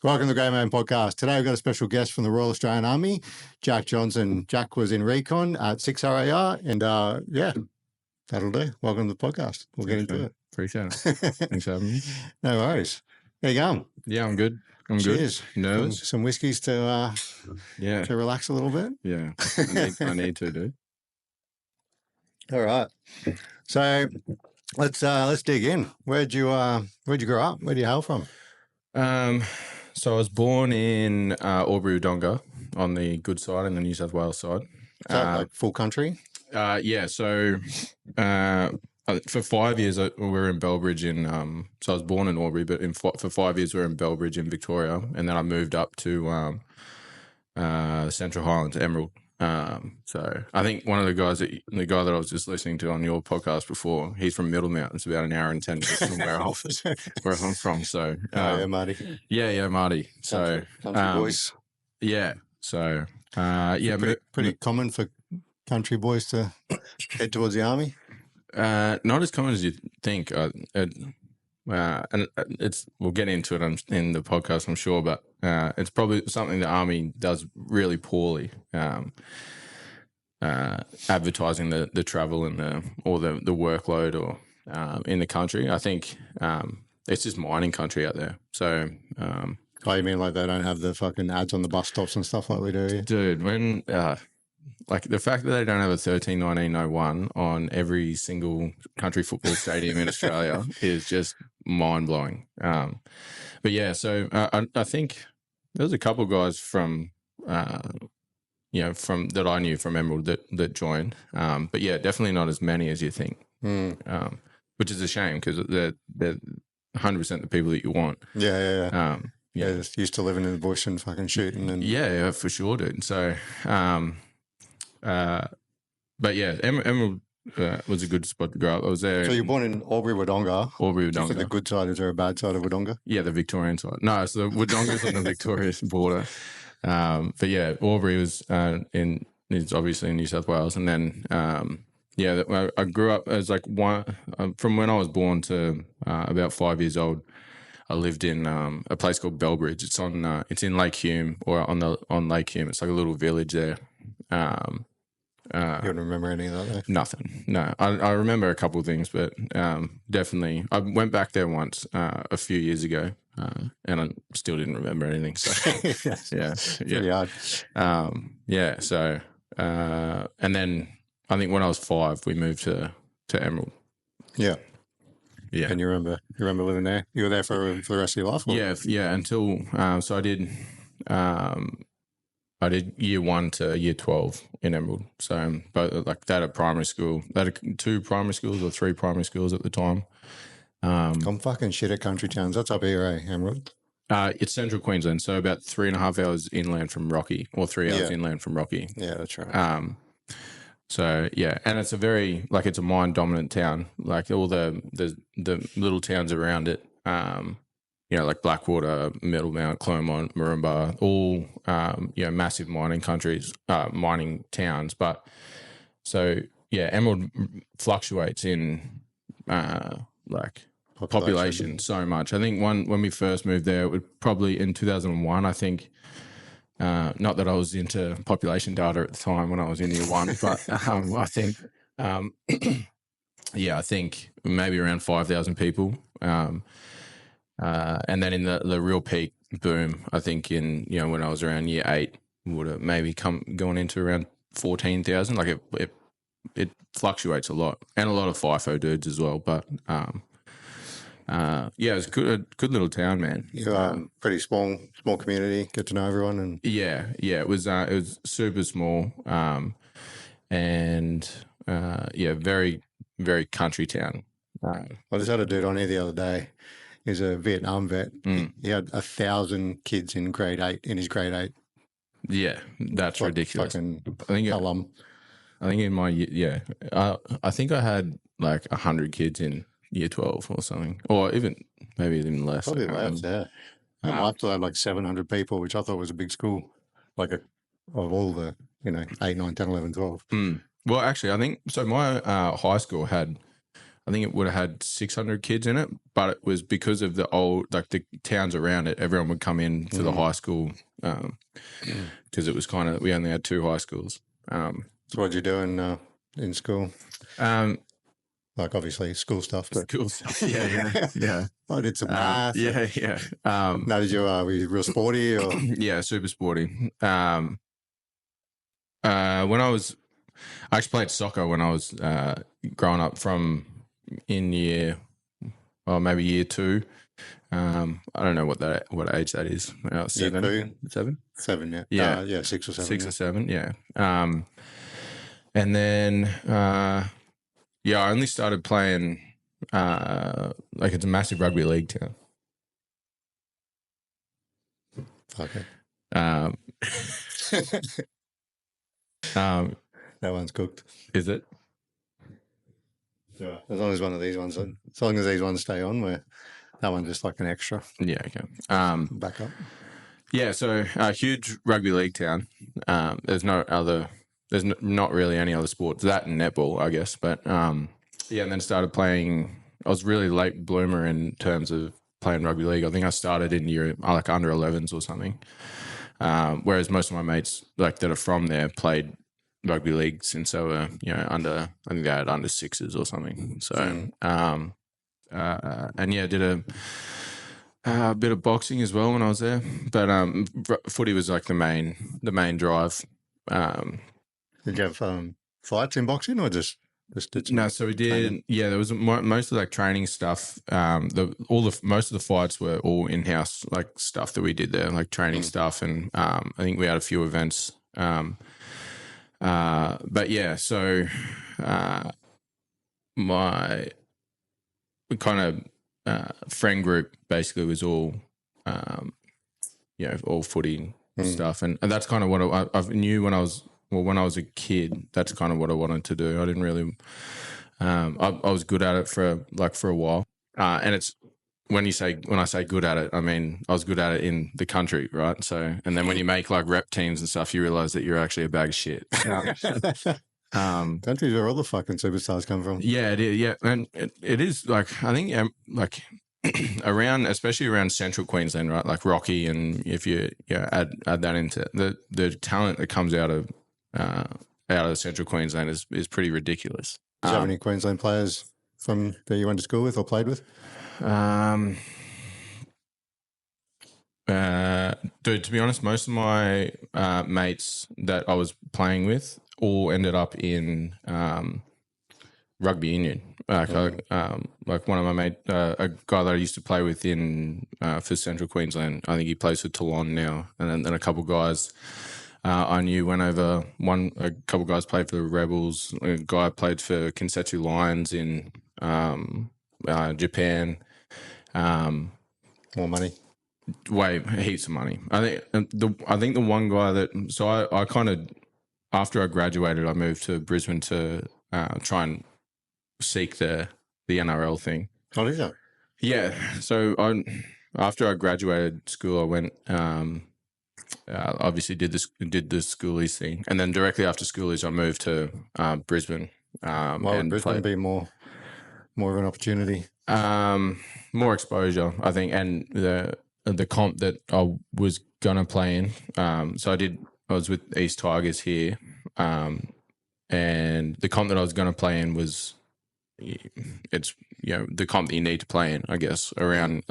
Welcome to the Great Man Podcast. Today we've got a special guest from the Royal Australian Army, Jack Johnson. Jack was in Recon at 6RAR and yeah, that'll do. Welcome to the podcast. We'll get into it. Appreciate it. Thanks for having me. No worries. How you going? Yeah, I'm good. Cheers. Good. Nervous? Some whiskeys to relax a little bit. Yeah, I need to, dude. All right. So let's dig in. Where'd you grow up? Where do you hail from? So I was born in Albury Wodonga on the good side and the New South Wales side. Like full country? Yeah. So for 5 years we were in Bellbridge so I was born in Albury, but for 5 years we were in Bellbridge in Victoria, and then I moved up to Central Highlands, Emerald. So I think one of the guy that I was just listening to on your podcast before, he's from Middlemount. It's about an hour and 10 minutes from where I'm from. So yeah, Marty. Yeah, Marty. So country boys. Yeah. So pretty common for country boys to head towards the army. Not as common as you think. And we'll get into it in the podcast, I'm sure, but it's probably something the army does really poorly. Advertising the travel and the workload or in the country. I think it's just mining country out there. So you mean like they don't have the fucking ads on the bus stops and stuff like we do here? Dude, when like the fact that they don't have a 131901 on every single country football stadium in Australia is just mind blowing. But yeah, so I think there was a couple of guys from that I knew from Emerald that joined. But yeah, definitely not as many as you think. Which is a shame because they're 100% the people that you want. Yeah. Just used to living in the bush and fucking shooting and yeah, for sure, dude. So but yeah, Emerald was a good spot to grow up. I was there. So you're born in Albury Wodonga. For the good side, is there a bad side of Wodonga? Yeah, the Victorian side. No, so the Wodonga's on the Victoria border. But yeah, Albury was is obviously in New South Wales, and then I grew up as like from when I was born to about 5 years old. I lived in a place called Bellbridge. It's in Lake Hume, or on Lake Hume. It's like a little village there. You don't remember any of that though? Nothing. No, I remember a couple of things, but definitely I went back there once a few years ago, and I still didn't remember anything. So yeah. Pretty hard. So and then I think when I was 5, we moved to Emerald. Yeah. Yeah. And you remember living there? You were there for the rest of your life? Or? Yeah. Until so I did year 1 to year 12 in Emerald. So both like that at primary school. They had 2 primary schools or 3 primary schools at the time. I'm fucking shit at country towns. That's up here, Emerald? It's central Queensland, so about 3.5 hours inland from Recce, or 3 hours inland from Recce. Yeah, that's right. So yeah, and it's it's a mine dominant town. Like all the little towns around it, like Blackwater, Middlemount, Clermont, Mooroomba, all massive mining countries, mining towns. But so yeah, Emerald fluctuates in population so much. I think when we first moved there, it was probably in 2001. I think. Not that I was into population data at the time when I was in year 1, but I think, I think maybe around 5,000 people. And then in the real peak boom, I think when I was around year 8, would have maybe going into around 14,000. Like it fluctuates a lot, and a lot of FIFO dudes as well. But it was a good little town, man. Pretty small community. Get to know everyone, and it was super small, and very very country town. I just had a dude on here the other day. He's a Vietnam vet. He had 1,000 kids in grade 8 in his grade 8. Yeah, that's ridiculous. I think in my I think I had like 100 kids in year 12 or something, or maybe even less. Probably less, yeah. I still had like 700 people, which I thought was a big school, of all the, 8, 9, 10, 11, 12. Well, actually, I think, so my high school had I think it would have had 600 kids in it, but it was because of the old, like the towns around it, everyone would come in for the high school because it was kind of, we only had 2 high schools. So what did you do in school? Like obviously school stuff, but School stuff. Yeah. I did some math. Yeah. Now, were you real sporty or? Yeah, super sporty. When I actually played soccer when I was growing up from in maybe year 2. I don't know what age that is. 7? Year 2? 7? 7, yeah. Yeah. 6 or 7. 6 or 7, yeah. And then, I only started playing, like it's a massive rugby league town. Okay. That one's cooked. Is it? Yeah. As long as these ones stay on, that one's just like an extra. Yeah, okay. Back up. Yeah, so huge rugby league town. There's not really any other sports. That and netball, I guess. But and then started playing. I was really late bloomer in terms of playing rugby league. I think I started in year like under 11s or something. Whereas most of my mates like that are from there played rugby league since they were I think they had under 6s or something. So did a bit of boxing as well when I was there, but footy was like the main drive. Did you have fights in boxing or just did some No, so we did. training? Yeah, there was most of like training stuff. Most of the fights were all in-house like stuff that we did there, like training stuff, and I think we had a few events. But yeah, so my kind of friend group basically was all all footy stuff, and that's kind of what I knew when I was a kid. That's kind of what I wanted to do. I didn't really I was good at it for a while, and it's when I say good at it, I mean I was good at it in the country, right? So, and then when you make like rep teams and stuff, you realize that you're actually a bag of shit. Countries where all the fucking superstars come from. Yeah, it is. Yeah, and it is like I think like especially around central Queensland, right? Like Rocky, and if you add that into the talent that comes out of central Queensland is pretty ridiculous. Do you have any Queensland players from that you went to school with or played with? Dude, to be honest, most of my mates that I was playing with all ended up in rugby union. Like one of my mates, a guy that I used to play with for Central Queensland. I think he plays for Toulon now, and then a couple guys I knew went over. A couple guys played for the Rebels. A guy played for Kinsetsu Lions in Japan. More money. Way heaps of money. I think the one guy that I kind of after I graduated, I moved to Brisbane to try and seek the NRL thing. Oh, is that? Yeah. So after I graduated school, I went obviously did the schoolies thing, and then directly after schoolies, I moved to Brisbane. Why would Brisbane be more of an opportunity? More exposure, I think, and the comp that I was gonna play in. So I was with East Tigers here, and the comp that I was gonna play in was the comp that you need to play in, I guess, around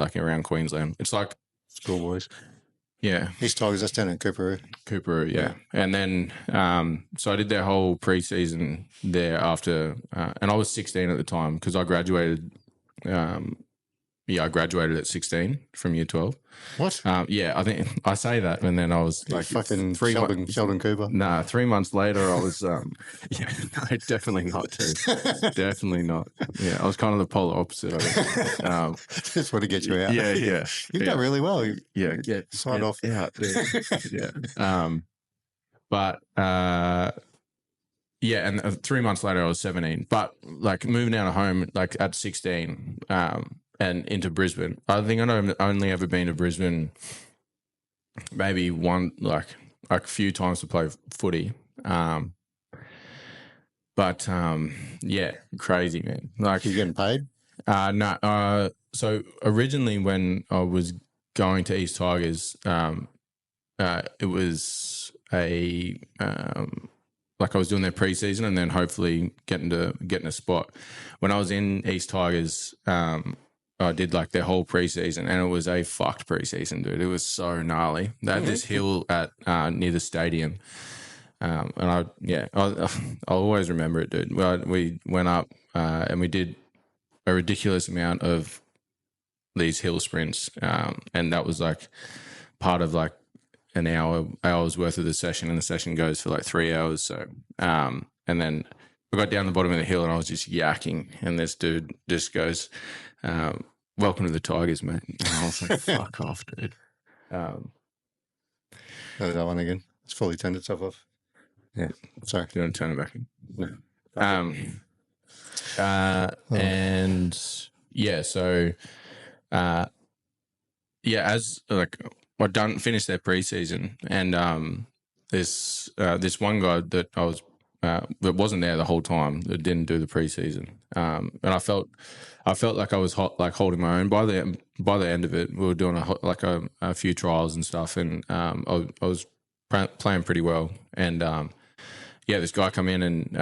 Queensland. It's like Schoolboys. Yeah. East Tigers, that's down in Cooperoo, yeah. And then, so I did their whole preseason there after, and I was 16 at the time because I graduated, I graduated at 16 from year 12. What? Yeah, I think I say that, and then I was like fucking Sheldon Cooper. Nah, 3 months later, I was, no, definitely not, too. Definitely not. Yeah, I was kind of the polar opposite of it. Just want to get you out. Yeah. You've done really well. Yeah. Sign off. Yeah. But, yeah, and 3 months later, I was 17. But, like, moving out of home, like, at 16, and into Brisbane. I think I've only ever been to Brisbane maybe one, like a few times to play footy. But yeah, crazy, man. Like, You getting paid? no. So originally, when I was going to East Tigers, it was like I was doing their preseason and then hopefully getting a spot. When I was in East Tigers, I did like their whole preseason, and it was a fucked preseason, dude. It was so gnarly. They had this hill at near the stadium, and I'll always remember it, dude. We went up and we did a ridiculous amount of these hill sprints, and that was like part of like an hour's worth of the session, and the session goes for like 3 hours. So, and then we got down the bottom of the hill, and I was just yakking, and this dude just goes, "Welcome to the Tigers, mate." And I was like, "Fuck off, dude." That one again. It's fully turned itself off. Yeah, sorry. Do you want to turn it back? No. And yeah, so as like I finished their preseason, and this one guy that I was that wasn't there the whole time, that didn't do the preseason, and I felt like I was holding my own by the end of it. We were doing a few trials and stuff, and I was playing pretty well, and this guy come in and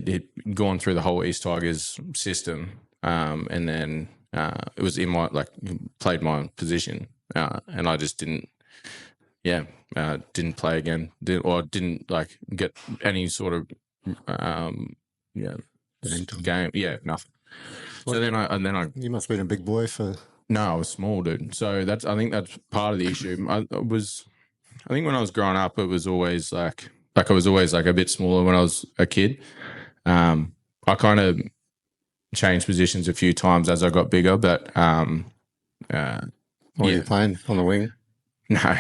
he'd gone through the whole East Tigers system, and then it was in my played my position, and I just didn't play again, didn't like get any sort of game, nothing. So then I you must have been a big boy for. No, I was small, dude. So I think that's part of the issue. I think when I was growing up, it was always like I was always like a bit smaller when I was a kid. I kind of changed positions a few times as I got bigger, but Were you playing on the wing? No,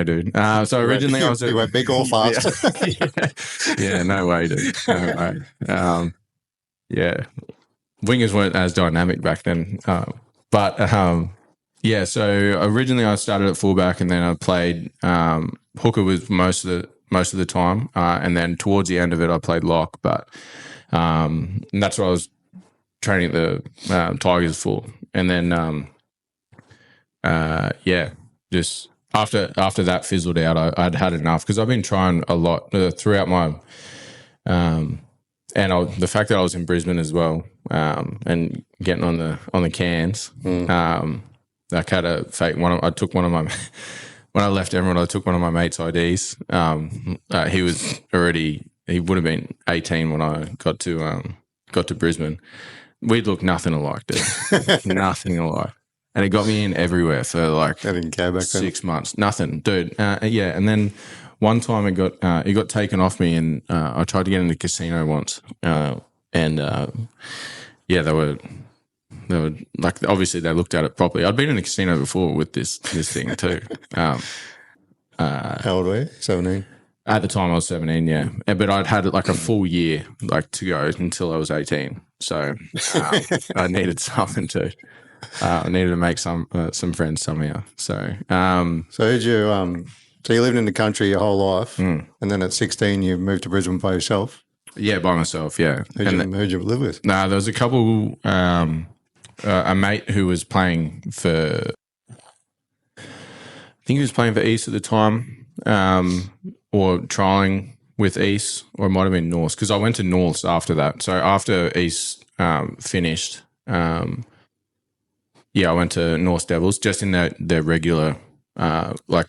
dude. So originally I was you went big or fast. Yeah, no way, dude. No way. Wingers weren't as dynamic back then, so originally I started at fullback, and then I played hooker was most of the time, and then towards the end of it I played lock, but and that's what I was training at the Tigers for. And then just after that fizzled out, I'd had enough, because I've been trying a lot throughout my the fact that I was in Brisbane as well, and getting on the cans. I had a fake one. I took one of my when I left everyone. I took one of my mates' IDs. He would have been 18 when I got to Brisbane. We looked nothing alike, dude. Nothing alike. And it got me in everywhere for like I didn't care back 6 months. Nothing, dude. And then one time it got taken off me, and I tried to get in the casino once, and they were like, obviously they looked at it properly. I'd been in the casino before with this thing too. How old were you? 17. At the time I was 17, yeah. But I'd had like a full year to go until I was 18. So I needed something to. I needed to make some friends somehow. So did you? So you lived in the country your whole life, and then at 16 you moved to Brisbane by yourself? Yeah, by myself. Yeah. Who'd you live with? There was a couple. A mate who was playing for. I think he was playing for East at the time, or trialling with East, or it might have been North, because I went to North after that. So after East finished. I went to North Devils, just in their regular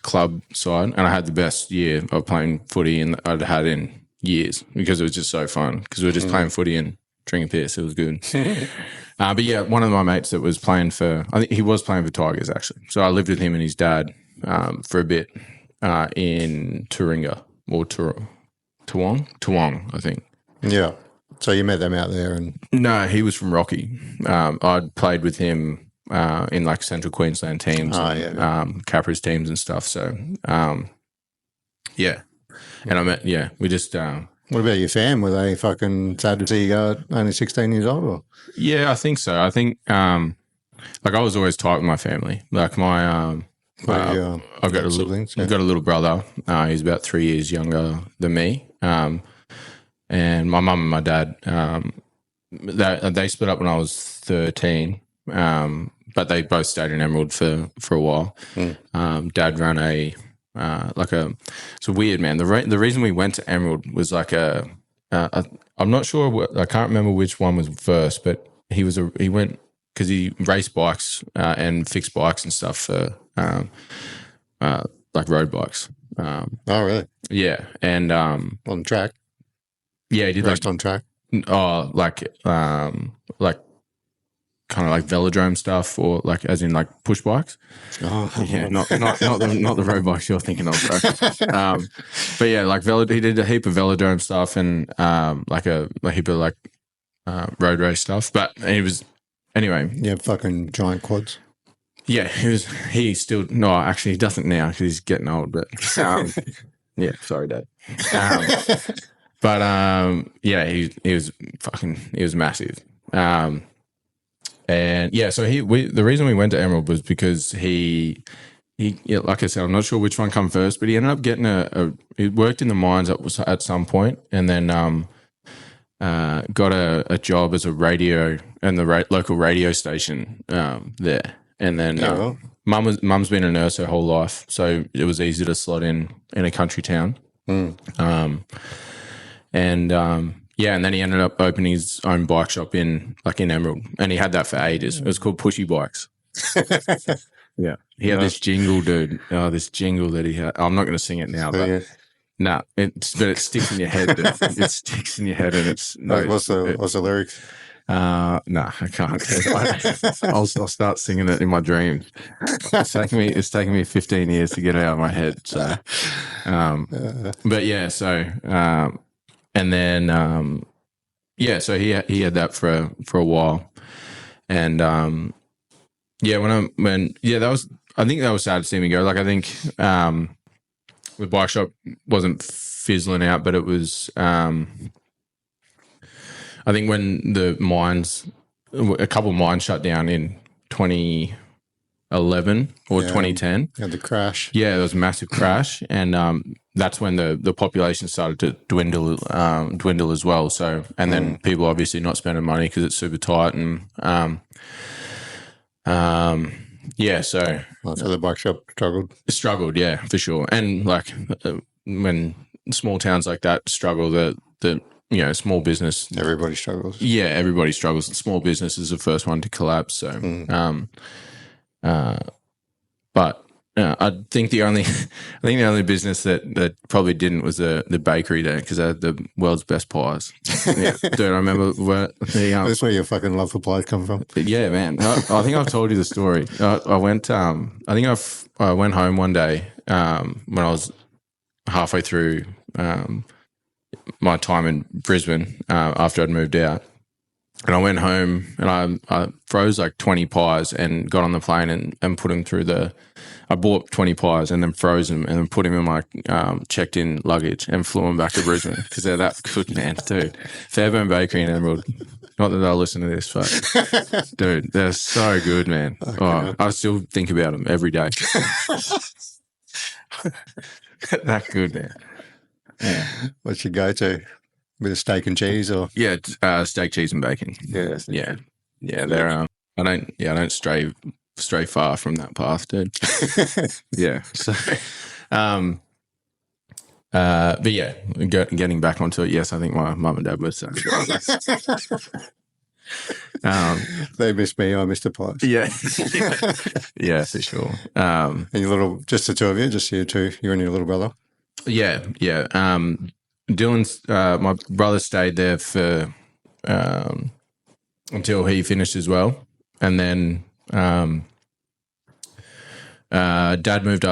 club side, and I had the best year of playing footy I'd had in years, because it was just so fun, because we were just playing footy and drinking piss. It was good. But yeah, one of my mates that was playing I think he was playing for Tigers actually. So I lived with him and his dad for a bit in Turinga or Toowong, I think. Yeah. So you met them out there, and no, he was from Rocky. I'd played with him in like Central Queensland teams, Capra's teams and stuff. So, and I met, we just. What about your fam? Were they fucking sad to see you go at only 16 years old? Or? Yeah, I think so. I think, I was always tight with my family. Like my, I've got siblings. I've got a little brother. He's about 3 years younger than me. and my mum and my dad, they split up when I was 13, but they both stayed in Emerald for a while. Dad ran it's weird, man. The reason we went to Emerald was like I'm not sure, I can't remember which one was first, but he went because he raced bikes and fixed bikes and stuff for like road bikes. Oh, really? Yeah, and On track? yeah, he did Raced on track? like kind of like velodrome stuff, or like as in like push bikes. Oh, Yeah, not the road bikes you're thinking of, bro. But yeah, like he did a heap of velodrome stuff and like a heap of like road race stuff. But anyway. Yeah, fucking giant quads. Yeah, he still no, actually he doesn't now because he's getting old. But yeah, sorry, Dad. But yeah, he was massive. And yeah, so the reason we went to Emerald was because he yeah, like I said, I'm not sure which one come first, but he ended up getting he worked in the mines at some point, and then got a job as a radio in the local radio station there. And then mum's been a nurse her whole life, so it was easy to slot in a country town. Yeah, and then he ended up opening his own bike shop in Emerald, and he had that for ages. It was called Pushy Bikes. Yeah, he had this jingle, dude. Oh, this jingle that he had. I'm not going to sing it now, but no, but it sticks in your head. Dude. It sticks in your head, and it's what's the lyrics? No, I can't. I'll start singing it in my dreams. It's taken me 15 years to get it out of my head. So, but yeah, so and then yeah, so he had that for a while, and yeah, I think that was sad to see me go. Like I think the bike shop wasn't fizzling out, but it was. I think when a couple of mines shut down in 2011 or 2010. Yeah, the crash. Yeah, there was a massive crash, and that's when the population started to dwindle as well. So, and then people obviously not spending money because it's super tight, and yeah, so the bike shop struggled. Yeah, for sure. And like when small towns like that struggle, the small business. Everybody struggles. Yeah, everybody struggles. Small business is the first one to collapse. So, but I think the only business that probably didn't was the bakery there, because they had the world's best pies. Yeah, dude, I remember that's where your fucking love for pies come from. Yeah, man. I think I've told you the story. I went. I went home one day when I was halfway through. My time in Brisbane after I'd moved out, and I went home and I froze like 20 pies and got on the plane and put them through I bought 20 pies and then froze them and then put them in my checked in luggage and flew them back to Brisbane because they're that good, man, dude. Fairburn Bakery in Emerald. Not that they'll listen to this, but dude, they're so good, man. Oh, I still think about them every day. That good, man. Yeah. What's your go-to? Bit of steak and cheese, or steak, cheese, and bacon. Yeah. They're I don't stray far from that path, dude. Yeah. So, but yeah, getting back onto it. Yes, I think my mum and dad were so. They missed me. I missed the pies. Yeah. Yeah, for sure. And just the two of you, just you two, you and your little brother. Yeah. Dylan's my brother stayed there for until he finished as well, and then Dad moved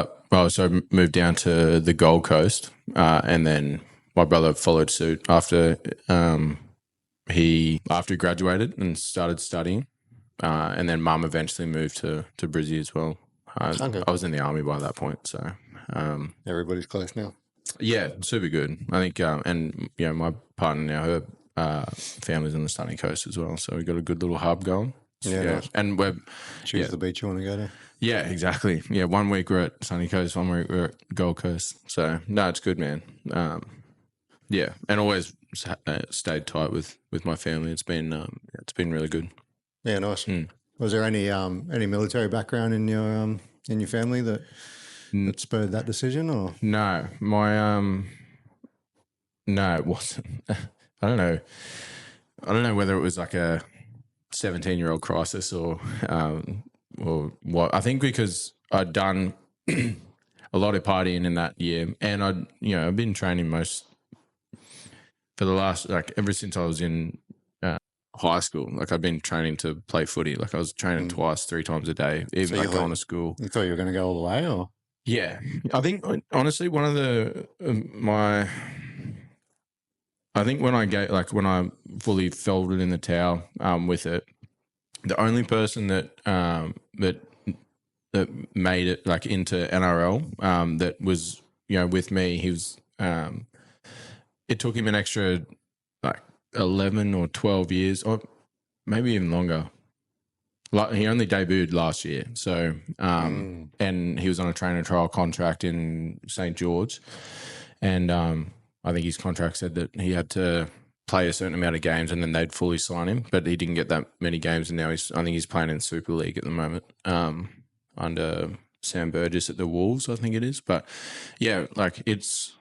down to the Gold Coast, and then my brother followed suit after he graduated and started studying, and then Mum eventually moved to Brizzy as well. I was in the army by that point, so everybody's close now. Yeah, super good. I think, and my partner now, her family's on the Sunny Coast as well, so we've got a good little hub going. Yeah, nice. And we're choose the beach you want to go to. Yeah, exactly. Yeah, 1 week we're at Sunny Coast, 1 week we're at Gold Coast. So no, it's good, man. Yeah, and always stayed tight with my family. It's been really good. Yeah, nice. Was there any military background in your family that spurred that decision, or no? No, it wasn't. I don't know whether it was like a 17-year-old crisis or what. I think because I'd done a lot of partying in that year, and I've been training for the last, like, ever since I was in high school. Like, I've been training to play footy. Like, I was training twice, 3 times a day, even like going to school. You thought you were going to go all the way, or? Yeah, I think honestly one of the I think when I fully folded in the towel with it, the only person that made it like into NRL that was with me, he was it took him an extra like 11 or 12 years, or maybe even longer. Like, he only debuted last year, so and he was on a trainer trial contract in St. George, and I think his contract said that he had to play a certain amount of games and then they'd fully sign him, but he didn't get that many games, and now I think he's playing in Super League at the moment under Sam Burgess at the Wolves, I think it is. But yeah, like, it's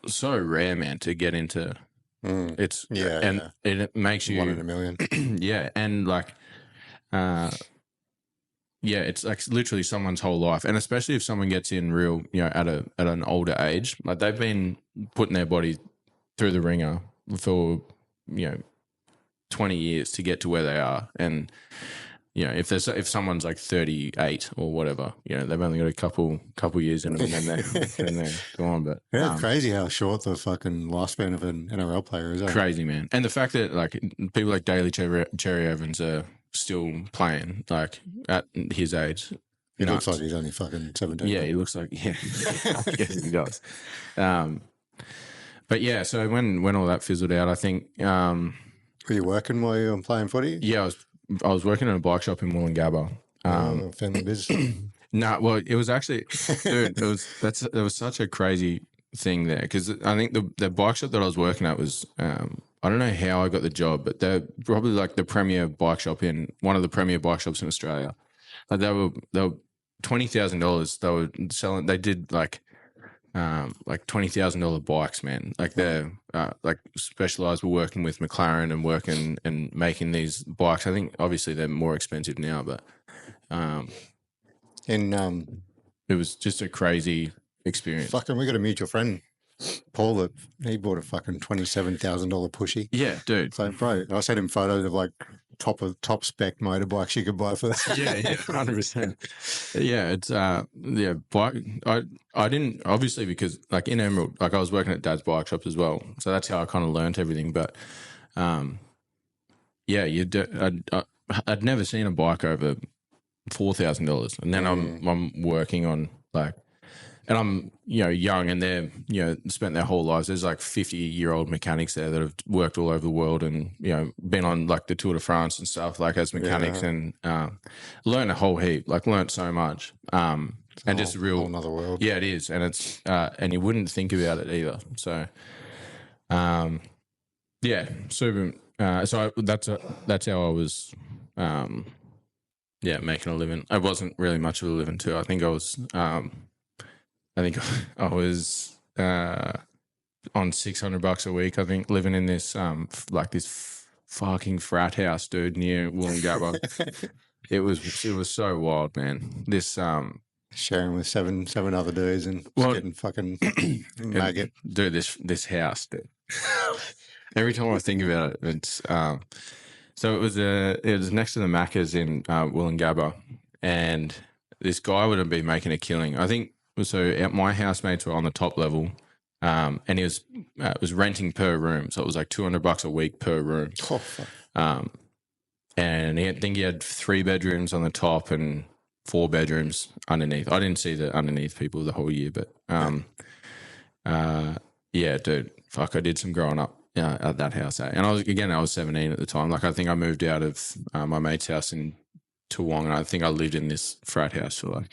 so rare, man, to get into. It's it makes you 1 in a million. Yeah, and like it's like literally someone's whole life, and especially if someone gets in real, at an older age, like they've been putting their body through the ringer for 20 years to get to where they are, and if someone's like 38 or whatever, they've only got a couple years in them, and then they're gone. But yeah, it's crazy how short the fucking lifespan of an NRL player is. Crazy, man. And the fact that like people like Daly Cherry Evans are still playing like at his age. He looks like he's only fucking 17. Yeah, he looks like, I guess he does. But yeah, so when all that fizzled out, I think were you working while you were playing footy? Yeah, I was working in a bike shop in Wollongabba. Family business. No, well, it was actually, dude, it was such a crazy thing there, because I think the bike shop that I was working at was I don't know how I got the job, but they're probably like the premier bike shop one of the premier bike shops in Australia. Like, they were $20,000. They were selling. They did like $20,000 bikes, man. Like, they're like Specialized were working with McLaren and working and making these bikes. I think obviously they're more expensive now, but it was just a crazy experience. Fucking, we got a mutual friend, Paul, that he bought a fucking $27,000 pushy. Yeah, dude. So, bro, I sent him photos of like top spec motorbikes you could buy for that. Yeah, 100%. Yeah, it's bike. I didn't, obviously, because like in Emerald, like I was working at Dad's bike shops as well, so that's how I kind of learnt everything. But I'd never seen a bike over $4,000, and then I'm working on like. And I'm, young, and they're, spent their whole lives. There's like 50-year-old mechanics there that have worked all over the world and, been on like the Tour de France and stuff, like as mechanics, and learned a whole heap, like learned so much. And just a real whole another world. Yeah, it is. And it's, and you wouldn't think about it either. So, super. So that's how I was, making a living. It wasn't really much of a living too. I think I was on $600 a week. I think living in this this fucking frat house, dude, near Wollongabba. It was so wild, man. This sharing with seven other dudes and getting fucking maggot. Dude, this house, dude. Every time I think about it, it's so it was next to the Maccas in Wollongabba, and this guy would have been making a killing. I think. So my housemates were on the top level, and he was renting per room, so it was like $200 a week per room. Oh, fuck. And I think he had 3 bedrooms on the top and 4 bedrooms underneath. I didn't see the underneath people the whole year, but yeah, dude, fuck, I did some growing up at that house, and I was 17 at the time. Like, I think I moved out of my mate's house in Toowong, and I think I lived in this frat house for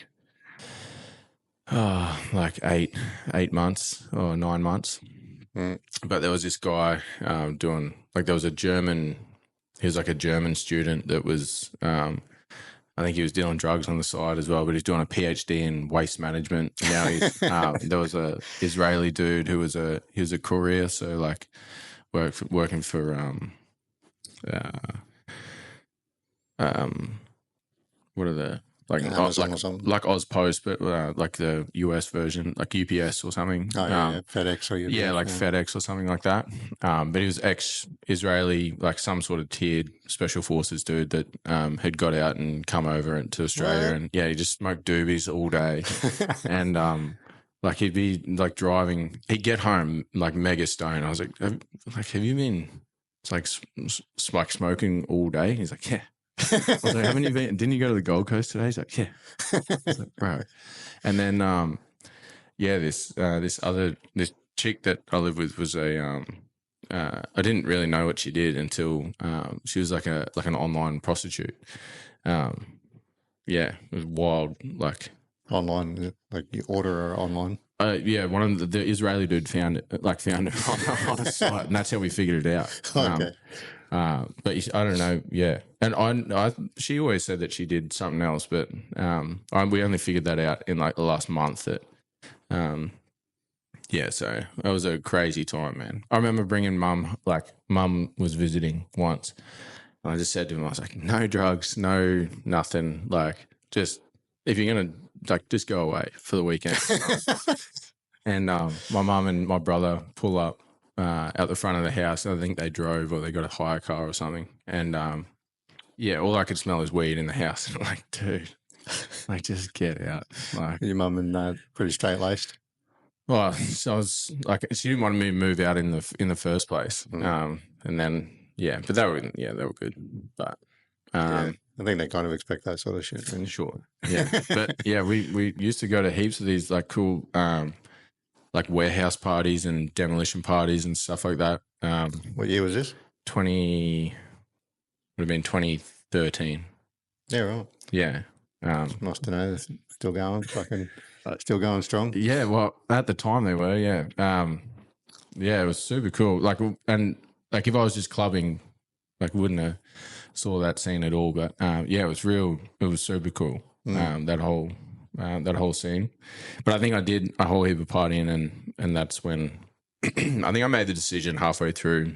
like 8 months or 9 months. But there was this guy doing, like, there was a German, he was like a German student that was, I think he was dealing drugs on the side as well, but he's doing a PhD in waste management. Now he's, there was a Israeli dude who was he was a courier. So like working for, what are the, like Amazon or something. like Ozpost, but like the US version, like UPS or something. Oh, yeah, FedEx or UPS. Yeah, like FedEx or something like that. But he was ex-Israeli, like some sort of tiered special forces dude that had got out and come over to Australia, and he just smoked doobies all day, and like he'd be like driving, he'd get home like mega stoned. I was like, have you been? It's like smoking all day. He's like, yeah. I was like, haven't you been? Didn't you go to the Gold Coast today? He's like, yeah. I was like, bro. And then, this chick that I lived with was I didn't really know what she did until she was like an online prostitute. It was wild. Like online, like you order her online. One of the Israeli dude found it on a site, and that's how we figured it out. Okay. But I don't know. Yeah. And she always said that she did something else, but we only figured that out in like the last month that, so that was a crazy time, man. I remember bringing mum was visiting once. And I just said to him, I was like, no drugs, no nothing. Like, just, if you're going to, like, just go away for the weekend. And my mum and my brother pull up out the front of the house. I think they drove or they got a hire car or something. And all I could smell is weed in the house. And I'm like, dude, like, just get out. Like, your mum and dad pretty straight laced. Well, so I was like, she didn't want me to move out in the first place. And then but they were good. But I think they kind of expect that sort of shit. Sure. Yeah. But yeah, we used to go to heaps of these like cool like warehouse parties and demolition parties and stuff like that. What year was this? Would have been 2013. Yeah, right. Yeah. Nice to know they're still going, still going strong. Yeah, well, at the time they were, yeah. It was super cool. Like, and like if I was just clubbing, like wouldn't have saw that scene at all. But it was real. It was super cool. That whole scene. But I think I did a whole heap of partying, and that's when I think I made the decision halfway through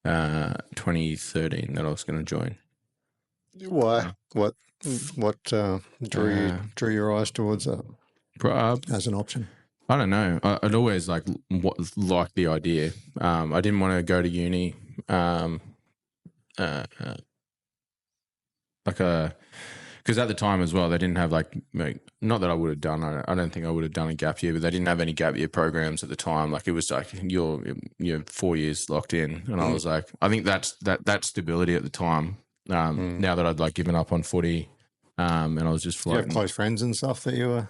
2013 that I was going to join. Why? What drew your eyes towards that as an option? I don't know. I'd always liked the idea. I didn't want to go to uni. Because at the time as well, they didn't have not that I would have done. I don't think I would have done a gap year, but they didn't have any gap year programs at the time. Like, it was like you're 4 years locked in, and I was like, I think that stability at the time. Now that I'd like given up on footy, and I was just floating. Do you have close friends and stuff that you were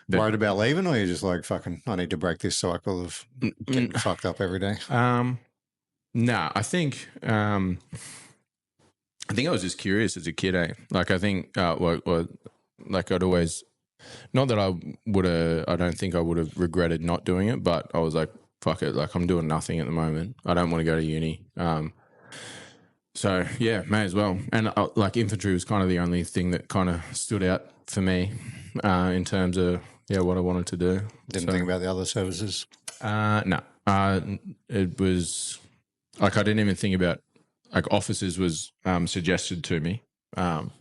worried about leaving, or you're just like, fucking, I need to break this cycle of getting fucked up every day? Nah, I think I was just curious as a kid, eh? Like, I think, like I'd always, not that I don't think I would have regretted not doing it, but I was like, fuck it, like I'm doing nothing at the moment. I don't want to go to uni. So yeah, may as well. And like infantry was kind of the only thing that kind of stood out for me in terms of, what I wanted to do. Didn't think about the other services? No. It was, like, I didn't even think about, like, officers was suggested to me, and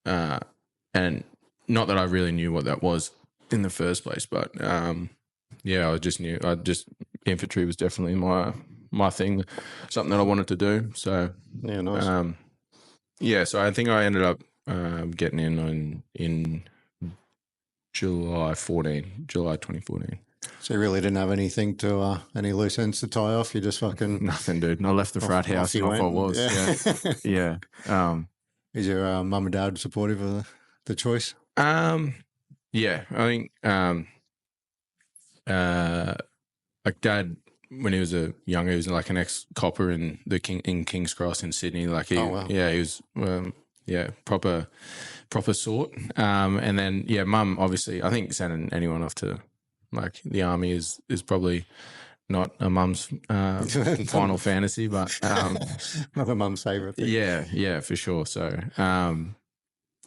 not that I really knew what that was in the first place, but I just knew. Infantry was definitely my thing, something that I wanted to do. So yeah, nice. So I think I ended up getting in July 2014. So you really didn't have anything any loose ends to tie off? You just fucking... Nothing, dude. I left the frat house and off I was. Yeah. Is your mum and dad supportive of the choice? Yeah. I think like dad, when he was younger, he was like an ex-copper in King's Cross in Sydney. Like he was proper sort. And then mum obviously, I think sending anyone off to like the army is probably not a mum's final fantasy, but not a mum's favourite thing. yeah, for sure. So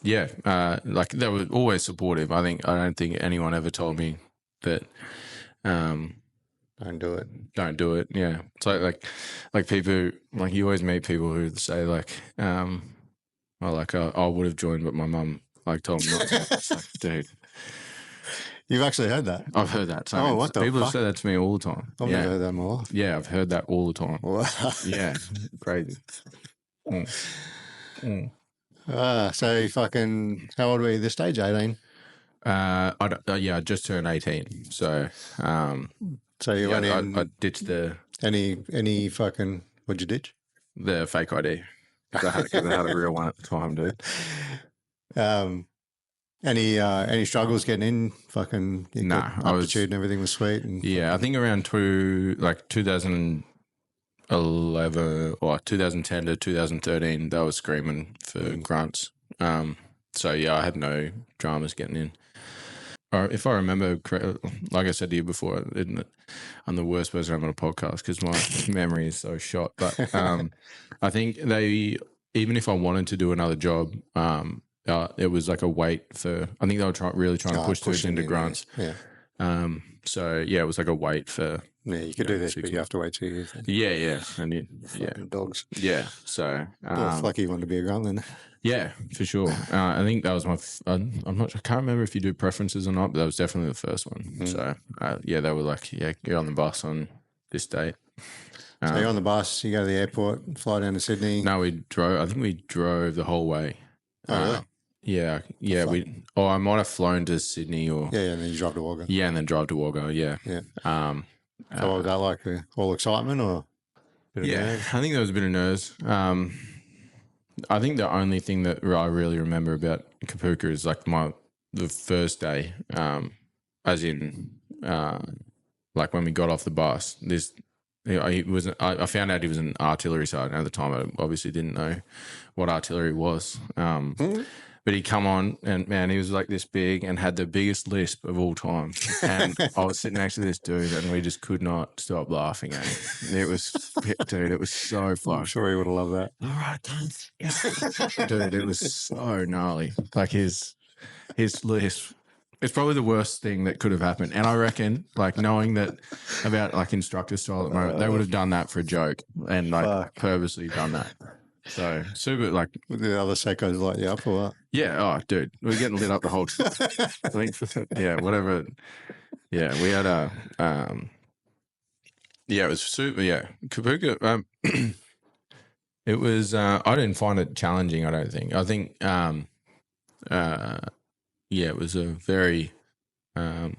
like they were always supportive. I don't think anyone ever told me that don't do it. Don't do it. Yeah, it's like people, like you always meet people who say like I would have joined, but my mum like told me not to. It's like, dude, you've actually heard that? I've heard that. So what the people fuck? have said that to me all the time. I've never heard that in my life. Yeah, I've heard that all the time. Wow. Yeah, crazy. So fucking, how old were you this stage? 18? I just turned 18. So so you went in. I ditched the any fucking, what'd you ditch? The fake ID. Because I had a real one at the time, dude. Any struggles getting in? Fucking aptitude and everything was sweet. And I think around 2011 or 2010 to 2013, they were screaming for grunts. So I had no dramas getting in. Or if I remember correctly, like I said to you before, I'm the worst person to have on a podcast because my memory is so shot. But I think even if I wanted to do another job, it was like a wait for. I think they were really trying to push dudes into grunts. Yeah. So it was like a wait for. Yeah, you could do this, but you have to wait 2 years. Yeah, and dogs. Yeah, so it's lucky you wanted to be a grunt then. Yeah, for sure. I think that was my. I'm not. I can't remember if you do preferences or not, but that was definitely the first one. So they were like, get on the bus on this date. So you're on the bus. You go to the airport, fly down to Sydney. No, we drove. I think we drove the whole way. Oh, really? Yeah. I might have flown to Sydney or. Yeah, and then you drive to Wagga. Yeah, and then drive to Wagga. Yeah. So what was that like? All excitement or? I think there was a bit of nerves. I think the only thing that I really remember about Kapooka is like the first day, as in like when we got off the bus. I found out he was an artillery sergeant at the time. I obviously didn't know what artillery was. But he'd come on and, man, he was like this big and had the biggest lisp of all time. And I was sitting next to this dude and we just could not stop laughing at him. It was so fun. I'm sure he would have loved that. All right, dude, it was so gnarly. Like his lisp. It's probably the worst thing that could have happened. And I reckon, like, knowing that about, like, instructor style at the moment, they would have done that for a joke and, like, purposely done that. So, super, like... The other seccos light you up or what? Yeah, oh, dude. We were getting lit up the whole time. I think, whatever. Yeah, we had a... it was super, Kapooka, it was... I didn't find it challenging, I don't think. I think... it was a very, like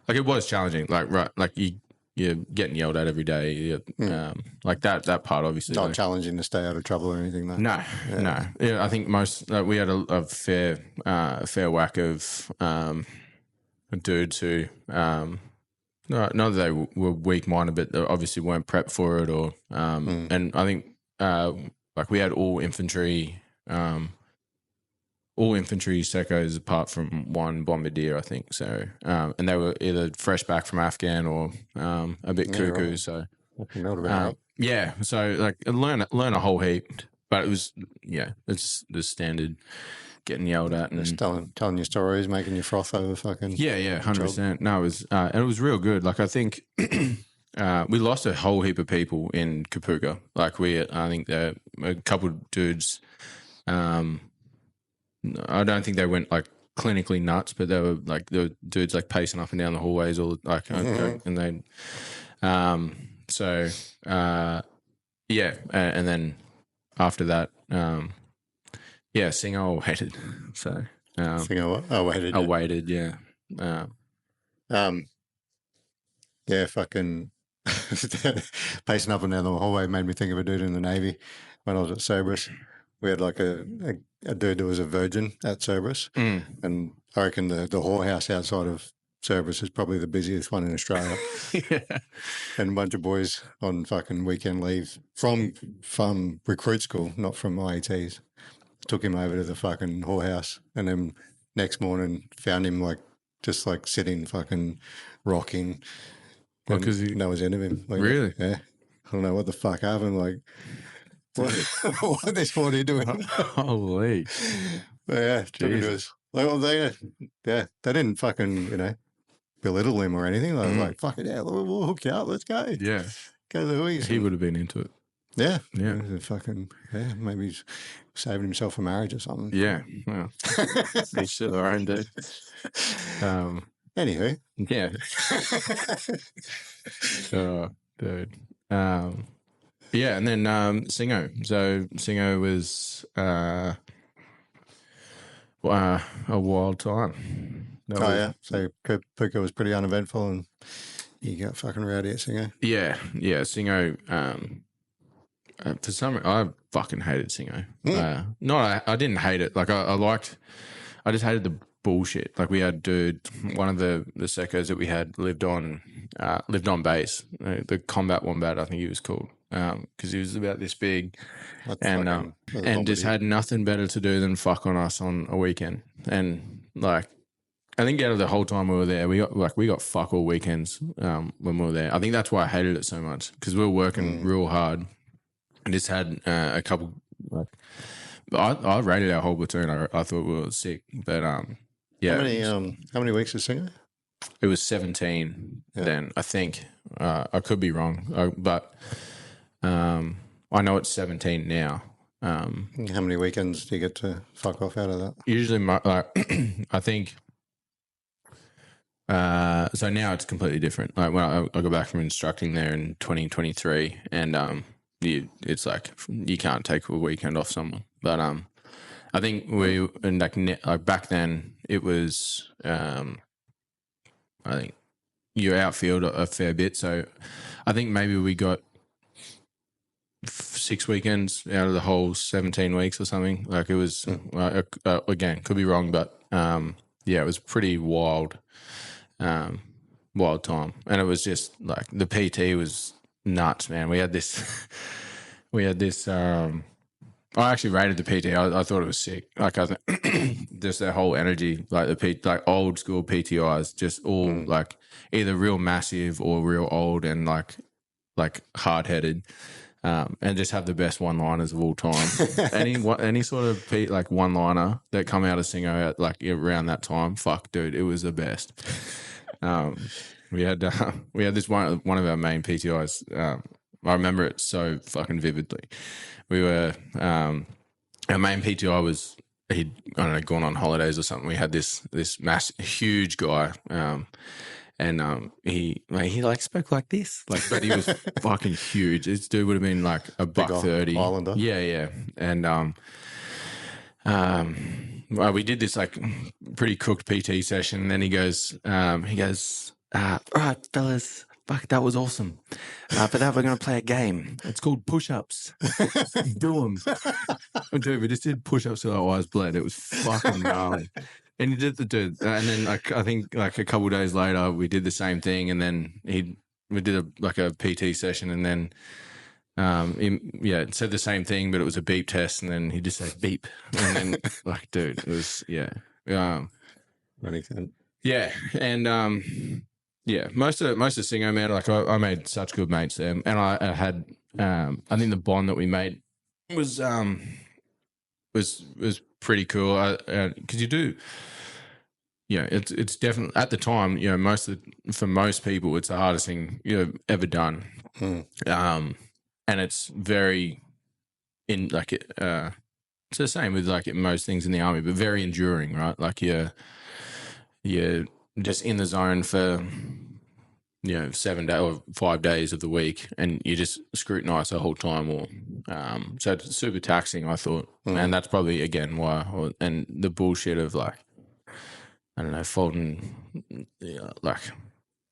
it was challenging. Like you're getting yelled at every day. Like that part, obviously. Not challenging to stay out of trouble or anything. Though. No. Yeah, I think we had a fair whack of dudes who, not that they were weak-minded, but they obviously weren't prepped for it. Or and I think like we had all infantry seccos apart from one bombardier, I think. So, and they were either fresh back from Afghan or a bit cuckoo. Right. So, so like learn a whole heap, but it was it's the standard getting yelled at and just telling your stories, making you froth over fucking 100%. No, it was and it was real good. Like I think we lost a whole heap of people in Kapooka. Like I think a couple of dudes. I don't think they went like clinically nuts, but they were like the dudes like pacing up and down the hallways all like, and they, and then after that, Singer waited. So Singer what? Oh, waited. I waited, yeah. Fucking pacing up and down the hallway made me think of a dude in the Navy when I was at Cerberus. We had like a dude that was a virgin at Cerberus, and I reckon the whorehouse outside of Cerberus is probably the busiest one in Australia. And a bunch of boys on fucking weekend leave from recruit school, not from IETs, took him over to the fucking whorehouse, and then next morning found him like just like sitting, fucking rocking. Well, And 'cause he- that was the end of him. Like, Really? Yeah. I don't know what the fuck happened. Like, what are you doing? Holy. But yeah, took it to Jesus. us. Like, well, they didn't fucking, belittle him or anything. They was like, fuck it, yeah, we'll hook you up. Let's go. Yeah. Go to the Huies. He would have been into it. Yeah. Yeah. It was a fucking, maybe he's saving himself a marriage or something. Yeah. Well, each to their own, dude. Anyway. Yeah. Dude. Yeah, and then Singo. So Singo was a wild time. Yeah. So Puka was pretty uneventful and you got fucking rowdy at Singo. Yeah. Singo. For some reason, I fucking hated Singo. I didn't hate it. Like I just hated the bullshit. Like we had one of the secos that we had lived on base, the Combat Wombat, I think he was called, because he was about this big, and just had nothing better to do than fuck on us on a weekend. And like, I think out of the whole time we were there, we got fuck all weekends when we were there. I think that's why I hated it so much, because we were working real hard. I just had a couple. Like, I rated our whole platoon. I thought we were sick, but yeah. How many weeks was Singo? It was 17 then, I think. I could be wrong, but I know it's 17 now. How many weekends do you get to fuck off out of that? Usually, I think. So now it's completely different. Like when I got back from instructing there in 2023, and it's like you can't take a weekend off someone. But I think like back then it was I think you're outfield a fair bit. So I think maybe we got 6 weekends out of the whole 17 weeks or something. Like it was again, could be wrong, but yeah, it was pretty wild time, and it was just like the PT was nuts, man. We had this I actually rated the PT. I thought it was sick. Like I think just their whole energy, like like old school PTIs, just all like either real massive or real old and like hard headed, and just have the best one liners of all time. any sort of like one liner that come out of Singo at like around that time, fuck, dude, it was the best. We had this one of our main PTIs. I remember it so fucking vividly. We were our main PTI was he'd gone on holidays or something. We had this huge guy, and he like spoke like this, like, but he was fucking huge. This dude would have been like a $130 Islander. Yeah, and well, we did this like pretty cooked PT session, and then he goes, all right, fellas. Fuck, that was awesome. For that, we're going to play a game. It's called push-ups. Do them. Dude, we just did push-ups till our eyes bled. It was fucking gnarly. And he did and then like I think like a couple of days later, we did the same thing, and then we did a PT session, and then it said the same thing, but it was a beep test, and then he just said beep, and then like, dude, it was yeah, and yeah, most of Singo, man, like I made such good mates there, and I had I think the bond that we made was pretty cool, because you do. Yeah, it's definitely at the time, for most people, it's the hardest thing ever done. And it's very it's the same with like most things in the army, but very enduring, right? Like you're just in the zone for 7 days or 5 days of the week, and you just scrutinize the whole time, or so it's super taxing, I thought. And that's probably again why, and the bullshit of like, I don't know, folding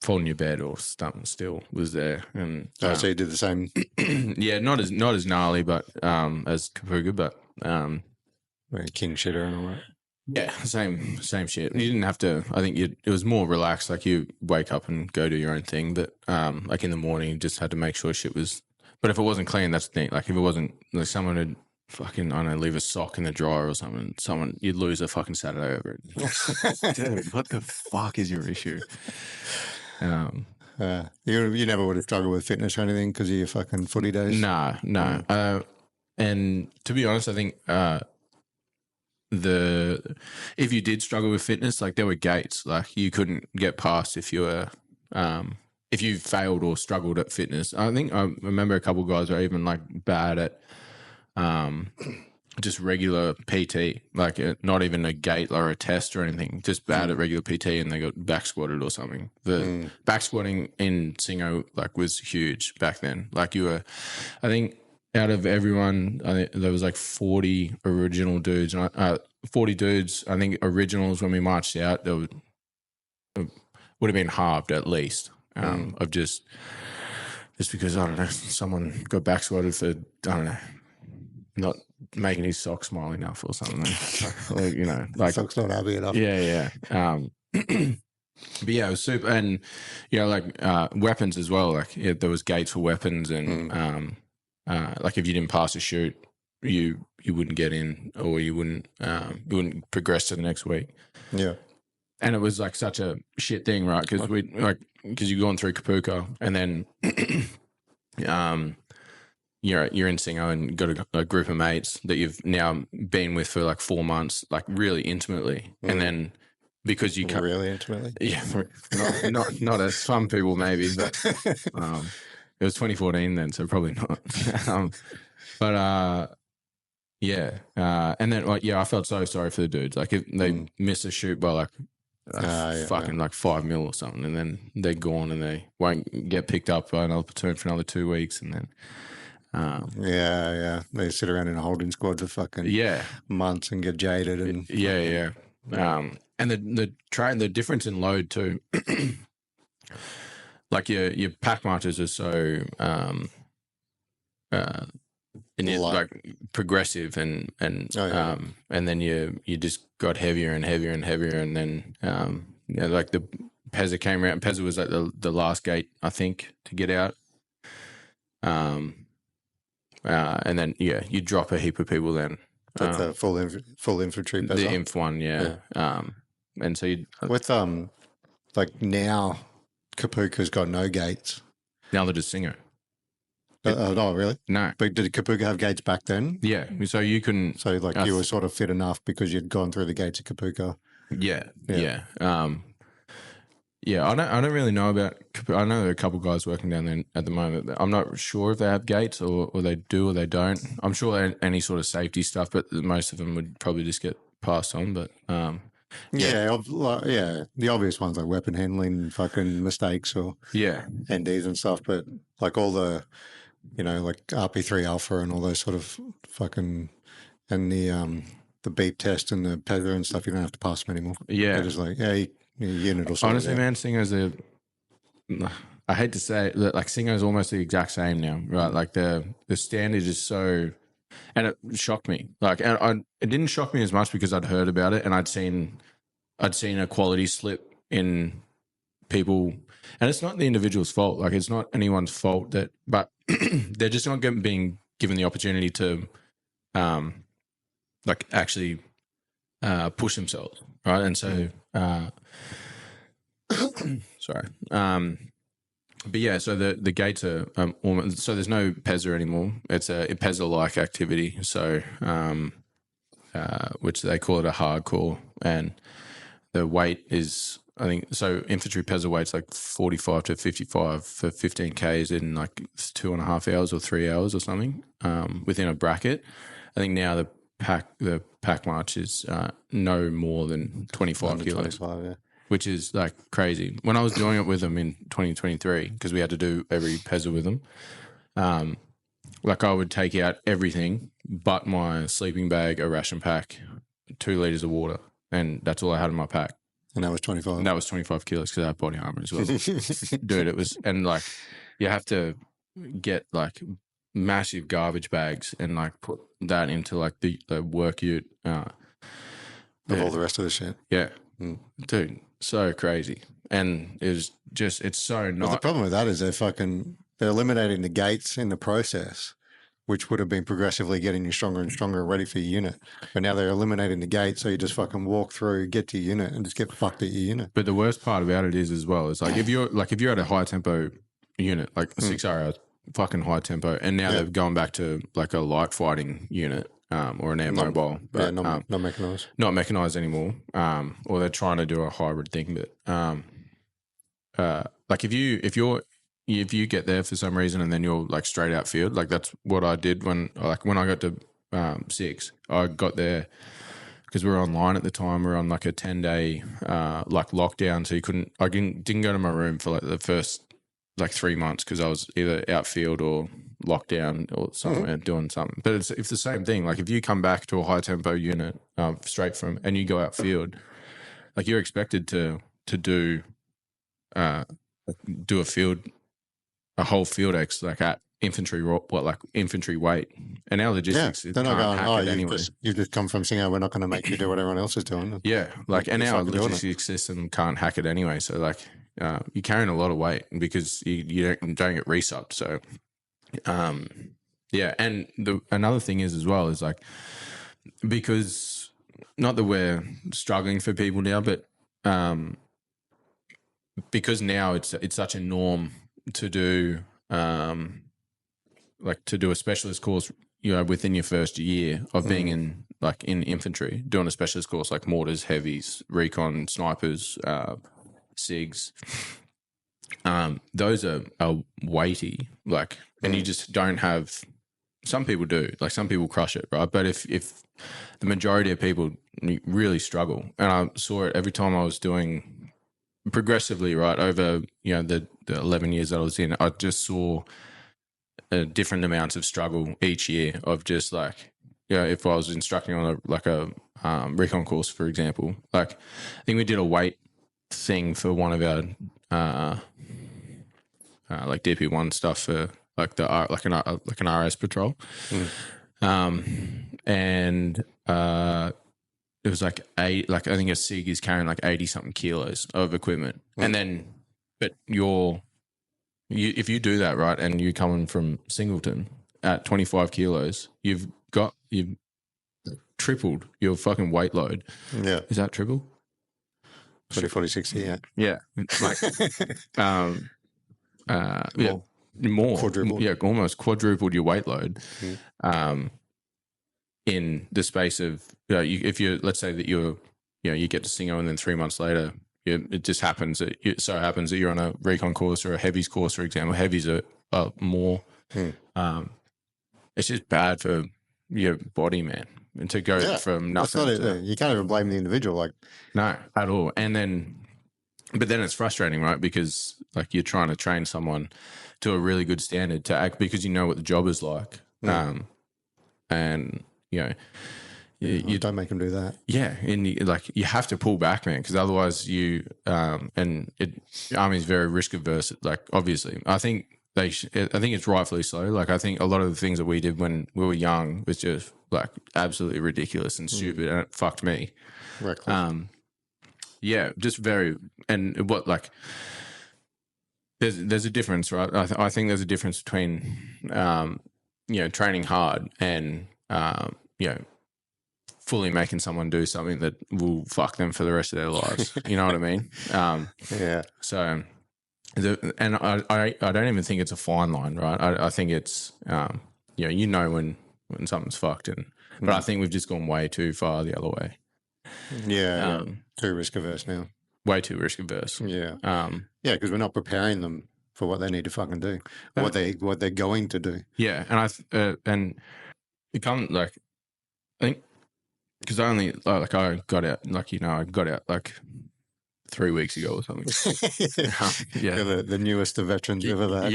your bed or something still was there. And so you did the same. Yeah, not as gnarly, but as Kapuga, but king shitter and all that. Yeah, same shit. You didn't have to. I think it was more relaxed. Like you wake up and go do your own thing, but like in the morning, you just had to make sure shit was. But if it wasn't clean, that's the thing. Like if it wasn't, like someone had fucking, I don't know, leave a sock in the dryer or something, you'd lose a fucking Saturday over it. Dude, what the fuck is your issue? You never would have struggled with fitness or anything because of your fucking footy days? No. And to be honest, I think if you did struggle with fitness, like there were gates, like you couldn't get past if you were if you failed or struggled at fitness. I think I remember a couple of guys were even like bad at just regular PT, like not even a gate or a test or anything, just bad at regular PT, and they got back squatted or something. The back squatting in Singo like was huge back then. Like you were, I think out of everyone, I think there was like 40 original dudes, and 40 dudes. I think originals when we marched out, there would have been halved at least of just because I don't know, someone got back squatted for I don't know, not making his socks small enough or something. Or, you know, like Socks not happy enough. Yeah. But yeah, it was super, and you know, like weapons as well. Like there was gates for weapons, and like if you didn't pass a shoot, you wouldn't get in, or you wouldn't progress to the next week. Yeah. And it was like such a shit thing, right? Because you're going through Kapuka, and then you're in Singo and got a group of mates that you've now been with for like 4 months, like really intimately, and then because you can't really intimately, not as some people maybe, but it was 2014 then, so probably not. And then I felt so sorry for the dudes. Like if they miss a shoot by like like 5 mil or something, and then they're gone and they won't get picked up by another platoon for another 2 weeks, and then they sit around in a holding squad for fucking months and get jaded and and the difference in load too. Like your pack marches are so and it's like progressive and then you just got heavier and heavier and heavier, and then like the Pezza came around. Pezza was like the last gate, I think, to get out. And then you drop a heap of people then. That's a full infantry Pezza. The Inf one, yeah. And so you with like now Kapuka's got no gates. Now they're just Singo. No, really? No. But did Kapuka have gates back then? Yeah. So you couldn't. So like you were sort of fit enough because you'd gone through the gates of Kapuka. Yeah. I don't really know about. I know there are a couple of guys working down there at the moment. I'm not sure if they have gates or they do or they don't. I'm sure any sort of safety stuff, but most of them would probably just get passed on. But the obvious ones like weapon handling, fucking mistakes, or NDs and stuff. But like all the, like RP3 Alpha and all those sort of fucking, and the beep test and the Pezza and stuff, you don't have to pass them anymore. Yeah, they're just like your unit or something. Honestly, man, Singo's I hate to say it, like Singo's almost the exact same now, right? Like the standard is so, and it shocked me. Like, and it didn't shock me as much because I'd heard about it and I'd seen a quality slip in people, and it's not the individual's fault. Like, it's not anyone's fault but they're just not being given the opportunity to, like actually, push themselves, right? And so, sorry. But yeah, so the gates are almost, so there's no Pezza anymore. It's a Pezza-like activity. So, which they call it a hardcore, and the weight is, I think, so infantry Pezza weight's like 45 to 55 for 15 Ks in like 2.5 hours or 3 hours or something, within a bracket. I think now the pack march is no more than 25 kilos. 25, yeah. Which is like crazy. When I was doing it with them in 2023, because we had to do every Pezza with them, like I would take out everything but my sleeping bag, a ration pack, 2 liters of water, and that's all I had in my pack. And that was 25. And that was 25 kilos because I had body armor as well. Dude, it was, and like you have to get like massive garbage bags and like put that into like the work ute. Of all the rest of the shit. Yeah. Dude, so crazy. And it was just, it's so not. Well, the problem with that is they're eliminating the gates in the process. which would have been progressively getting you stronger and stronger and ready for your unit. But now they're eliminating the gate, so you just fucking walk through, get to your unit, and just get fucked at your unit. But the worst part about it is as well is like if you're at a high tempo unit, like 6 hours, fucking high tempo, and now they've gone back to like a light fighting unit. Or an air mobile, but not mechanized, not mechanized anymore. Or they're trying to do a hybrid thing. But like if you get there for some reason and then you're like straight out field, like that's what I did when I got to 6. I got there because we were online at the time. We were on like a 10-day like lockdown, so I didn't go to my room for like the first like 3 months because I was either outfield or locked down or somewhere doing something. But it's the same thing. Like if you come back to a high tempo unit straight from and you go outfield, like you're expected to do a whole field X like at infantry infantry weight. And our logistics they're not going, hack it anyway. You've just come from Singapore, we're not going to make you do what everyone else is doing. Yeah, like and our logistics system can't hack it anyway. So like you're carrying a lot of weight because you don't get resupped. So yeah, and another thing is as well is like because not that we're struggling for people now, but because now it's such a norm to do to do a specialist course, within your first year of being in infantry, doing a specialist course like mortars, heavies, recon, snipers, SIGs. Those are weighty, like, and you just don't have. Some people do, like some people crush it, right? But if the majority of people really struggle, and I saw it every time I was doing progressively, right, over the 11 years that I was in, I just saw different amounts of struggle each year of just like, if I was instructing on a recon course, for example, like I think we did a weight thing for one of our like DP1 stuff for like an RS patrol, and it was like I think a SIG is carrying like 80 something kilos of equipment, and then but if you do that right, and you're coming from Singleton at 25 kilos, you've tripled your fucking weight load. Yeah, is that triple? 40, 40, 60, yeah. Yeah, like more quadrupled. Yeah, almost quadrupled your weight load. In the space of if you let's say that you get to Singo and then 3 months later it just happens that you're on a recon course or a heavies course, for example. Heavies are more. It's just bad for your body, man, and to go from nothing. That's not it. You can't even blame the individual, like no, at all. And then, but then it's frustrating, right? Because like you're trying to train someone to a really good standard to act because you know what the job is like, and you don't make them do that. Yeah, and you have to pull back, man, because otherwise Army's very risk averse. Like obviously, I think I think it's rightfully so. Like I think a lot of the things that we did when we were young was just like absolutely ridiculous and stupid, and it fucked me. Reckless. Yeah, just very and what like. There's a difference, right? I think there's a difference between training hard and fully making someone do something that will fuck them for the rest of their lives. You know what I mean? Yeah. So, and I don't even think it's a fine line, right? I think it's when something's fucked, but I think we've just gone way too far the other way. Yeah, too risk averse now. Way too risk averse. Yeah. Because we're not preparing them for what they need to fucking do, what they're going to do. Yeah, and and it comes like I think because I got out I got out like 3 weeks ago or something. Yeah, the newest of veterans ever. That.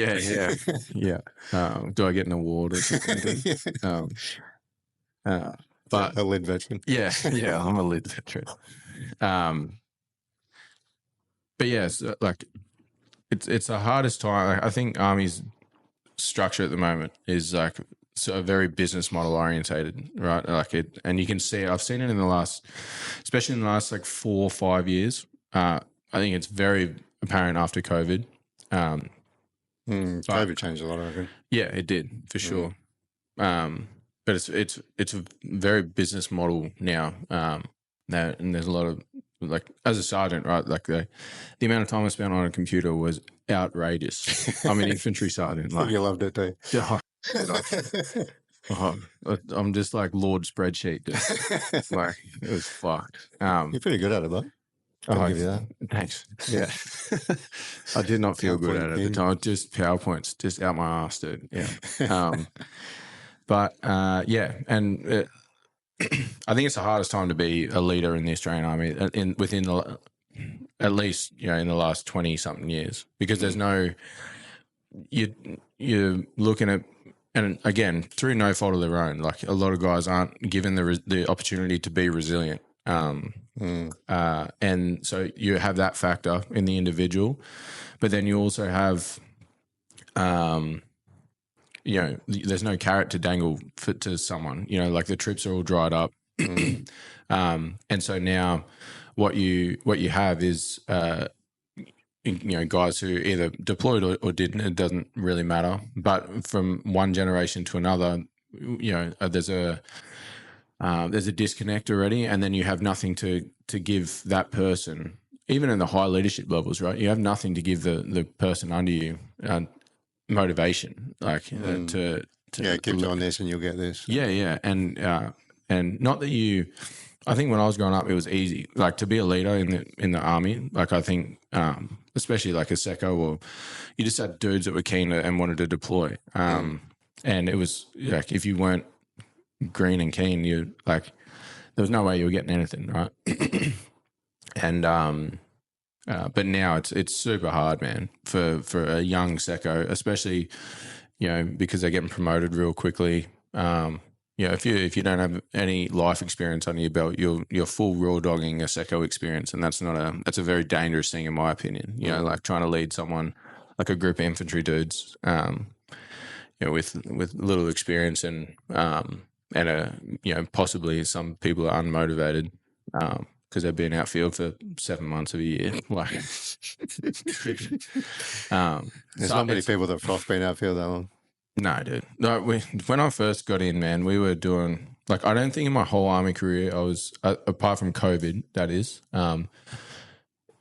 Yeah. Do I get an award or something? But a lead veteran. Yeah, I'm a lead veteran. But yes, like it's the hardest time. Like, I think Army's structure at the moment is like very business model orientated, right? Like it, and you can see it. I've seen it especially in the last like 4 or 5 years. I think it's very apparent after COVID. COVID changed a lot, I reckon. Yeah, it did for sure. but it's a very business model now. And there's a lot of, like, as a sergeant, right? Like the amount of time I spent on a computer was outrageous. I'm an infantry sergeant. Like, You loved it too. I'm just like Lord spreadsheet. It's like, it was fucked. You're pretty good at it, bud. I'll give you that. Thanks. Yeah. I did not feel good at it at the PowerPoint time. Just PowerPoints, just out my ass, dude. Yeah. But yeah, and I think it's the hardest time to be a leader in the Australian Army within at least, you know, in the last 20 something years, because there's no, you're looking at, and again, through no fault of their own, like a lot of guys aren't given the opportunity to be resilient. And so you have that factor in the individual, but then you also have, you know, there's no carrot to dangle to someone, you know, like the trips are all dried up. And so now what you have is, you know, guys who either deployed or didn't, it doesn't really matter. But from one generation to another, you know, there's a disconnect already, and then you have nothing to give that person, even in the high leadership levels, right? You have nothing to give the person under you motivation, like to keep doing this and you'll get this. Yeah, and not that you. I think when I was growing up, it was easy, like to be a leader in the army. Like I think, especially like a secco, or you just had dudes that were keen and wanted to deploy. And it was like if you weren't green and keen, you like there was no way you were getting anything, right? And but now it's super hard, man, for a young secco, especially, you know, because they're getting promoted real quickly. You know, if you don't have any life experience under your belt, you're full raw dogging a secco experience, and that's a very dangerous thing in my opinion. You know, like trying to lead someone like a group of infantry dudes, you know, with little experience and you know, possibly some people are unmotivated because they've been outfield for 7 months of a year. Like, there's not many people that have been outfield that long. No, dude. No, when I first got in, man, we were doing, like, I don't think in my whole army career I was, apart from COVID, that is, I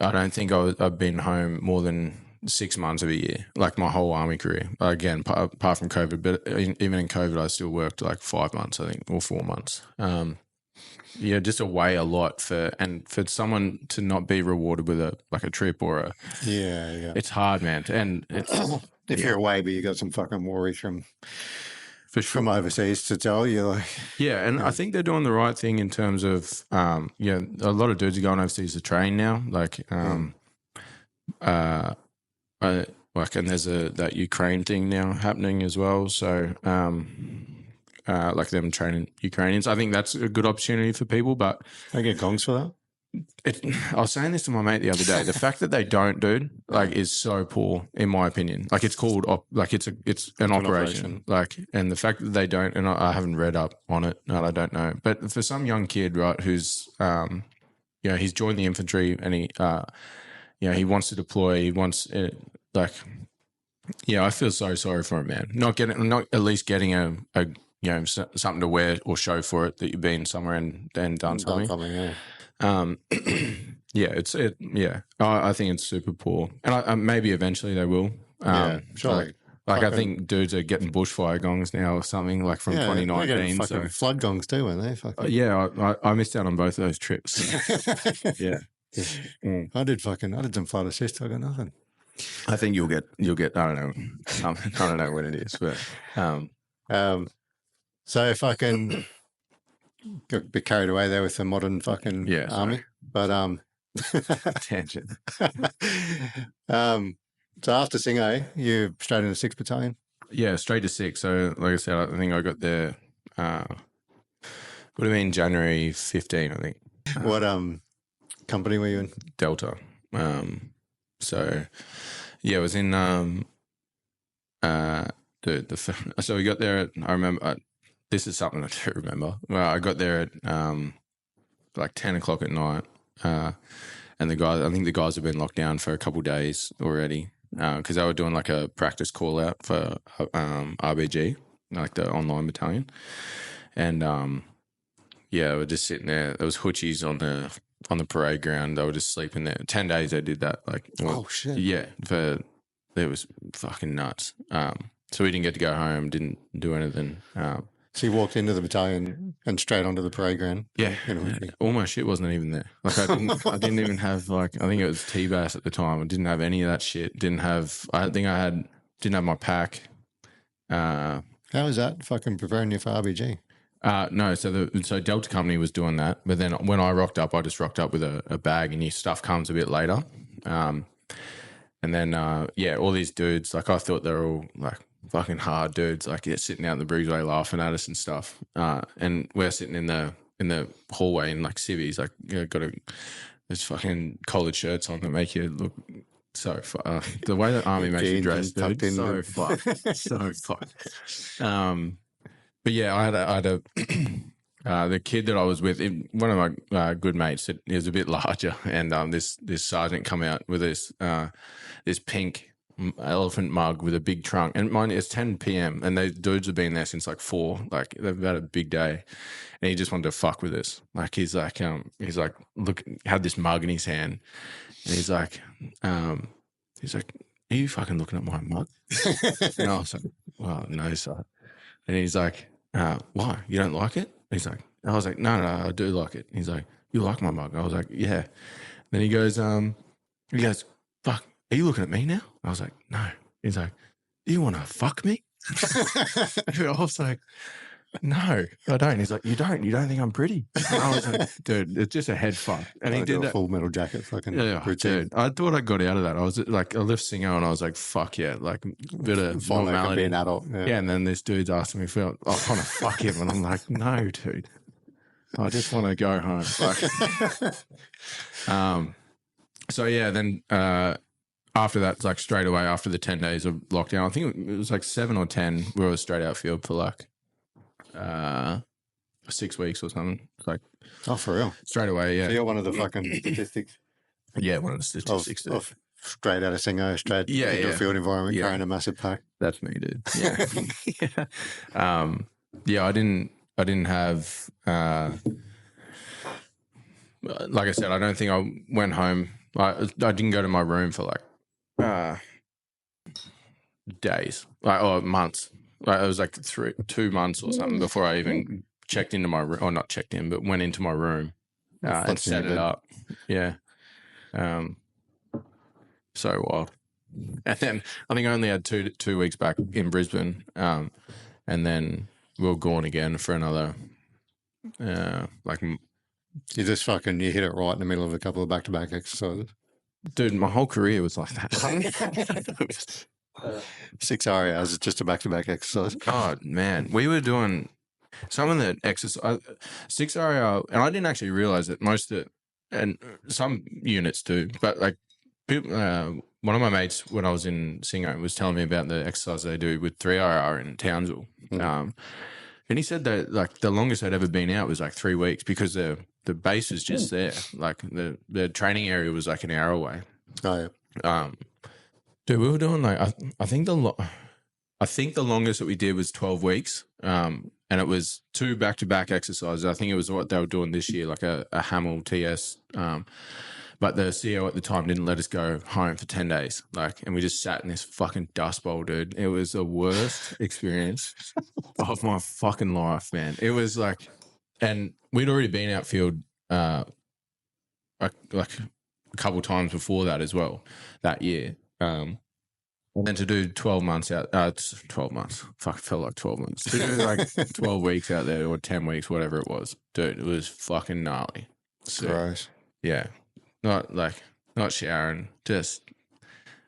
don't think I've been home more than 6 months of a year, like my whole army career. Again, apart from COVID, but even in COVID, I still worked like 5 months, I think, or 4 months. Yeah, just away a lot for someone to not be rewarded with a trip or a it's hard, man. And it's if you're away, but you got some fucking worries from overseas to tell you, like and I think they're doing the right thing in terms of a lot of dudes are going overseas to train now, like and there's that Ukraine thing now happening as well, so like them training Ukrainians. I think that's a good opportunity for people, but they get gongs for that. I was saying this to my mate the other day. The fact that they don't, dude, like, is so poor, in my opinion. Like, it's called it's an operation. Like, and the fact that they don't, and I haven't read up on it, and I don't know. But for some young kid, right, who's he's joined the infantry and he he wants to deploy. He wants I feel so sorry for him, man. Not at least getting a something to wear or show for it that you've been somewhere and done something. I think it's super poor, and maybe eventually they will. Surely. I think dudes are getting bushfire gongs now or something, like from 2019. So flood gongs too, aren't they? I missed out on both of those trips. Yeah. I did some flood assist. I got nothing. I think you'll get. I don't know. I don't know what it is, but so if I can get a bit carried away there with the modern fucking army, but tangent. So after Singo, you straight into 6th Battalion? Yeah, straight to 6. So like I said, I think I got there. Would have been January 15, I think. What company were you in? Delta. So it was in so we got there at, I remember. This is something I do remember. Well, I got there at like 10 o'clock at night, and I think the guys have been locked down for a couple of days already because they were doing like a practice call out for RBG. like the online battalion, and we're just sitting there. There was hoochies on the parade ground. They were just sleeping there. 10 days they did that. Like, Oh shit! yeah, it was fucking nuts. So we didn't get to go home. Didn't do anything. So you walked into the battalion and straight onto the parade ground. Yeah, all my shit wasn't even there. Like I didn't even have like, I think it was T-Bass at the time. I didn't have any of that shit. Didn't have my pack. How was that fucking preparing you for RBG? No, so Delta Company was doing that, but then when I rocked up, I just rocked up with a bag, and your stuff comes a bit later. And then all these dudes, like I thought they were all like fucking hard dudes, like sitting out in the breezeway laughing at us and stuff. And we're sitting in the hallway in like civvies, like got those fucking collared shirts on that make you look so the way that army makes you dress, dude, so fucked, so fucked. But yeah, I had a the kid that I was with, one of my good mates, he was a bit larger, and this sergeant come out with this pink elephant mug with a big trunk, and mine is 10 p.m. and those dudes have been there since like 4, like they've had a big day, and he just wanted to fuck with us. Like he's like look, had this mug in his hand, and he's like, are you fucking looking at my mug? And I was like, well, no, sir. And he's like, why? You don't like it? He's like, I was like, no, I do like it. He's like, you like my mug? I was like, yeah. Then he goes, fuck, are you looking at me now? I was like, no. He's like, do you want to fuck me? I was like, no, I don't. He's like, you don't think I'm pretty? And I was like, dude, it's just a head fuck. And he did that. Full Metal Jacket fucking routine. Dude, I thought I got out of that. I was like a lift singer, and I was like, fuck yeah, like a bit of normality. Be an adult. Yeah, and then this dude's asking me if I want to fuck him, and I'm like, no, dude, I just want to go home. So yeah, then after that, like straight away after the 10 days of lockdown, I think it was like 7 or 10, we were straight outfield for like 6 weeks or something. Like, oh, for real? Straight away, yeah. So you're one of the fucking statistics. Yeah, one of the statistics. Of straight out of Singo, straight into a field environment, carrying a massive pack. That's me, dude. Yeah. I didn't have. Like I said, I don't think I went home. I didn't go to my room for like days, or months. Like it was like 2 months or something before I even checked into my room, or not checked in, but went into my room and set it up. Yeah. So wild. And then I think I only had two weeks back in Brisbane, and then we were gone again for another you just fucking hit it right in the middle of a couple of back-to-back exercises. Dude, my whole career was like that. 6 hours is just a back-to-back exercise. Oh man, we were doing some of the exercise 6 hour, and I didn't actually realize that most of it, and some units do, but like people, one of my mates when I was in Singo was telling me about the exercise they do with 3 hour in Townsville. And he said that like the longest they'd ever been out was like 3 weeks because the base was just there. Like the training area was like an hour away. Oh yeah. Dude, we were doing like I think the longest that we did was 12 weeks. And it was 2 back-to-back exercises. I think it was what they were doing this year, like a Hamel TS. But the CEO at the time didn't let us go home for 10 days. Like, and we just sat in this fucking dust bowl, dude. It was the worst experience of my fucking life, man. It was like, and we'd already been outfield like a couple times before that as well that year. And then to do 12 months out, 12 months, fuck, it felt like 12 months. To do like 12 weeks out there or 10 weeks, whatever it was, dude, it was fucking gnarly. So, gross. Yeah. Not showering, just,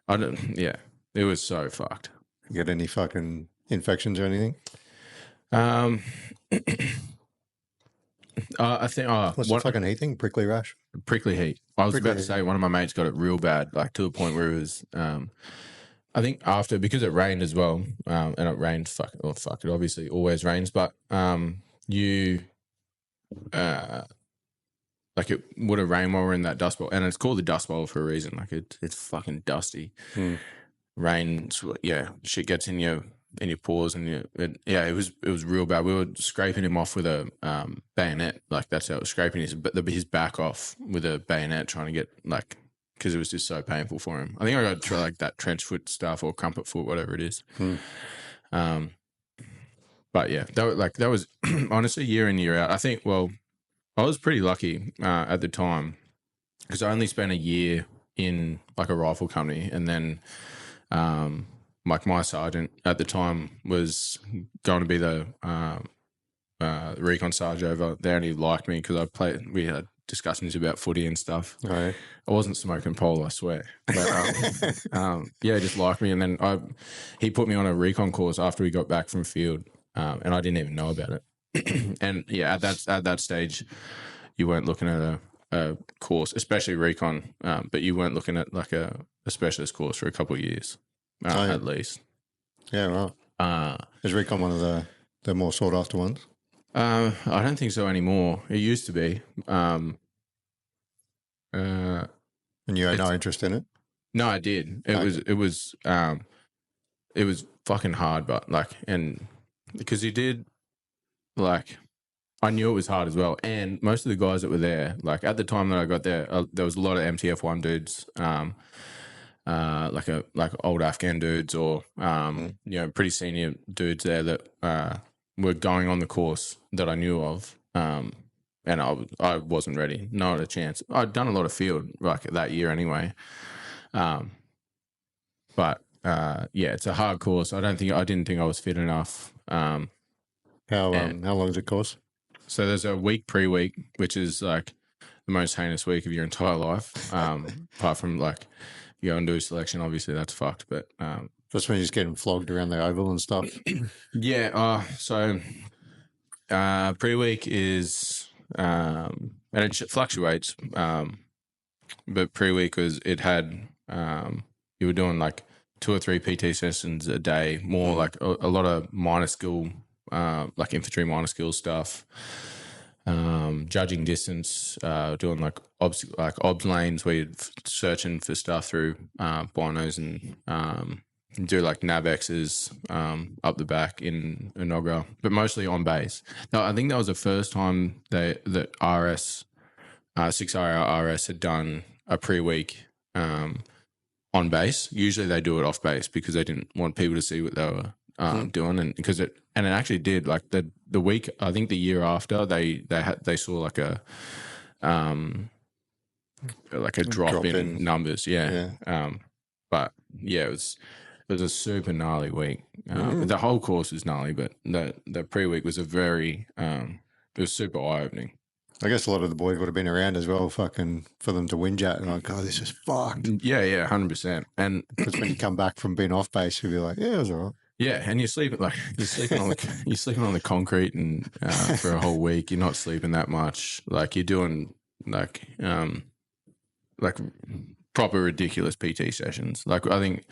it was so fucked. You get any fucking infections or anything? I think, what's the fucking heat thing? Prickly rash? Prickly heat. I was about to say one of my mates got it real bad, like to the point where it was, I think because it rained as well, and it rained, it obviously always rains, but like it would have rained while we're in that dust bowl, and it's called the dust bowl for a reason. Like it's fucking dusty. Rain, shit gets in your your paws, and it was real bad. We were scraping him off with a bayonet, like that's how it was scraping his back off with a bayonet, trying to get like, because it was just so painful for him. I think I got to like that trench foot stuff or crumpet foot, whatever it is. But yeah, that was honestly year in, year out. I think, well, I was pretty lucky at the time because I only spent a year in like a rifle company, and then like my sergeant at the time was going to be the Recon Sergeant over there, and he liked me because we had discussions about footy and stuff. Right. I wasn't smoking pole, I swear. But yeah, he just liked me, and then he put me on a recon course after we got back from field, and I didn't even know about it. And yeah, at that stage, you weren't looking at a course, especially recon, but you weren't looking at like a specialist course for a couple of years, at least. Yeah, right. Is recon one of the more sought after ones? I don't think so anymore. It used to be. And you had no interest in it? No, I did. It was fucking hard, but like, and because you did, like, I knew it was hard as well. And most of the guys that were there, like at the time that I got there, there was a lot of MTF1 dudes, like old Afghan dudes, or pretty senior dudes there that were going on the course that I knew of. And I wasn't ready, not a chance. I'd done a lot of field like that year anyway. But yeah, it's a hard course. I didn't think I was fit enough. How long does it course? So there's a week pre-week, which is like the most heinous week of your entire life. Apart from like you go and do a selection, obviously that's fucked. But that's when you're just getting flogged around the oval and stuff. Yeah. So pre-week is and it fluctuates. But pre-week it had you were doing like 2 or 3 PT sessions a day, more like a lot of minor skill, like infantry minor skill stuff, judging distance, doing like obs lanes where you're searching for stuff through binos, and do like NAVXs up the back in Inogra, but mostly on base. Now, I think that was the first time that RS, 6IR RS had done a pre-week on base. Usually they do it off base because they didn't want people to see what they were doing, and because it actually did, like the week, I think the year after they saw like a drop in numbers. Yeah. But yeah, it was a super gnarly week. The whole course was gnarly, but the pre-week was it was super eye-opening. I guess a lot of the boys would have been around as well, fucking, for them to whinge at, and like, oh, this is fucked. Yeah, 100%. And because when you come back from being off base, you'll be like, yeah, it was all right. Yeah, and you're sleeping on the concrete, and for a whole week, you're not sleeping that much. Like you're doing like proper ridiculous PT sessions. Like I think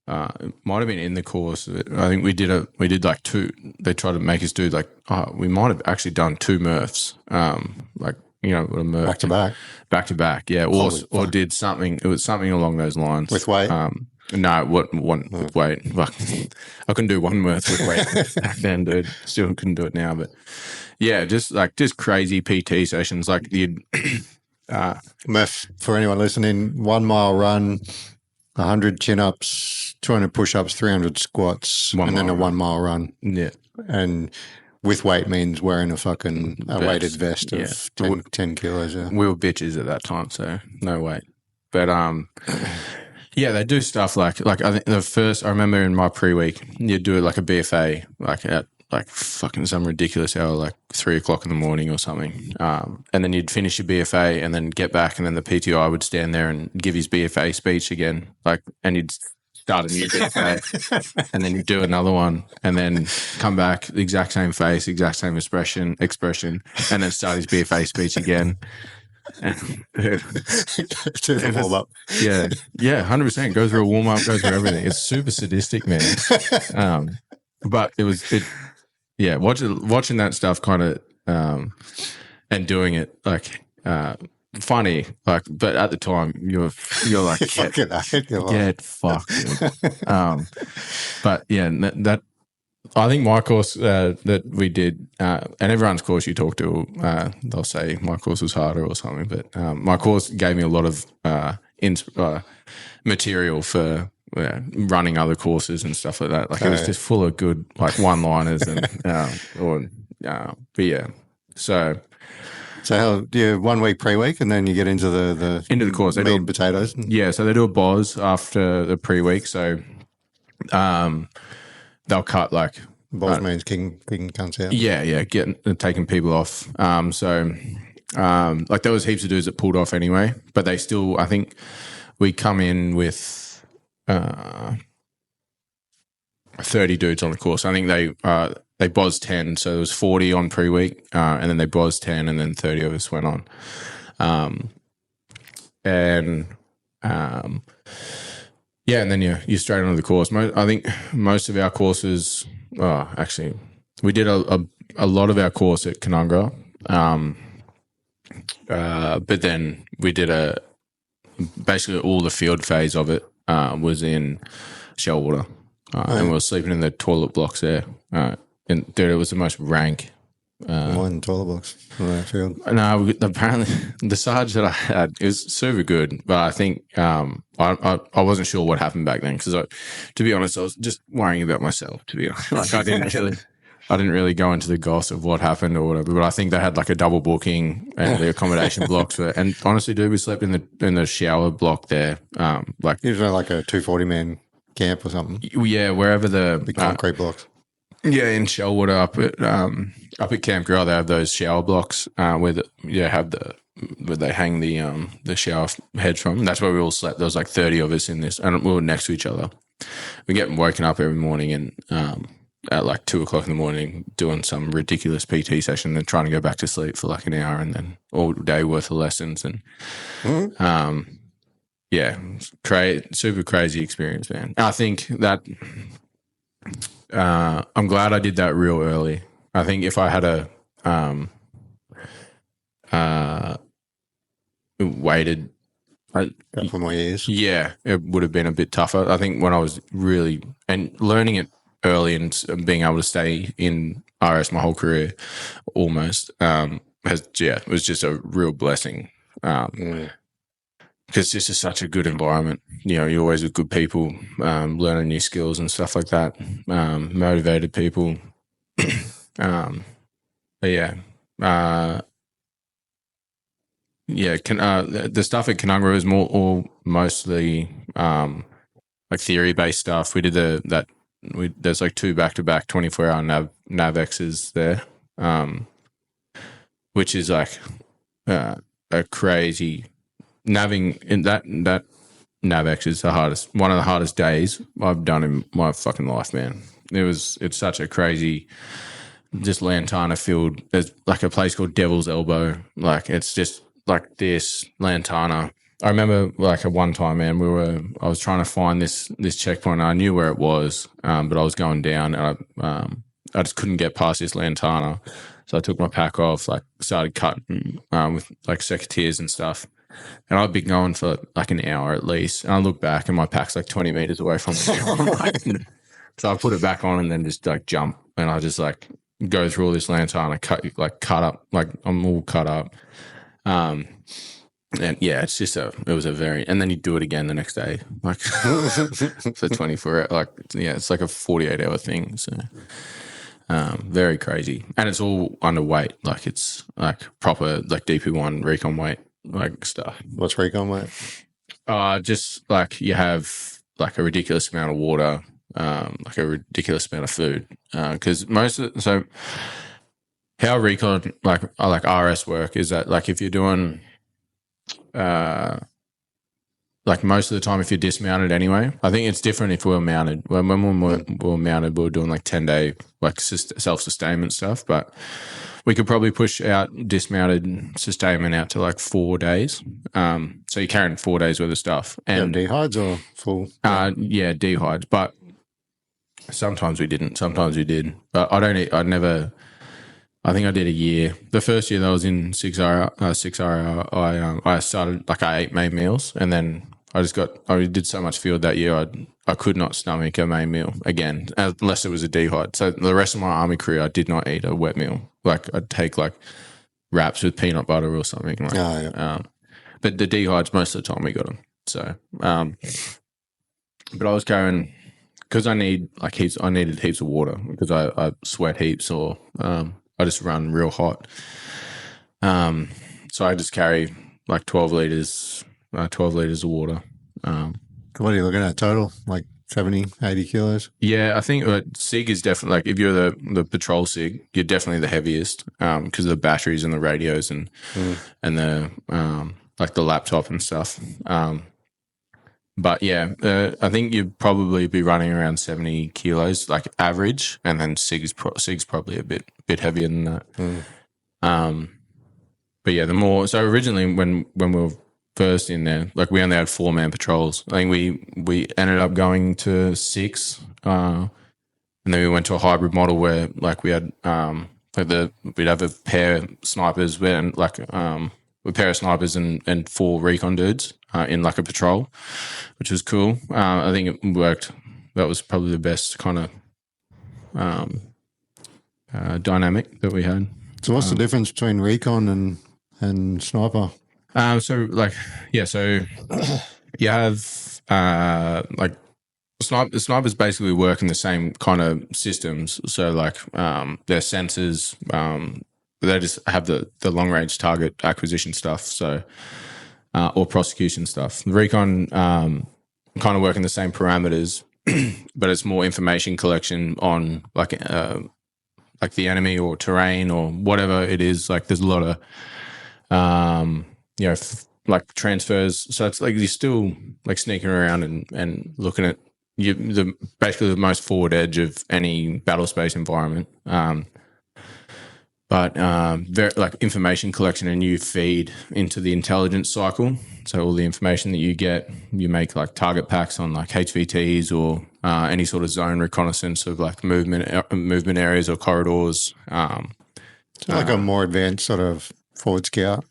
it might have been in the course. I think we did like 2. They tried to make us do like, we might have actually done 2 Murphs. Like, you know, what a Murph back to back. Yeah. Or did something. It was something along those lines with weight. No, one with weight. I couldn't do 1 Murph with weight back then, dude. Still couldn't do it now, but yeah, just crazy PT sessions. Like the Murph, for anyone listening, 1 mile run, 100 chin-ups, 200 push-ups, 300 squats, and then a 1 mile run. Yeah. And with weight means wearing a weighted vest of 10 kilos. Yeah. We were bitches at that time, so no weight. But yeah, they do stuff like I think I remember in my pre-week, you'd do it like a BFA, like at like fucking some ridiculous hour, like 3 o'clock in the morning or something. And then you'd finish your BFA and then get back, and then the PTI would stand there and give his BFA speech again, and you'd start a new BFA and then you'd do another one and then come back, the exact same face, exact same expression, and then start his BFA speech again. Warm up. Yeah, 100%. Go through a warm up, go through everything. It's super sadistic, man. But watching that stuff kind of and doing it, like funny, like, but at the time you're like, Fucking hate your life. get fucked. Dude. But yeah, that I think my course that we did, and everyone's course you talk to, they'll say my course was harder or something. But my course gave me a lot of material for running other courses and stuff like that. Like it was just full of good like one-liners and but yeah. So how do you 1 week pre-week and then you get into the course? Meat and potatoes. Yeah, so they do a BOS after the pre-week. So they'll cut like BOS means king comes out. Yeah, taking people off. So like there was heaps of dudes that pulled off anyway, but they still, I think we come in with 30 dudes on the course. I think they BOS 10, so there was 40 on pre-week, and then they BOS 10, and then 30 of us went on. And then you're straight onto the course. I think most of our courses, actually, we did a lot of our course at Canungra, but then we did basically all the field phase of it was in Shellwater, and we were sleeping in the toilet blocks there. And dude, it was the most rank. Mine toilet blocks on that field. No, apparently the Sarge that I had is super good, but I think I wasn't sure what happened back then because, to be honest, I was just worrying about myself. To be honest, like I didn't really go into the goss of what happened or whatever. But I think they had like a double booking and the accommodation blocks were. And honestly, dude, we slept in the shower block there. Like usually like a 240-man camp or something. Yeah, wherever the concrete blocks. Yeah, in Shellwater up at Camp Girl, they have those shower blocks where they hang the shower heads from. And that's where we all slept. There was like 30 of us in this, and we were next to each other. We get woken up every morning and at like 2:00 in the morning doing some ridiculous PT session, then trying to go back to sleep for like an hour, and then all day worth of lessons and super crazy experience, man. I think that. I'm glad I did that real early. I think if I had waited a couple more years, it would have been a bit tougher. I think when I was really and learning it early and being able to stay in RS my whole career almost it was just a real blessing. Because this is such a good environment. You know, you're always with good people, learning new skills and stuff like that, motivated people. The stuff at Canungra is mostly like theory-based stuff. We did there's like 2 back-to-back 24-hour NavXs there, which is like a crazy... Naving in that NavX is one of the hardest days I've done in my fucking life, man. It's such a crazy, just Lantana field. There's like a place called Devil's Elbow. Like it's just like this Lantana. I remember like at one time, man, I was trying to find this checkpoint. And I knew where it was, but I was going down and I just couldn't get past this Lantana. So I took my pack off, like started cutting with like secateurs and stuff. And I'd been going for like an hour at least. And I look back and my pack's like 20 meters away from me. So I put it back on and then just like jump. And I just like go through all this lantana, cut up, like I'm all cut up. And yeah, it's just it was a very, and then you do it again the next day, like for 24, like, yeah, it's like a 48-hour thing. So very crazy. And it's all underweight. Like it's like proper, like DP1 recon weight. Like stuff. What's recon weight? Just like you have like a ridiculous amount of water, like a ridiculous amount of food. Because so how recon like RS work is that like if you're doing like most of the time if you're dismounted anyway. I think it's different if we're mounted. When we were mounted, we were doing like 10-day like self-sustainment stuff, but we could probably push out dismounted sustainment out to like 4 days. So you're carrying 4 days worth of stuff. And dehydes or full? Yeah, dehydes. But sometimes we didn't. Sometimes we did. But I I think I did a year. The first year that I was in 6R, I started like I ate main meals, and then I did so much field that year. I could not stomach a main meal again unless it was a dehydrate. So the rest of my army career, I did not eat a wet meal. Like I'd take like wraps with peanut butter or something. Like, but the dehydrates most of the time we got them. So, but I was going because I needed heaps of water because I sweat heaps or I just run real hot. So I just carry like 12 liters of water. What are you looking at total? Like 70, 80 kilos? Yeah, I think SIG is definitely like if you're the patrol SIG, you're definitely the heaviest because of the batteries and the radios and the like the laptop and stuff. But yeah, I think you'd probably be running around 70 kilos, like average, and then SIG's probably a bit heavier than that. But yeah, so originally when we were first in there, like we only had 4-man patrols. I think we ended up going to 6, and then we went to a hybrid model where like we had we'd have a pair of snipers and like a pair of snipers and 4 recon dudes in like a patrol, which was cool. I think it worked. That was probably the best kind of dynamic that we had. So what's the difference between recon and sniper? So you have like snipers basically work in the same kind of systems. So like their sensors, they just have the long range target acquisition stuff. So or prosecution stuff. The recon kind of work in the same parameters, but it's more information collection on like the enemy or terrain or whatever it is. Like there's a lot of like transfers. So it's like you're still like sneaking around and looking at basically the most forward edge of any battle space environment. But very, like information collection, and you feed into the intelligence cycle. So all the information that you get, you make like target packs on like HVTs or any sort of zone reconnaissance of like movement areas or corridors. Like a more advanced sort of forward scout.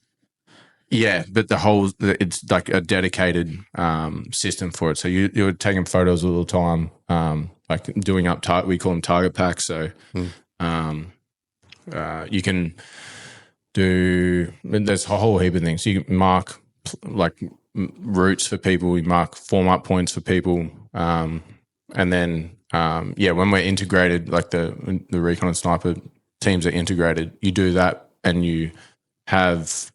Yeah, but it's like a dedicated system for it. So you're taking photos all the time, like doing we call them target packs. So you can there's a whole heap of things. You can mark like routes for people, you mark form up points for people. And then, when we're integrated, like the recon and sniper teams are integrated, you do that and you have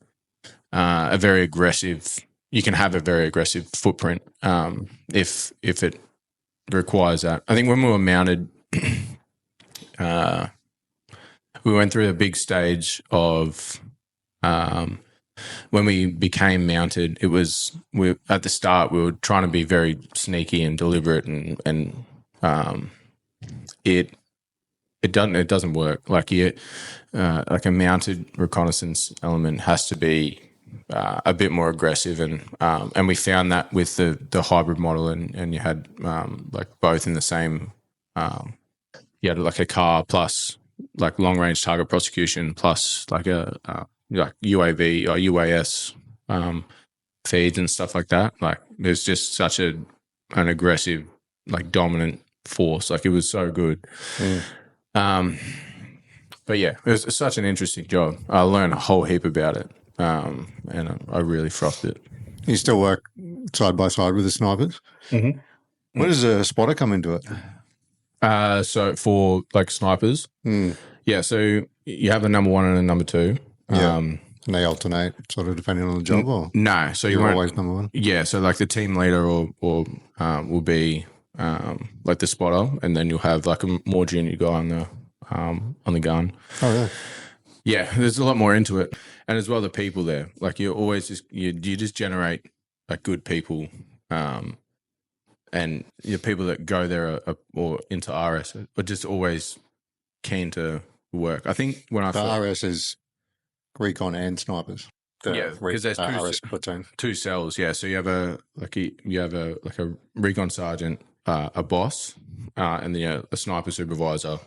you can have a very aggressive footprint if it requires that. I think when we were mounted, we went through a big stage of when we became mounted. At the start we were trying to be very sneaky and deliberate, and it doesn't work. Like like a mounted reconnaissance element has to be a bit more aggressive, and we found that with the hybrid model, and you had like both in the same. You had like a car plus like long range target prosecution plus like a like UAV or UAS feeds and stuff like that. Like there's just such an aggressive, like dominant force. Like it was so good. But yeah, it was such an interesting job. I learned a whole heap about it, and I really frothed it. You still work side by side with the snipers? Mm-hmm. Where does a spotter come into it? So for like snipers, yeah. So you have a number 1 and a number 2. And they alternate, sort of depending on the job. Or no, so you're always number 1. Yeah. So like the team leader or will be like the spotter, and then you'll have like a more junior guy on the gun. Oh yeah. Yeah, there's a lot more into it, and as well the people there. Like you always you just generate like good people. And people that go there or into RS are just always keen to work. I think when RS is recon and snipers. Because there's RS platoon. 2 cells. Yeah, so you have a Recon Sergeant, a boss, and then a sniper supervisor,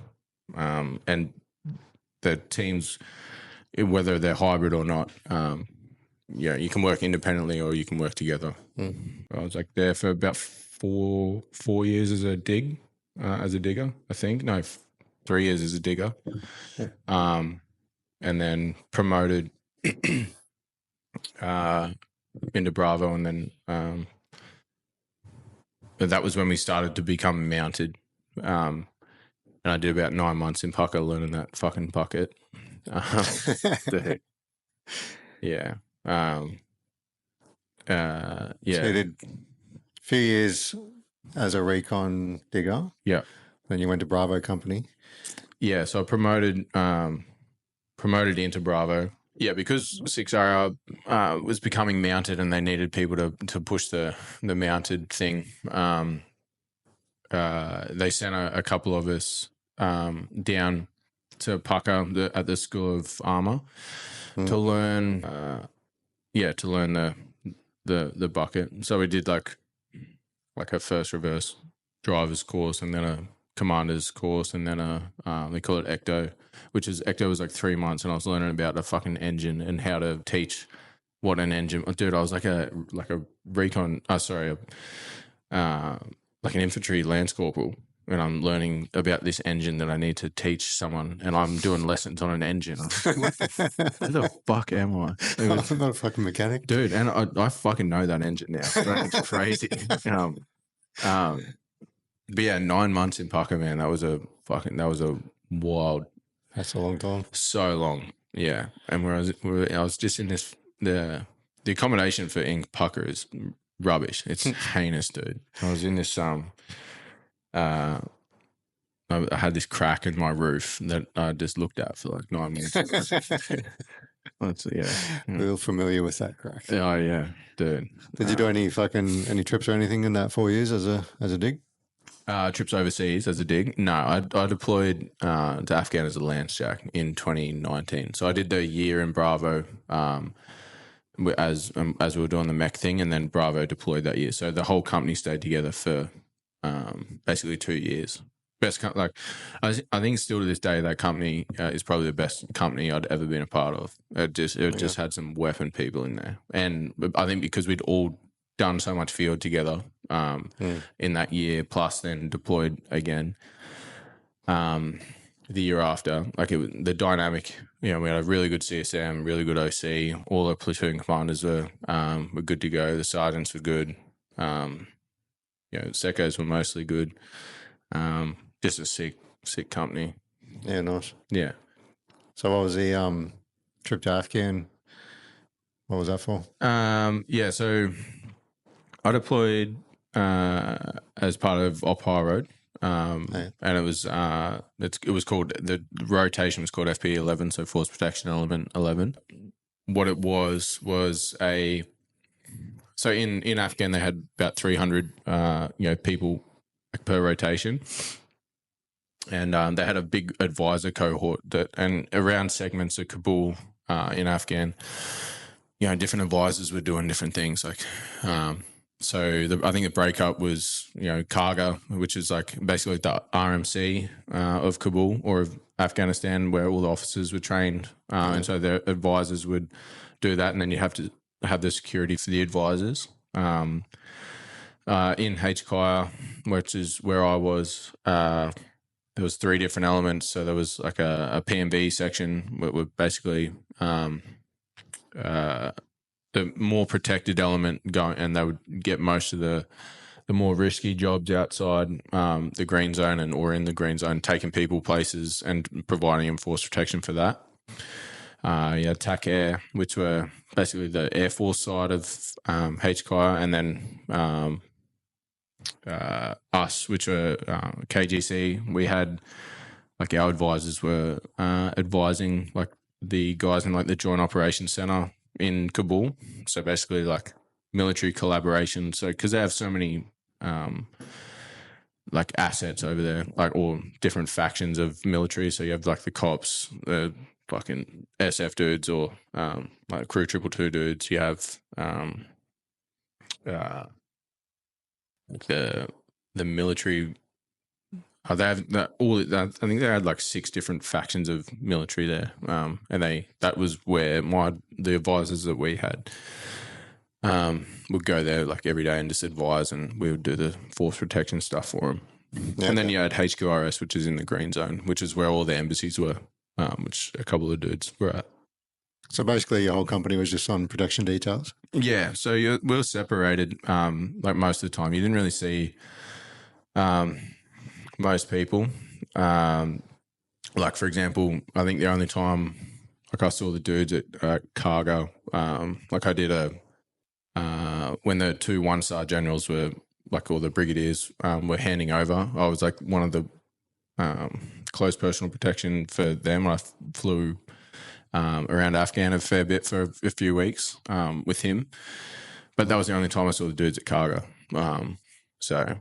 and the teams, whether they're hybrid or not, you can work independently or you can work together. I was like there for about four years as a digger, I think. No, 3 years as a digger. And then promoted into Bravo, and then but that was when we started to become mounted. And I did about 9 months in Pucker learning that fucking bucket. Yeah. So you did a few years as a recon digger. Yeah. Then you went to Bravo Company. Yeah. So I promoted into Bravo. Yeah, because 6R was becoming mounted and they needed people to push the mounted thing. They sent a couple of us down to Pucker at the School of Armour to learn the bucket. So we did like a first reverse driver's course, and then a commander's course, and then they call it Ecto, Ecto was like 3 months, and I was learning about a fucking engine and how to teach what an engine. Dude, I was like a recon. Like an infantry lance corporal, and I'm learning about this engine that I need to teach someone, and I'm doing lessons on an engine. I'm like, where the fuck am I? I'm not a fucking mechanic, dude, and I fucking know that engine now. It's crazy. But yeah, 9 months in Pucker, man. That was a wild. That's a long time. So long, yeah. And I was just in this the accommodation for Inc. Pucker is rubbish. It's heinous, dude. I was in this I had this crack in my roof that I just looked at for like 9 months. Real familiar with that crack. Oh yeah, dude. Did you do any trips or anything in that 4 years as a dig? Trips overseas as a dig? No, I deployed to Afghan as a lance jack in 2019. So I did the year in Bravo as we were doing the mech thing, and then Bravo deployed that year. So the whole company stayed together for basically 2 years. I think still to this day that company is probably the best company I'd ever been a part of. It just had some weapon people in there, and I think because we'd all done so much field together in that year, plus then deployed again the year after. Like the dynamic, we had a really good CSM, really good OC. All the platoon commanders were good to go. The sergeants were good. Secos were mostly good. Just a sick company. Yeah, nice. Yeah. So what was the trip to Afghan? What was that for? So I deployed as part of Op High Road, and it was called, the rotation was called FP 11, so Force Protection Element 11. What it was so in Afghan they had about 300 people per rotation, and they had a big advisor cohort and around segments of Kabul in Afghan. Different advisors were doing different things. Like, I think the breakup was, Karga, which is like basically the RMC of Kabul or of Afghanistan, where all the officers were trained, and so their advisors would do that, and then you have to have the security for the advisors. In HKIA, which is where I was, there was 3 different elements. So there was like a P&B section, where we're basically the more protected element going, and they would get most of the more risky jobs outside the green zone or in the green zone, taking people places and providing them force protection for that. TAC Air, which were basically the Air Force side of HKIA, and then us, which were KGC. We had, like, our advisors were advising like the guys in like the Joint Operations Center in Kabul. So basically like military collaboration. So because they have so many like assets over there, like all different factions of military. So you have like the cops, the fucking SF dudes, or like Crew 222 dudes. You have the military They have I think they had like 6 different factions of military there, and that was where the advisors that we had would go there like every day and just advise, and we would do the force protection stuff for them. Yeah, and then you had HQRS, which is in the green zone, which is where all the embassies were, which a couple of dudes were at. So basically, your whole company was just on production details. Yeah, so we were separated. Like most of the time, you didn't really see most people. Like for example, I think the only time like I saw the dudes at cargo, like I did when the 2 1-star generals were like all the brigadiers were handing over. I was like one of the close personal protection for them. I flew around Afghan a fair bit for a few weeks with him, but that was the only time I saw the dudes at cargo. So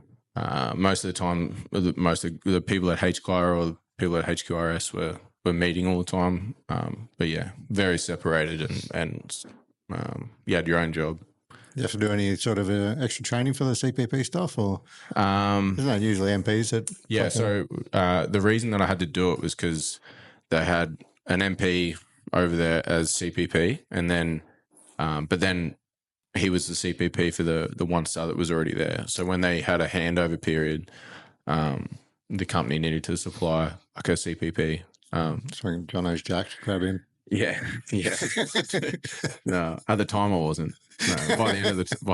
most of the time, most of the people at HQR or the people at HQRS were meeting all the time. But yeah, very separated and you had your own job. You have to do any sort of extra training for the CPP stuff, or isn't that usually MPs that? Yeah, so the reason that I had to do it was because they had an MP over there as CPP, and then, but then he was the CPP for the 1-star that was already there. So when they had a handover period, the company needed to supply like a CPP. So Jono's jacked, grab him. Yeah. No, at the time I wasn't. No, by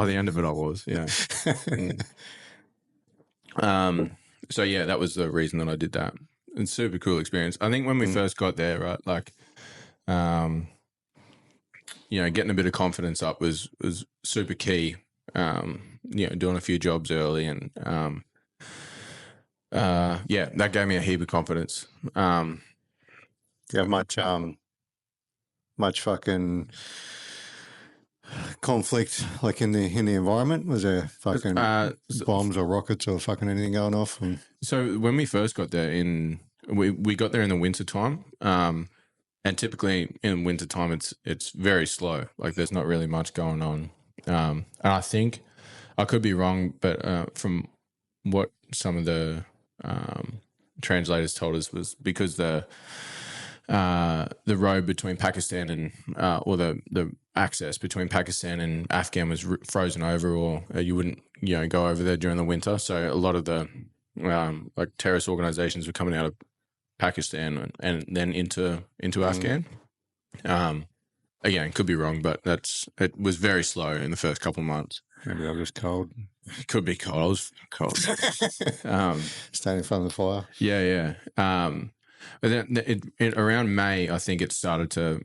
the end of it, I was. Yeah. So yeah, that was the reason that I did that. It's a super cool experience. I think when we first got there, right, like, getting a bit of confidence up was super key. Doing a few jobs early and that gave me a heap of confidence. Do you have much fucking conflict like in the environment? Was there fucking bombs or rockets or fucking anything going off? So when we first got there we got there in the winter time, and typically in winter time it's very slow. Like there's not really much going on. And I think I could be wrong, but from what some of the translators told us was because the road between Pakistan and or the access between Pakistan and Afghan was frozen over, or you wouldn't go over there during the winter. So a lot of the like terrorist organizations were coming out of Pakistan and then into Afghan. Again, could be wrong, but it was very slow in the first couple of months. Maybe I was cold. It could be cold. I was cold. Standing in front of the fire. Yeah. But then around May, I think it started to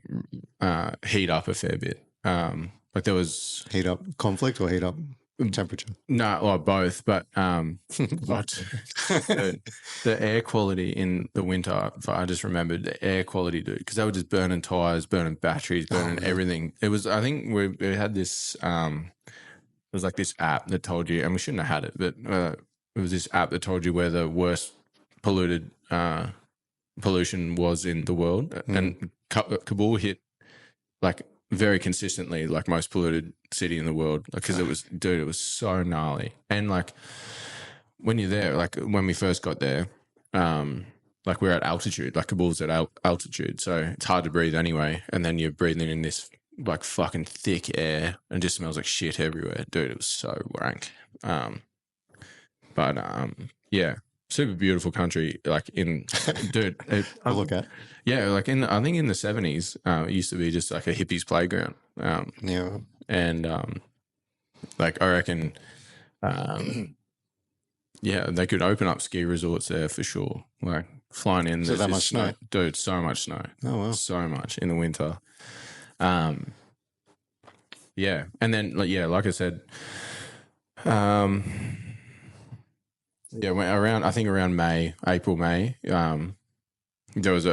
heat up a fair bit. Like there was heat up conflict or heat up temperature. No, well, both. But but the air quality in the winter, I just remembered the air quality, dude, because they were just burning tires, burning batteries, burning everything. It was. I think we had this. It was like this app that told you, and we shouldn't have had it, but it was this app that told you where the worst polluted pollution was in the world, and Kabul hit like very consistently like most polluted city in the world, because it was so gnarly. And like when you're there, like when we first got there, like we're at altitude, like Kabul's at altitude, so it's hard to breathe anyway, and then you're breathing in this like fucking thick air and it just smells like shit everywhere, dude. It was so rank. But yeah, super beautiful country. Like dude, look at. Yeah, like I think in the 70s, it used to be just like a hippies playground. Yeah, and like I reckon, yeah, they could open up ski resorts there for sure. Like flying in, so that much snow, dude. So much snow. Oh wow, so much in the winter. Yeah, and then like I said, yeah, around April, May, there was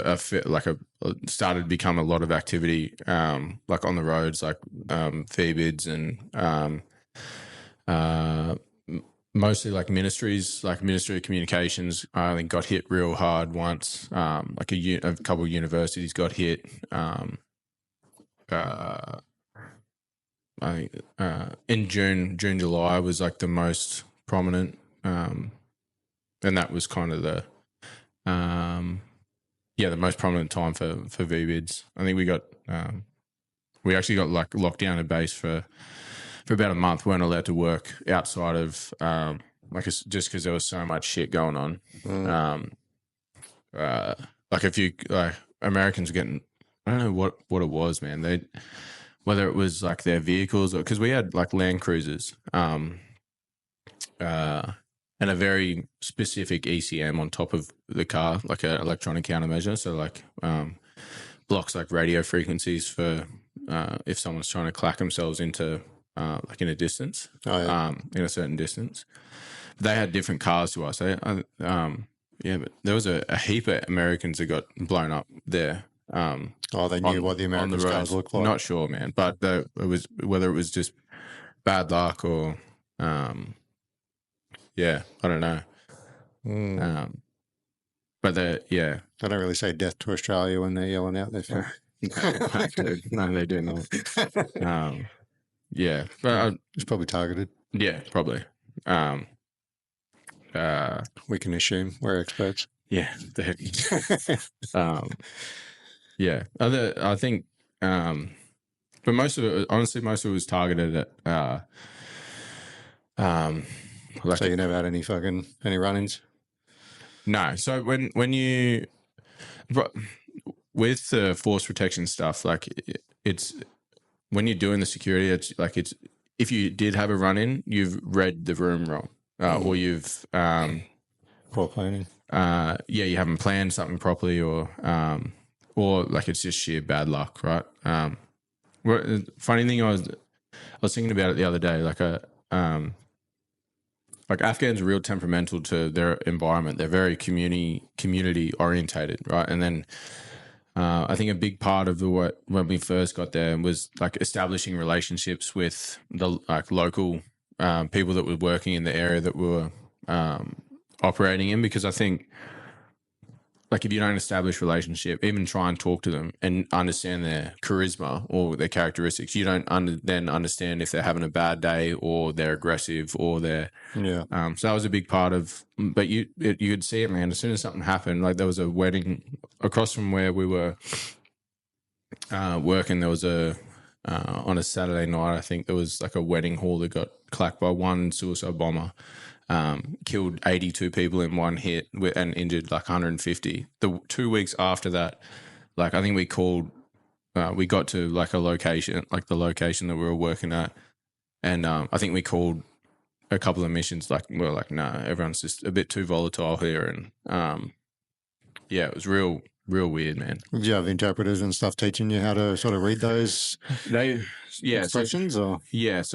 started to become a lot of activity, like on the roads, like VBIDs and mostly like ministries, like Ministry of Communications. I think got hit real hard once. Like a couple of universities got hit. I think in June, July was like the most prominent and that was kind of the the most prominent time for VBIDs. I think we actually got like locked down a base for about a month. We weren't allowed to work outside of just because there was so much shit going on. Like if you like Americans were getting, I don't know what it was, man. Whether it was like their vehicles or because we had like Land Cruisers, and a very specific ECM on top of the car, like an electronic countermeasure. So like blocks like radio frequencies for if someone's trying to clack themselves into like in a distance, in a certain distance. They had different cars to us. But there was a heap of Americans that got blown up there. They knew what the American cars looked like. Not sure, man, but it was whether it was just bad luck or I don't know. But they don't really say death to Australia when they're yelling out their phone. No, they do not. But it's probably targeted. Yeah, probably. We can assume we're experts. Yeah. I think, but most of it was targeted at. So you never had any run-ins? No. So when you with the force protection stuff, like it's when you're doing the security, it's if you did have a run-in, you've read the room wrong, or you've poor planning. You haven't planned something properly, or like it's just sheer bad luck, right? Funny thing, I was thinking about it the other day, like Afghans are real temperamental to their environment. They're very community orientated, right? And then I think a big part of when we first got there was like establishing relationships with the like local people that were working in the area that we were operating in, because I think like if you don't establish relationship, even try and talk to them and understand their charisma or their characteristics, you don't then understand if they're having a bad day or they're aggressive or they're so that was a big part of. But you could see it, man. As soon as something happened, like there was a wedding across from where we were working. There was on a Saturday night, I think there was like a wedding hall that got clacked by one suicide bomber. Killed 82 people in one hit and injured like 150. The 2 weeks after that, like I think we got to like a location, like the location that we were working at, and I think we called a couple of missions. Like we were like, nah, everyone's just a bit too volatile here, and it was real weird, man. Did you have interpreters and stuff teaching you how to sort of read those expressions? So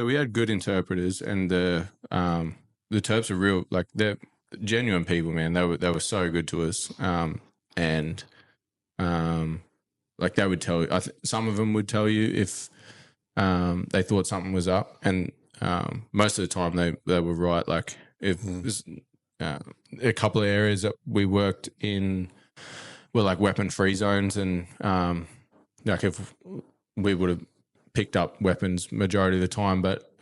we had good interpreters, and the Terps are real, like they're genuine people, man. They were so good to us, and like they would tell you. Some of them would tell you if they thought something was up, and most of the time they were right. Like if there's a couple of areas that we worked in were like weapon-free zones, and like if we would have picked up weapons majority of the time, but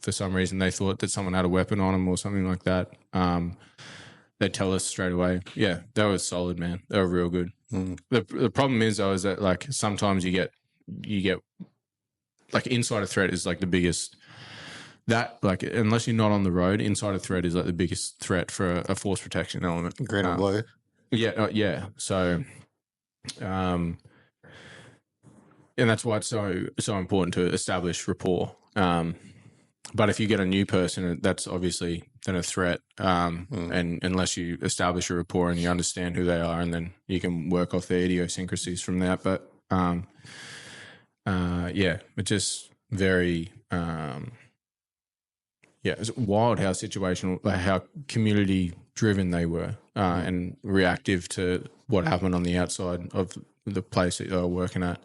for some reason they thought that someone had a weapon on them or something like that, they'd tell us straight away. Yeah, that was solid, man. They were real good. The problem is though is that like sometimes you get like insider threat is like the biggest, that like unless you're not on the road, insider threat is like the biggest threat for a force protection element. Green and blue. Yeah. So and that's why it's so important to establish rapport. But if you get a new person, that's obviously then a threat. And unless you establish a rapport and you understand who they are, and then you can work off their idiosyncrasies from that. But it's just very it's wild how situational, like how community driven they were, and reactive to what happened on the outside of the place that they were working at.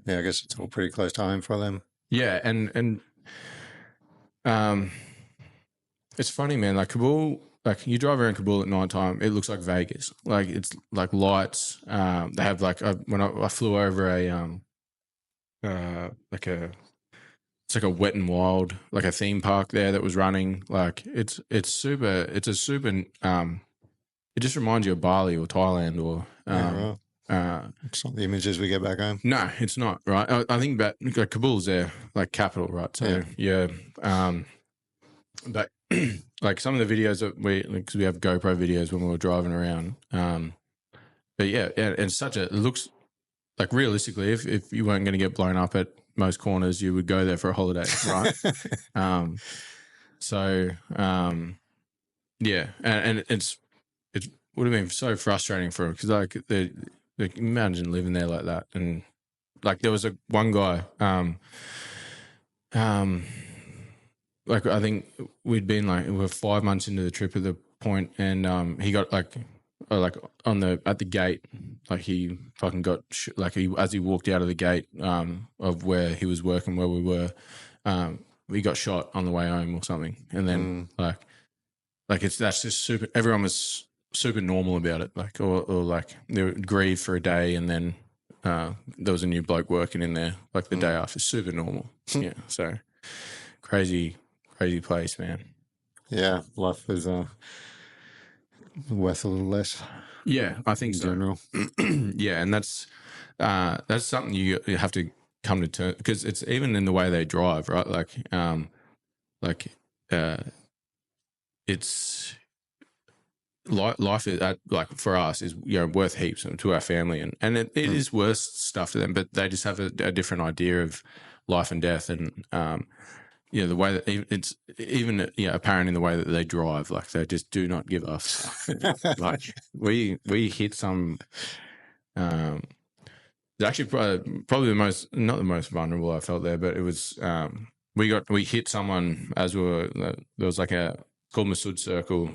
I guess it's all pretty close to home for them. Yeah, and it's funny, man. Like Kabul, like you drive around Kabul at night time, it looks like Vegas. Like it's like lights. They have like when I flew over a like a it's like a Wet and Wild, like a theme park there that was running. Like it's a super. It just reminds you of Bali or Thailand or Right. It's not the images we get back home. no, it's not, right? I think that like, Kabul's their like capital, right? So yeah, but like some of the videos that because we have GoPro videos when we were driving around. But yeah, and it looks like realistically, if you weren't going to get blown up at most corners, you would go there for a holiday, right? Yeah, and it would have been so frustrating for them because like imagine living there like that, and like there was one guy, like I think we were 5 months into the trip at the point, and he got like at the gate, like he fucking got as he walked out of the gate of where he was working, where we were, he got shot on the way home or something, and then that's just super. Everyone was super normal about it, like or like they would grieve for a day, and then there was a new bloke working in there like the day after. Super normal, yeah. So crazy place, man. Yeah, life is worth a little less. Yeah, I think so. General. Yeah, and that's something you have to come to terms, because it's even in the way they drive, right? It's life is like for us is worth heaps to our family, and it is worth stuff to them, but they just have a different idea of life and death, and the way that it's even apparent in the way that they drive. Like they just do not give us. Like we hit some. Actually, probably not the most vulnerable I felt there, but it was. We hit someone as we were. There was like called Masood Circle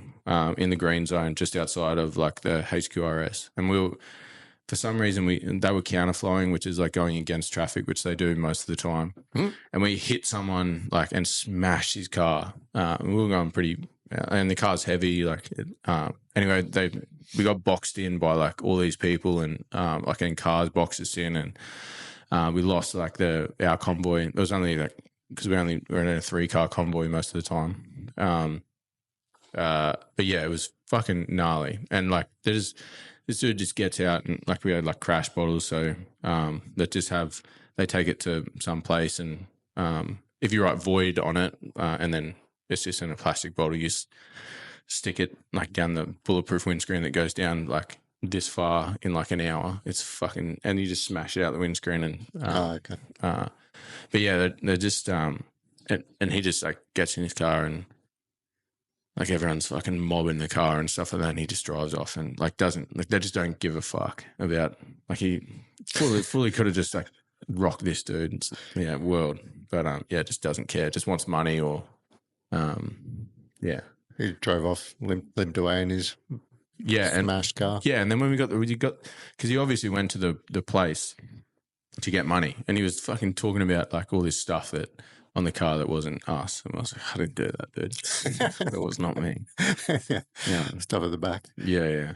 in the green zone just outside of like the HQRS, and we were. For some reason, they were counterflowing, which is like going against traffic, which they do most of the time. And we hit someone like and smashed his car. We were going pretty, and the car's heavy. Like anyway, we got boxed in by like all these people, and like in cars boxed us in, and we lost like our convoy. It was only like because we're in a 3-car convoy most of the time. But yeah, it was fucking gnarly, and like this dude just gets out, and like we had like crash bottles, so that just they take it to some place, and if you write void on it, and then it's just in a plastic bottle, you stick it like down the bulletproof windscreen that goes down like this far in like an hour. It's fucking, and you just smash it out the windscreen, and Okay. but yeah, they're just and he just like gets in his car, and like everyone's fucking mobbing the car and stuff like that, and he just drives off, and like they just don't give a fuck about, like he fully could have just like rocked this dude's world, but just doesn't care, just wants money, or He drove off, limped away in his smashed car. Yeah, and then when we got because he obviously went to the place to get money, and he was fucking talking about like all this stuff that on the car that wasn't us, and I was like, I didn't do that, dude. That was not me. Yeah, stuff at the back. Yeah.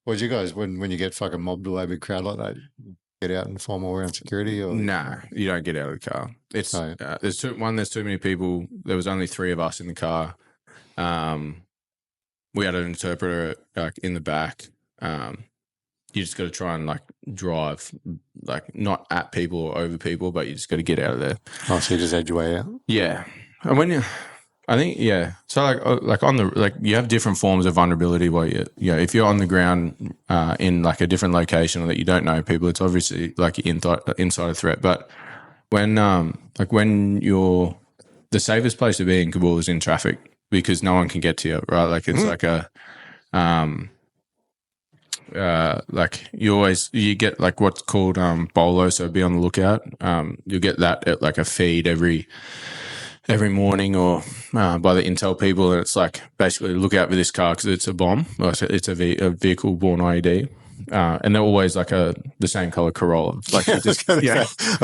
What you guys, when you get fucking mobbed by a big crowd like that, get out and form all around security? Or? Nah, you don't get out of the car. It's there's too many people. There was only 3 of us in the car. We had an interpreter like in the back. You just got to try and like drive, like not at people or over people, but you just got to get out of there. Oh, so you just edge your way out? Yeah. And so like on the, like you have different forms of vulnerability while if you're on the ground in like a different location or that you don't know people, it's obviously like inside a threat. But when you're, the safest place to be in Kabul is in traffic, because no one can get to you, right? Like it's like a like you get like what's called bolo, so be on the lookout. You'll get that at like a feed every morning, or by the intel people, and it's like basically look out for this car because it's a bomb. It's a vehicle borne IED, and they're always like the same color Corolla, like just a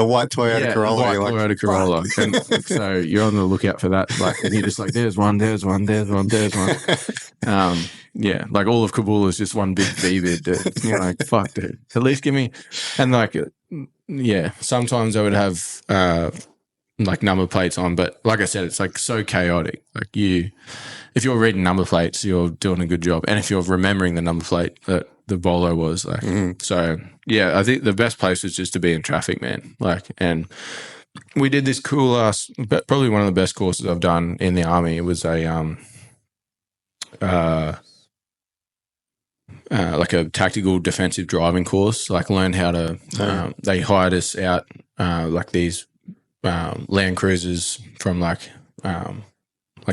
white Toyota Corolla. Toyota Corolla. And so you're on the lookout for that, like, and you're just like, there's one. Yeah, like all of Kabul is just one big V-bid, dude. You're like, fuck, dude. At least give me, and like sometimes I would have like number plates on, but like I said, it's like so chaotic. Like if you're reading number plates, you're doing a good job, and if you're remembering the number plate that the bolo was like, so yeah, I think the best place was just to be in traffic, man. Like, and we did this cool but probably one of the best courses I've done in the army. It was a like a tactical defensive driving course. Like, learn how to. They hired us out like these Land Cruisers from like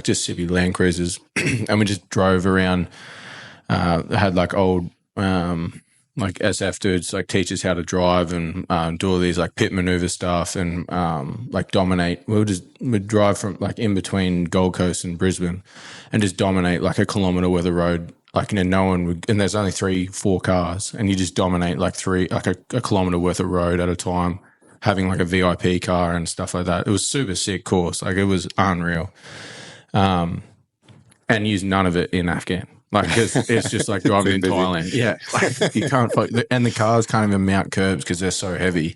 just city Land Cruisers, and we just drove around. Had like old like SF dudes like teach us how to drive and do all these like pit maneuver stuff and like dominate. We'd drive from like in between Gold Coast and Brisbane and just dominate like a kilometre worth of road. Like, and no one would, and there's only 3-4 cars, and you just dominate like a kilometre worth of road at a time, having like a VIP car and stuff like that. It was super sick course. Like, it was unreal. And use none of it in Afghan. Like, cause it's just like driving in Thailand. Yeah. Like, you can't, and the cars can't even mount curbs because they're so heavy.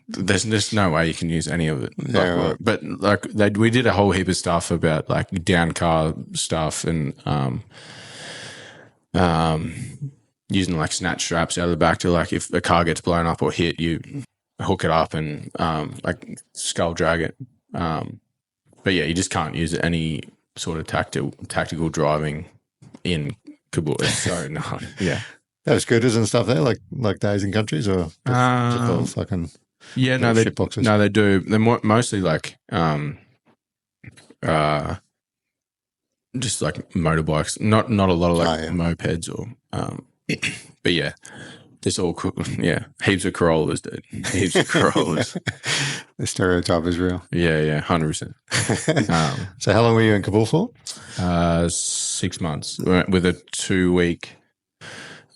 There's just no way you can use any of it. But like, we did a whole heap of stuff about like down car stuff and using like snatch straps out of the back to, like, if a car gets blown up or hit, you hook it up and like skull drag it. But yeah, you just can't use any sort of tactical driving in Kabul. So no, yeah, that was scooters and stuff there, like days in countries, or just fucking shit boxes. No, they do. They're mostly like just like motorbikes. Not a lot of like mopeds or but yeah. Just all cool. Yeah, heaps of Corollas, dude. Heaps of Corollas. The stereotype is real. Yeah, 100%. So how long were you in Kabul for? 6 months with a 2-week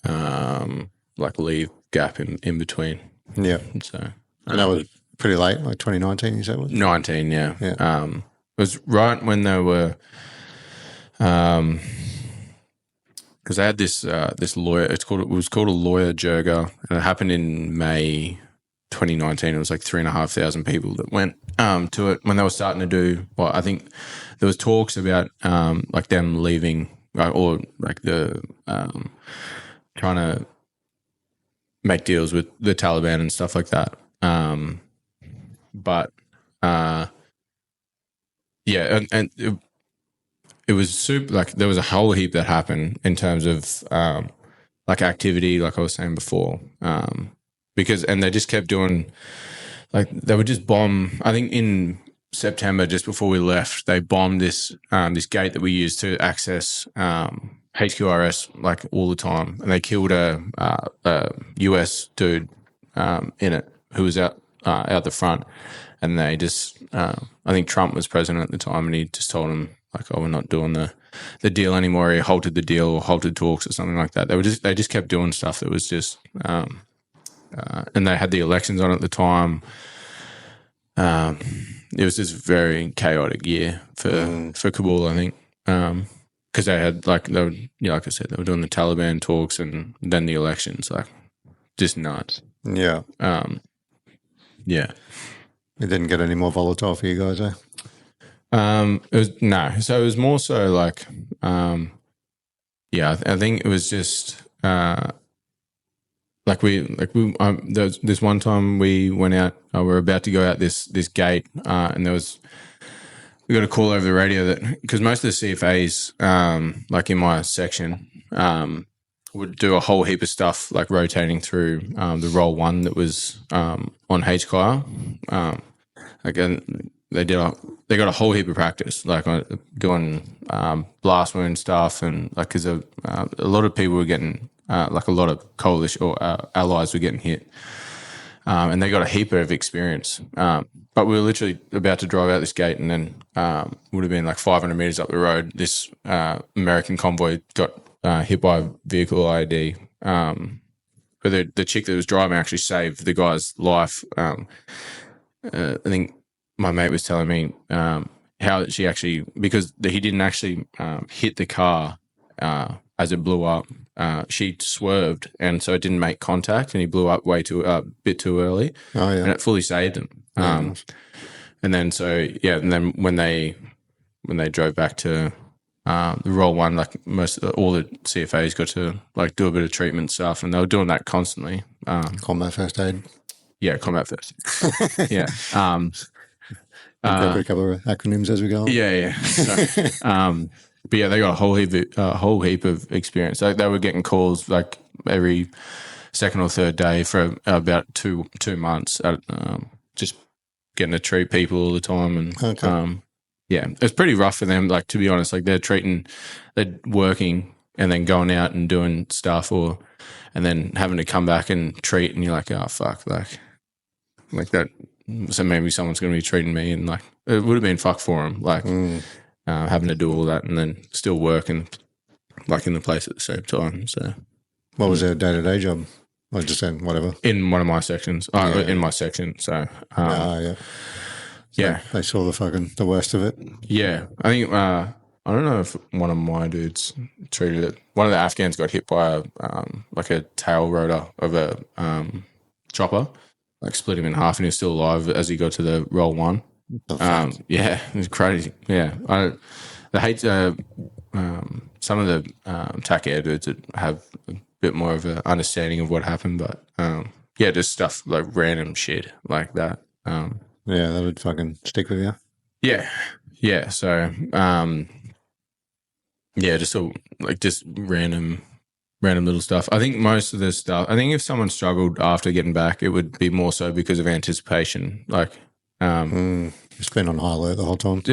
like leave gap in between. Yeah. So and that was pretty late, like 2019. You said it was 19. Yeah. It was right when they were. Because I had this lawyer. It was called a lawyer jerga, and it happened in May 2019. It was like 3,500 people that went to it when they were starting to do. Well, I think there was talks about like them leaving, or like the trying to make deals with the Taliban and stuff like that. But yeah, and it was super, like, there was a whole heap that happened in terms of like activity, like I was saying before, because they just kept doing, like, they would just bomb. I think in September, just before we left, they bombed this gate that we used to access HQRS like all the time, and they killed a US dude in it who was out the front, and they just I think Trump was president at the time, and he just told him, like, oh, we're not doing the deal anymore. He halted the deal or halted talks or something like that. They just kept doing stuff that was just, and they had the elections on at the time. It was just a very chaotic year for Kabul, I think, because they had, like, like I said, they were doing the Taliban talks and then the elections, like, just nuts. Yeah. Yeah. It didn't get any more volatile for you guys, eh? It was no. So it was more so like, yeah. I think it was just there's this one time we went out. We were about to go out this gate, and we got a call over the radio that, because most of the CFAs, like in my section, would do a whole heap of stuff, like rotating through the roll one that was on HKIR. Again, they got a whole heap of practice, like doing blast wound stuff, and like, because a lot of people were getting like a lot of coalition or allies were getting hit, and they got a heap of experience. But we were literally about to drive out this gate, and then would have been like 500 meters up the road, this American convoy got hit by a vehicle IED. But the chick that was driving actually saved the guy's life. I think my mate was telling me how she actually, because he didn't actually hit the car as it blew up. she swerved, and so it didn't make contact, and he blew up bit too early, Oh yeah. and it fully saved him. Nice. And then and then when they drove back to the Roll One, like all the CFAs got to like do a bit of treatment stuff, and they were doing that constantly. Combat first aid. Yeah, combat first. Yeah. Incorporate a couple of acronyms as we go on. Yeah. So, but yeah, they got a whole heap of experience. Like they were getting calls like every second or third day for about two months. Just getting to treat people all the time, and yeah, it's pretty rough for them. Like to be honest, like they're working and then going out and doing stuff, and then having to come back and treat, and you're like, oh fuck, like that. So maybe someone's going to be treating me, and like it would have been fuck for them, like having to do all that and then still working like in the place at the same time. So, what was their day-to-day job? I just said whatever in one of my sections, in my section. So, yeah. So they saw the worst of it. Yeah, I think I don't know if one of my dudes treated it. One of the Afghans got hit by like a tail rotor of a chopper, like split him in half, and he was still alive as he got to the Roll One. Yeah, it was crazy. Yeah, I hate some of the TAC air dudes that have a bit more of an understanding of what happened, but yeah, just stuff like random shit like that. Yeah, that would fucking stick with you. Yeah. So, yeah, just random little stuff. I think most of this stuff. I think if someone struggled after getting back, it would be more so because of anticipation. Like, it's been on high alert the whole time.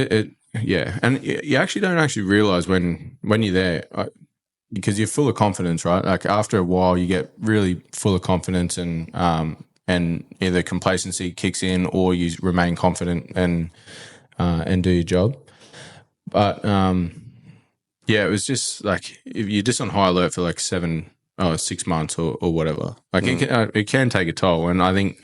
Yeah, and you actually don't actually realize when you're there. Because you're full of confidence, right? Like after a while, you get really full of confidence, and either complacency kicks in or you remain confident and do your job. But yeah, it was just like if you're just on high alert for like 6 months or whatever. Like it can take a toll, and I think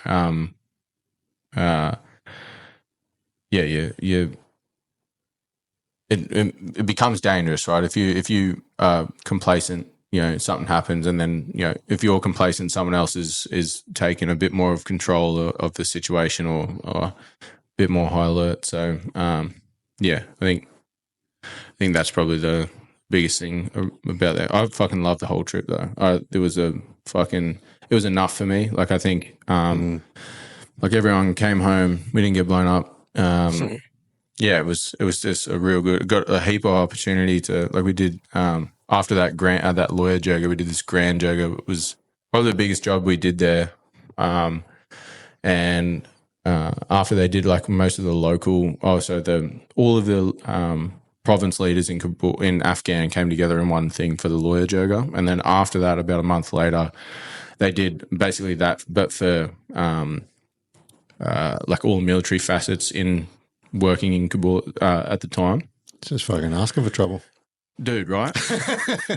it becomes dangerous, right? If you are complacent, something happens, and then if you're complacent, someone else is taking a bit more of control of the situation, or a bit more high alert. So yeah, I think that's probably the biggest thing about that. I fucking loved the whole trip though. It was enough for me. Like I think like everyone came home, we didn't get blown up. Yeah, it was just a real good. Got a heap of opportunity to, like we did after that that lawyer joga. We did this grand joga. It was probably the biggest job we did there. And after they did like most of the local, all of the province leaders in Kabul, in Afghan, came together in one thing for the lawyer joga. And then after that, about a month later, they did basically that, but for like all military facets in working in Kabul at the time. It's just fucking asking for trouble. Dude, right?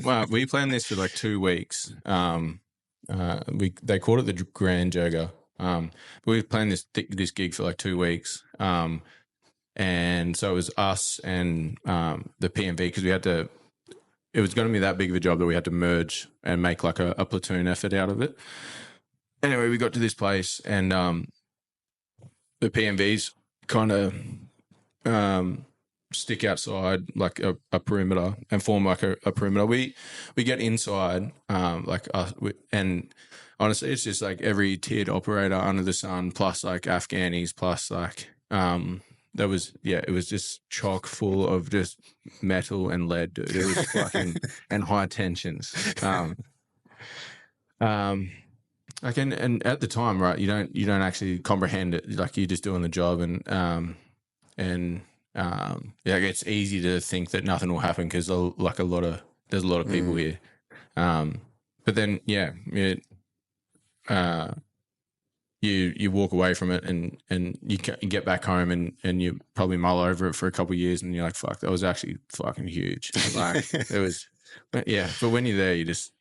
Well, we planned this for like 2 weeks. They called it the Grand Joga. But we planned this gig for like 2 weeks. And so it was us and the PMV, because it was going to be that big of a job that we had to merge and make like a platoon effort out of it. Anyway, we got to this place, and the PMVs kind of stick outside like a perimeter and form like a perimeter. We get inside and honestly it's just like every tiered operator under the sun, plus like Afghanis, plus like it was just chock full of just metal and lead, dude. It was fucking and high tensions. Like and at the time, right, you don't actually comprehend it. Like you're just doing the job, and it's easy to think that nothing will happen because there's a lot of people here. But then you walk away from it, and you get back home, and you probably mull over it for a couple of years, and you're like, fuck, that was actually fucking huge. Like it was. But when you're there, you're just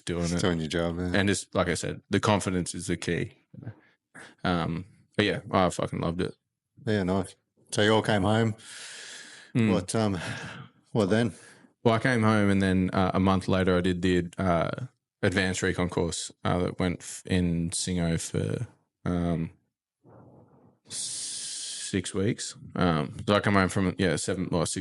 doing it, doing your job, man. And just like I said, the confidence is the key. But yeah, I fucking loved it. Yeah, nice. So you all came home. What then? Well, I came home and then a month later I did the advanced recon course that went in Singo for 6 weeks. So I come home from 6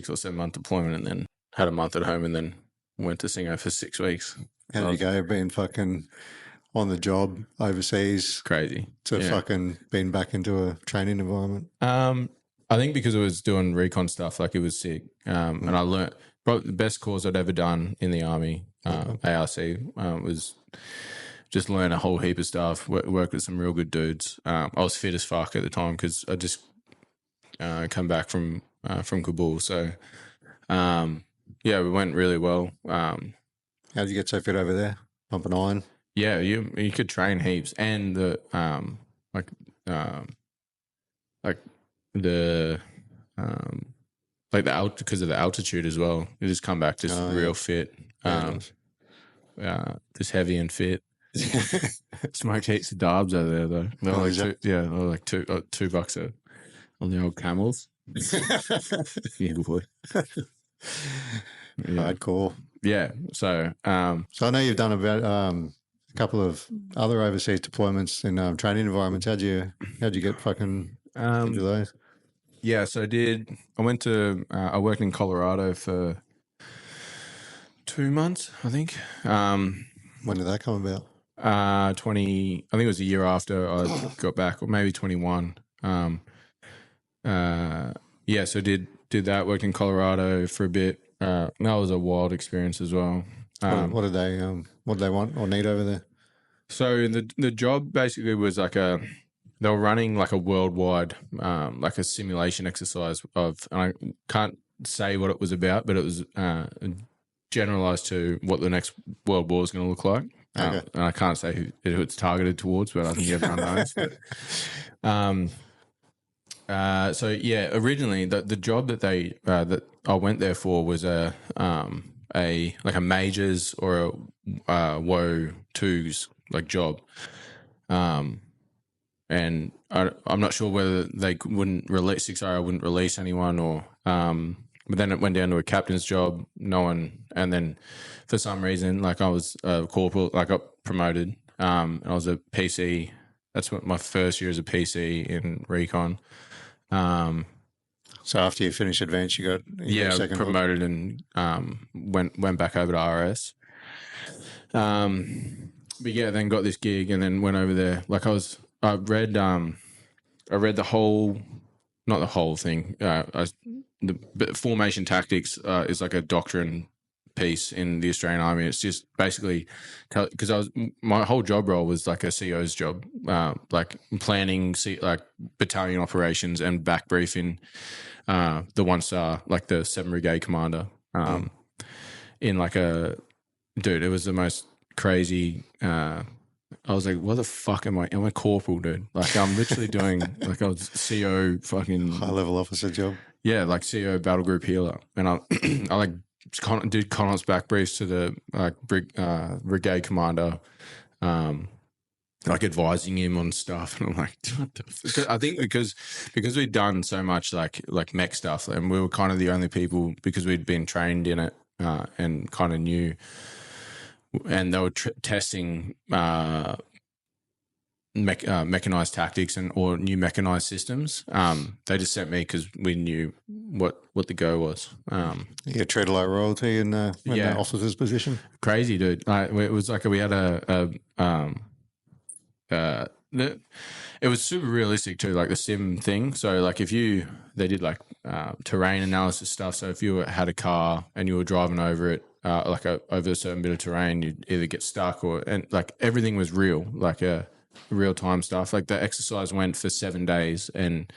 or 7 month deployment and then had a month at home and then went to Singo for 6 weeks. How did you go? Being fucking on the job overseas Crazy. to fucking being back into a training environment? I think because I was doing recon stuff, like it was sick. And I learned probably the best course I'd ever done in the army, ARC, was just learn a whole heap of stuff, work with some real good dudes. I was fit as fuck at the time because I just come back from Kabul. So, we went really well. How did you get so fit over there? Pumping iron? Yeah, you could train heaps, and the because of the altitude as well. You just come back just real fit, just heavy and fit. Smoked heaps of darbs over there though. They're like $2 on the old camels. Yeah, boy. Hardcore. Yeah. So I know you've done about a couple of other overseas deployments in training environments. How'd you get fucking into those? Yeah, so I went to I worked in Colorado for 2 months, I think. When did that come about? 20, I think it was a year after I got back, or maybe 21. So did that, worked in Colorado for a bit. That was a wild experience as well. What did they want or need over there? So the job basically was like they were running like a worldwide like a simulation exercise and I can't say what it was about, but it was generalized to what the next world war is going to look like. Okay. And I can't say who it's targeted towards, but I think everyone knows. Originally the job that that I went there for was a majors or a WO 2s like job. And I'm not sure whether they wouldn't release 6R, wouldn't release anyone, or but then it went down to a captain's job. No one, and then for some reason, like I was a corporal, I got promoted, and I was a PC. That's what my first year as a PC in Recon. So after you finished advanced, you got promoted and went back over to RS. But yeah, then got this gig and then went over there. Like I read the whole, not the whole thing. The formation tactics is like a doctrine piece in the Australian Army. It's just basically because my whole job role was like a CO's job, like planning, like battalion operations and back briefing the 1-star, like the 7 Brigade commander, in like it was the most crazy. I was like, what the fuck am I? I'm a corporal, dude. Like, I'm literally doing, like, I was CO fucking... high-level officer job. Yeah, like CO battle group healer. And I like, did Connor's back briefs to the, like, brigade commander, like, advising him on stuff. And I'm like, what the fuck? I think because we'd done so much, like mech stuff, and we were kind of the only people, because we'd been trained in it and kind of knew... And they were testing mechanized tactics or new mechanized systems. They just sent me because we knew what the go was. You get treated like royalty in the officer's position. Crazy, dude. It was like we had it was super realistic too, like the sim thing. So like they did like terrain analysis stuff. So if you had a car and you were driving over it, over a certain bit of terrain, you'd either get stuck and like everything was real, like real time stuff. Like the exercise went for 7 days, and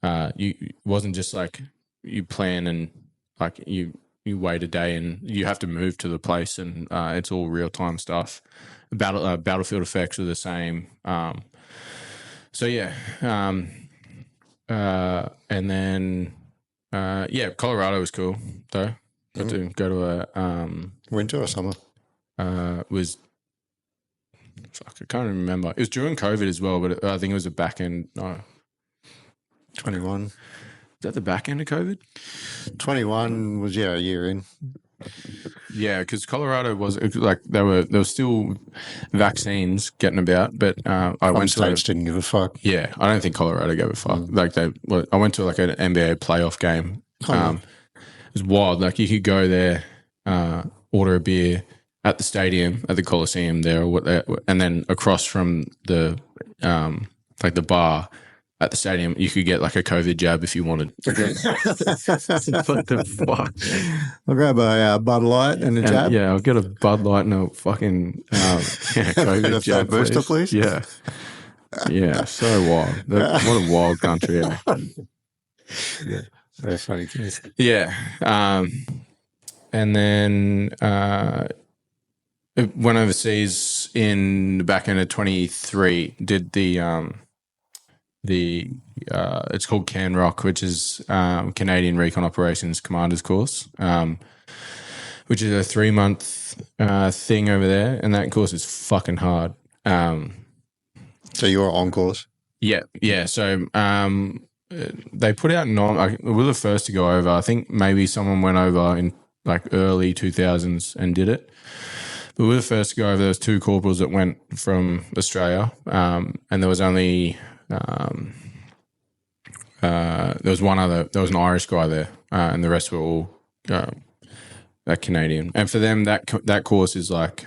it wasn't just like you plan and like you wait a day and you have to move to the place, and it's all real time stuff. Battlefield effects are the same. And then Colorado was cool though. Got to go to a winter or summer. I can't remember. It was during COVID as well, but I think it was a back end. No, 21. Is that the back end of COVID? 21 was a year in. Yeah, because Colorado was like there were still vaccines getting about, but I went to States didn't give a fuck. yeah. I don't think Colorado gave a fuck. Like I went to like an NBA playoff game. It was wild. Like you could go there, order a beer at the stadium at the Coliseum there, and then across from the like the bar at the stadium, you could get like a COVID jab if you wanted. What the fuck? I'll grab a Bud Light and a jab. Yeah, I'll get a Bud Light and a fucking COVID jab, booster, please. Yeah, yeah, so wild. What a wild country. Yeah, very funny case. Yeah, and then went overseas in the back end of 23. Did the it's called CANROC, which is Canadian Recon Operations Commander's Course, which is a 3-month thing over there, and that course is fucking hard. So you were on course? Yeah. So they put out we were the first to go over. I think maybe someone went over in like early 2000s and did it. But we were the first to go over. There was 2 corporals that went from Australia, and there was only there was one other. There was an Irish guy there, and the rest were all Canadian. And for them, that course is like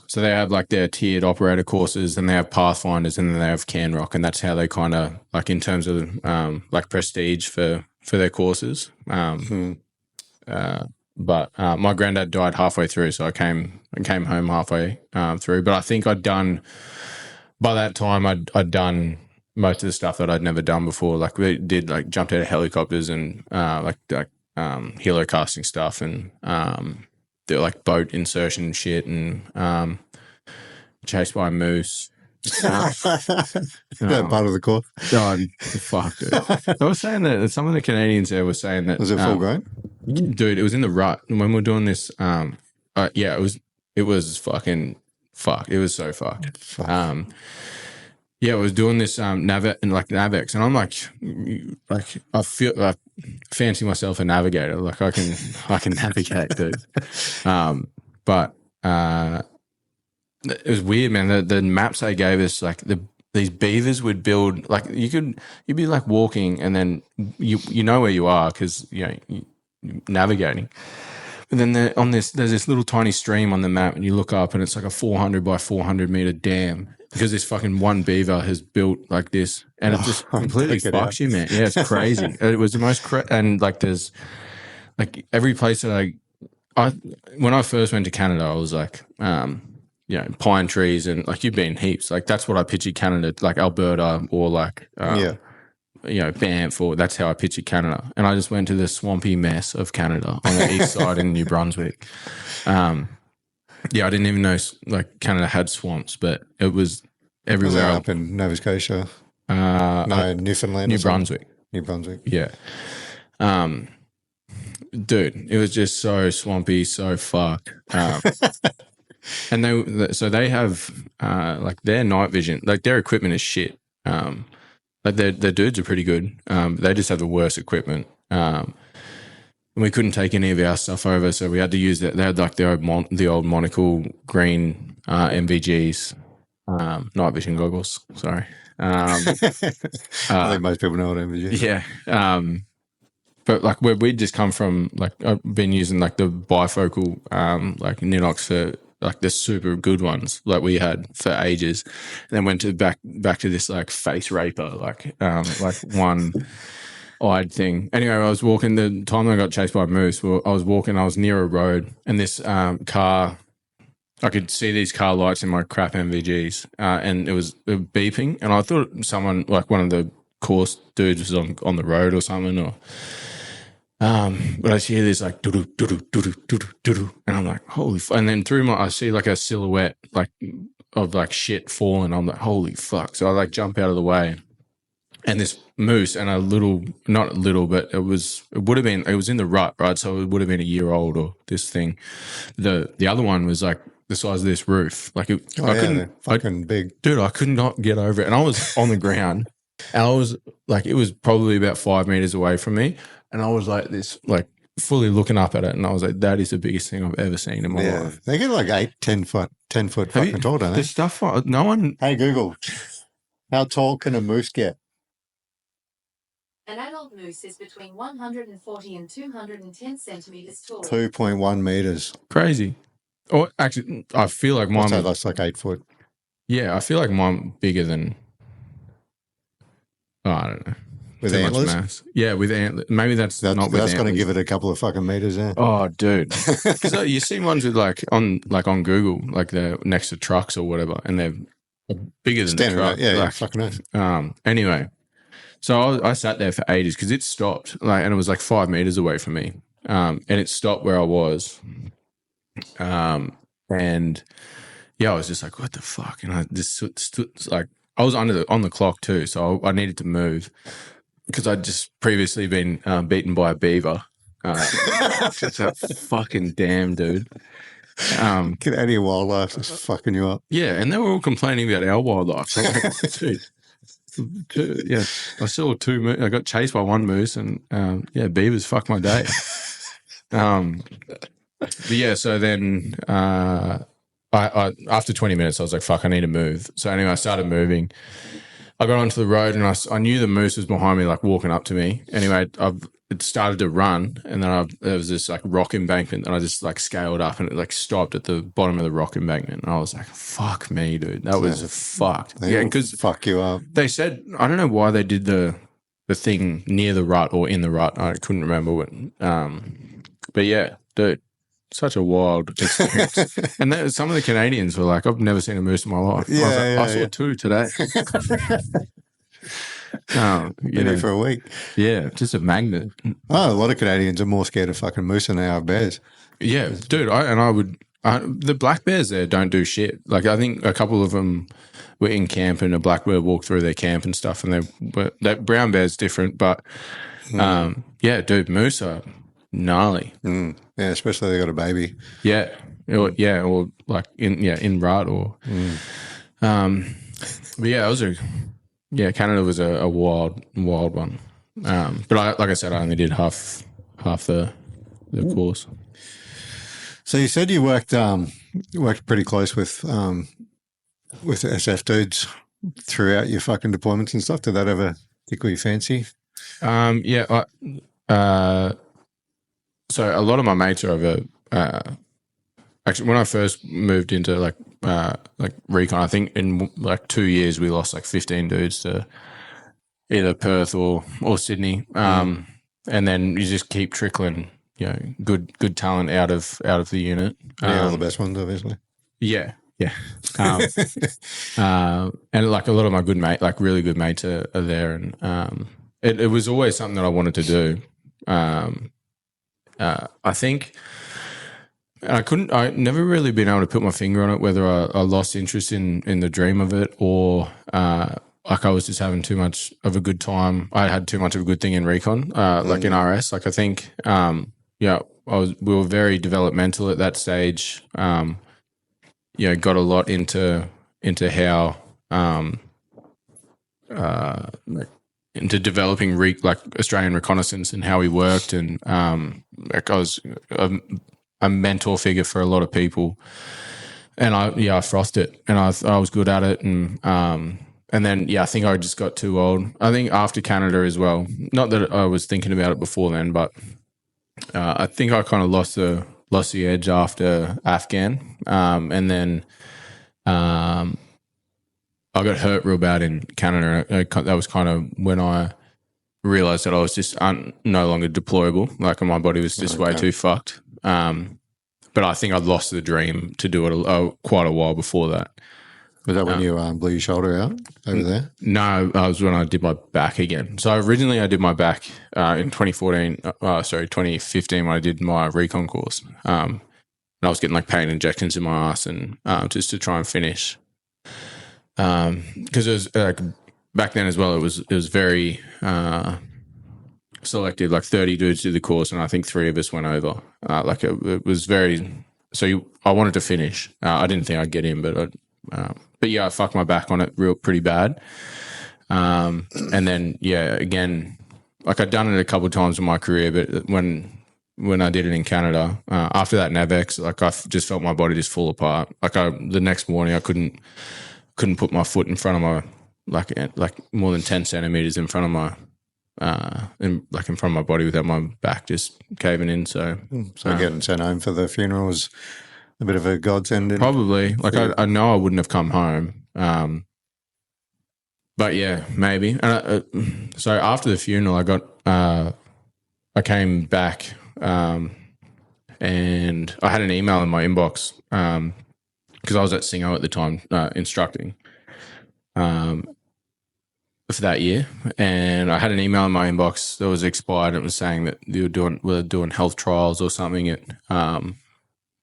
so they have like their tiered operator courses, and they have Pathfinders, and then they have CANROC, and that's how they kind of like in terms of like prestige for their courses. But my granddad died halfway through, so I came home halfway through. But I think by that time I'd done most of the stuff that I'd never done before. Like we did like jumped out of helicopters and like helo casting stuff, and did like boat insertion shit, and chased by a moose. That part of the course. Oh, fuck, dude. I was saying that some of the Canadians there were saying that. Was it full grown? Dude, it was in the rut. When we were doing this, yeah, it was fucking fuck. It was so fucked. Yeah, I was doing this Navex, and I'm like I fancy myself a navigator. Like I can navigate, dude. But it was weird, man. The maps they gave us, like these beavers would build, like you'd be like walking, and then you know where you are because you're navigating. But then there's this little tiny stream on the map, and you look up, and it's like a 400 by 400 meter dam because this fucking one beaver has built like this, and it just completely fucks you, man. Yeah, it's crazy. It was the most and like there's like every place that when I first went to Canada, I was like, pine trees, and like you've been heaps. Like that's what I pictured Canada, like Alberta or like Banff, or that's how I pictured Canada. And I just went to the swampy mess of Canada on the east side in New Brunswick. I didn't even know like Canada had swamps, but it was everywhere. Was up in Nova Scotia? No, Newfoundland. New Brunswick. New Brunswick. Yeah. Dude, it was just so swampy, so fucked. And they have like their night vision, like their equipment is shit. Like their dudes are pretty good. They just have the worst equipment. And we couldn't take any of our stuff over, so we had to use that. They had like the old monocle green MVGs, night vision goggles. Sorry. I think most people know what MVG. Yeah. But like where we'd just come from, like I've been using like the bifocal like Ninox for like the super good ones like we had for ages, and then went to back to this like face raper like one eyed thing. Anyway, I was walking the time I got chased by a moose. Well, I was near a road, and this car, I could see these car lights in my crap MVGs, and it was beeping, and I thought someone like one of the course dudes was on the road or something, or but I hear this like doo doo doo doo doo doo doo, and I'm like holy and then I see like a silhouette like of like shit falling. I'm like holy fuck. So I like jump out of the way, and this moose and not a little, but it was in the rut, right? So it would have been a year old, or this thing. The other one was like the size of this roof. Like fucking big. Dude, I could not get over it, and I was on the ground. And I was like, it was probably about 5 meters away from me. And I was like this, like fully looking up at it. And I was like, that is the biggest thing I've ever seen in my life. They get like 10 foot fucking tall, don't they? The stuff, no one. Hey, Google, how tall can a moose get? An adult moose is between 140 and 210 centimeters tall. 2.1 meters. Crazy. Or actually, I feel like mine. That's like 8 foot. Yeah, I feel like mine bigger than. Oh, I don't know. With Too antlers? much mass. Yeah, with antlers. Maybe that's not with That's going to antlers. give it a couple of fucking meters there. Oh, dude. Because you see ones with like on Google, like they're next to trucks or whatever, and they're bigger than the truck. Yeah, fucking knows. Anyway, so I sat there for ages because it stopped, like, and it was like 5 meters away from me, and it stopped where I was, and yeah, I was just like, what the fuck, and I just stood like I was on the clock too, so I needed to move because I'd just previously been beaten by a beaver. Just a fucking damn dude. Canadian wildlife is fucking you up. Yeah, and they were all complaining about our wildlife. Like, dude, yeah, I saw two. I got chased by one moose, and yeah, beavers fucked my day. But yeah, so then I after 20 minutes, I was like, "Fuck, I need to move." So anyway, I started moving. I got onto the road, and I knew the moose was behind me, like walking up to me. Anyway, it started to run, and then there was this like rock embankment, and I just like scaled up, and it like stopped at the bottom of the rock embankment, and I was like, "Fuck me, dude, that was fucked." Yeah, because fuck you up. they said, I don't know why they did the thing near the rut or in the rut. I couldn't remember what. But yeah, dude, such a wild experience. And some of the Canadians were like, "I've never seen a moose in my life." I saw two today. Been for a week. Yeah, just a magnet. Oh, a lot of Canadians are more scared of fucking moose than they are of bears. Yeah, dude. The black bears there don't do shit. Like I think a couple of them were in camp and a black bear walked through their camp and stuff, and that brown bear's different. But yeah, dude, moose are gnarly. Yeah, especially they got a baby. Yeah, or like in rut or. But yeah, Canada was a wild one. But like I said, I only did half the course. So you said you worked pretty close with SF dudes throughout your fucking deployments and stuff. Did that ever tickle your fancy? Yeah. So a lot of my mates are over. Actually, when I first moved into like Recon, I think in like 2 years we lost like 15 dudes to either Perth or Sydney, and then you just keep trickling, good talent out of the unit. All the best ones, obviously. Yeah. And like a lot of my really good mates are there, and it was always something that I wanted to do. I think. I never really been able to put my finger on it, whether I lost interest in the dream of it or like I was just having too much of a good time. I had too much of a good thing in Recon, like in RS. Like I think, we were very developmental at that stage. Got a lot into how into developing like Australian Reconnaissance and how we worked, and like I was a mentor figure for a lot of people, and I frothed it, and I was good at it, and then I think I just got too old. I think after Canada as well. Not that I was thinking about it before then, but I think I kind of lost the edge after Afghan, and then I got hurt real bad in Canada. That was kind of when I realized that I was just no longer deployable. Like my body was just way too fucked. But I think I'd lost the dream to do it quite a while before that. Was that when you blew your shoulder out over there? No, it was when I did my back again. So originally I did my back in 2015 when I did my recon course. And I was getting like pain injections in my ass and just to try and finish. Because it was like back then as well, it was very selective. Like 30 dudes did the course, and I think 3 of us went over. It was very. So I wanted to finish. I didn't think I'd get in, but yeah, I fucked my back on it pretty bad. And then, again, like I'd done it a couple of times in my career, but when I did it in Canada, after that NAVX, like I just felt my body just fall apart. Like the next morning I couldn't put my foot in front of my, like more than 10 centimeters in front of my, in front of my body without my back just caving in. So getting sent home for the funeral was a bit of a godsend. Probably. Like I know I wouldn't have come home. But yeah, maybe. And so after the funeral, I came back, and I had an email in my inbox, because I was at Singo at the time, instructing, for that year, and I had an email in my inbox that was expired. And it was saying that we were doing health trials or something.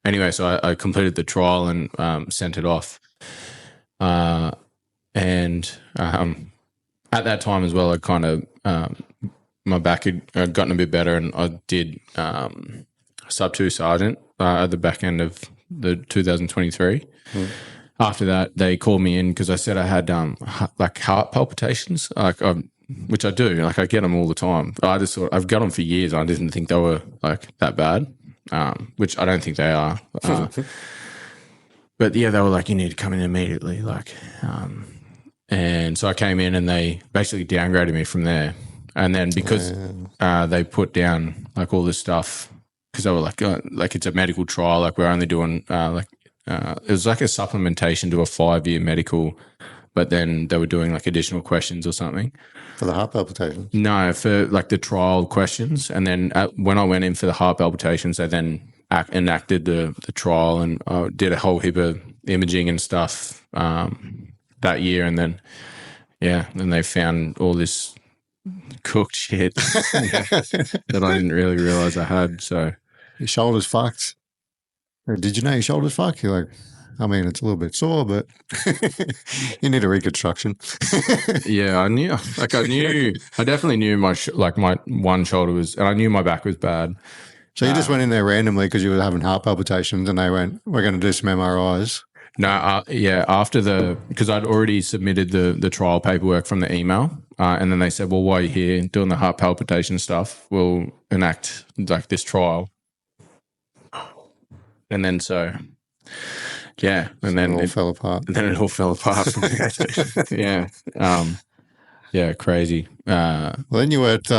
Anyway, so I completed the trial and sent it off. And at that time as well, I kind of my back had gotten a bit better, and I did sub 2 sergeant at the back end of the 2023. After that, they called me in because I said I had like heart palpitations, which I do. Like I get them all the time. I just thought I've got them for years. I didn't think they were like that bad, which I don't think they are. But yeah, they were like, you need to come in immediately, and so I came in and they basically downgraded me from there. And then because they put down like all this stuff, because they were like it's a medical trial, like we're only doing it was like a supplementation to a 5-year medical, but then they were doing like additional questions or something. For the heart palpitations? No, for like the trial questions. And then when I went in for the heart palpitations, they then enacted the trial and did a whole heap of imaging and stuff that year. And then, then they found all this cooked shit that I didn't really realize I had. So your shoulder's fucked. Did you know your shoulder's fucked? You're like, I mean, it's a little bit sore, but you need a reconstruction. Yeah, I knew. I definitely knew my one shoulder was, and I knew my back was bad. So you just went in there randomly because you were having heart palpitations, and they went, "We're going to do some MRIs." No, because I'd already submitted the trial paperwork from the email, and then they said, "Well, while you're here doing the heart palpitation stuff, we'll enact like this trial." And then and then it all fell apart. And then it all fell apart. Yeah, crazy. Well, then you were at.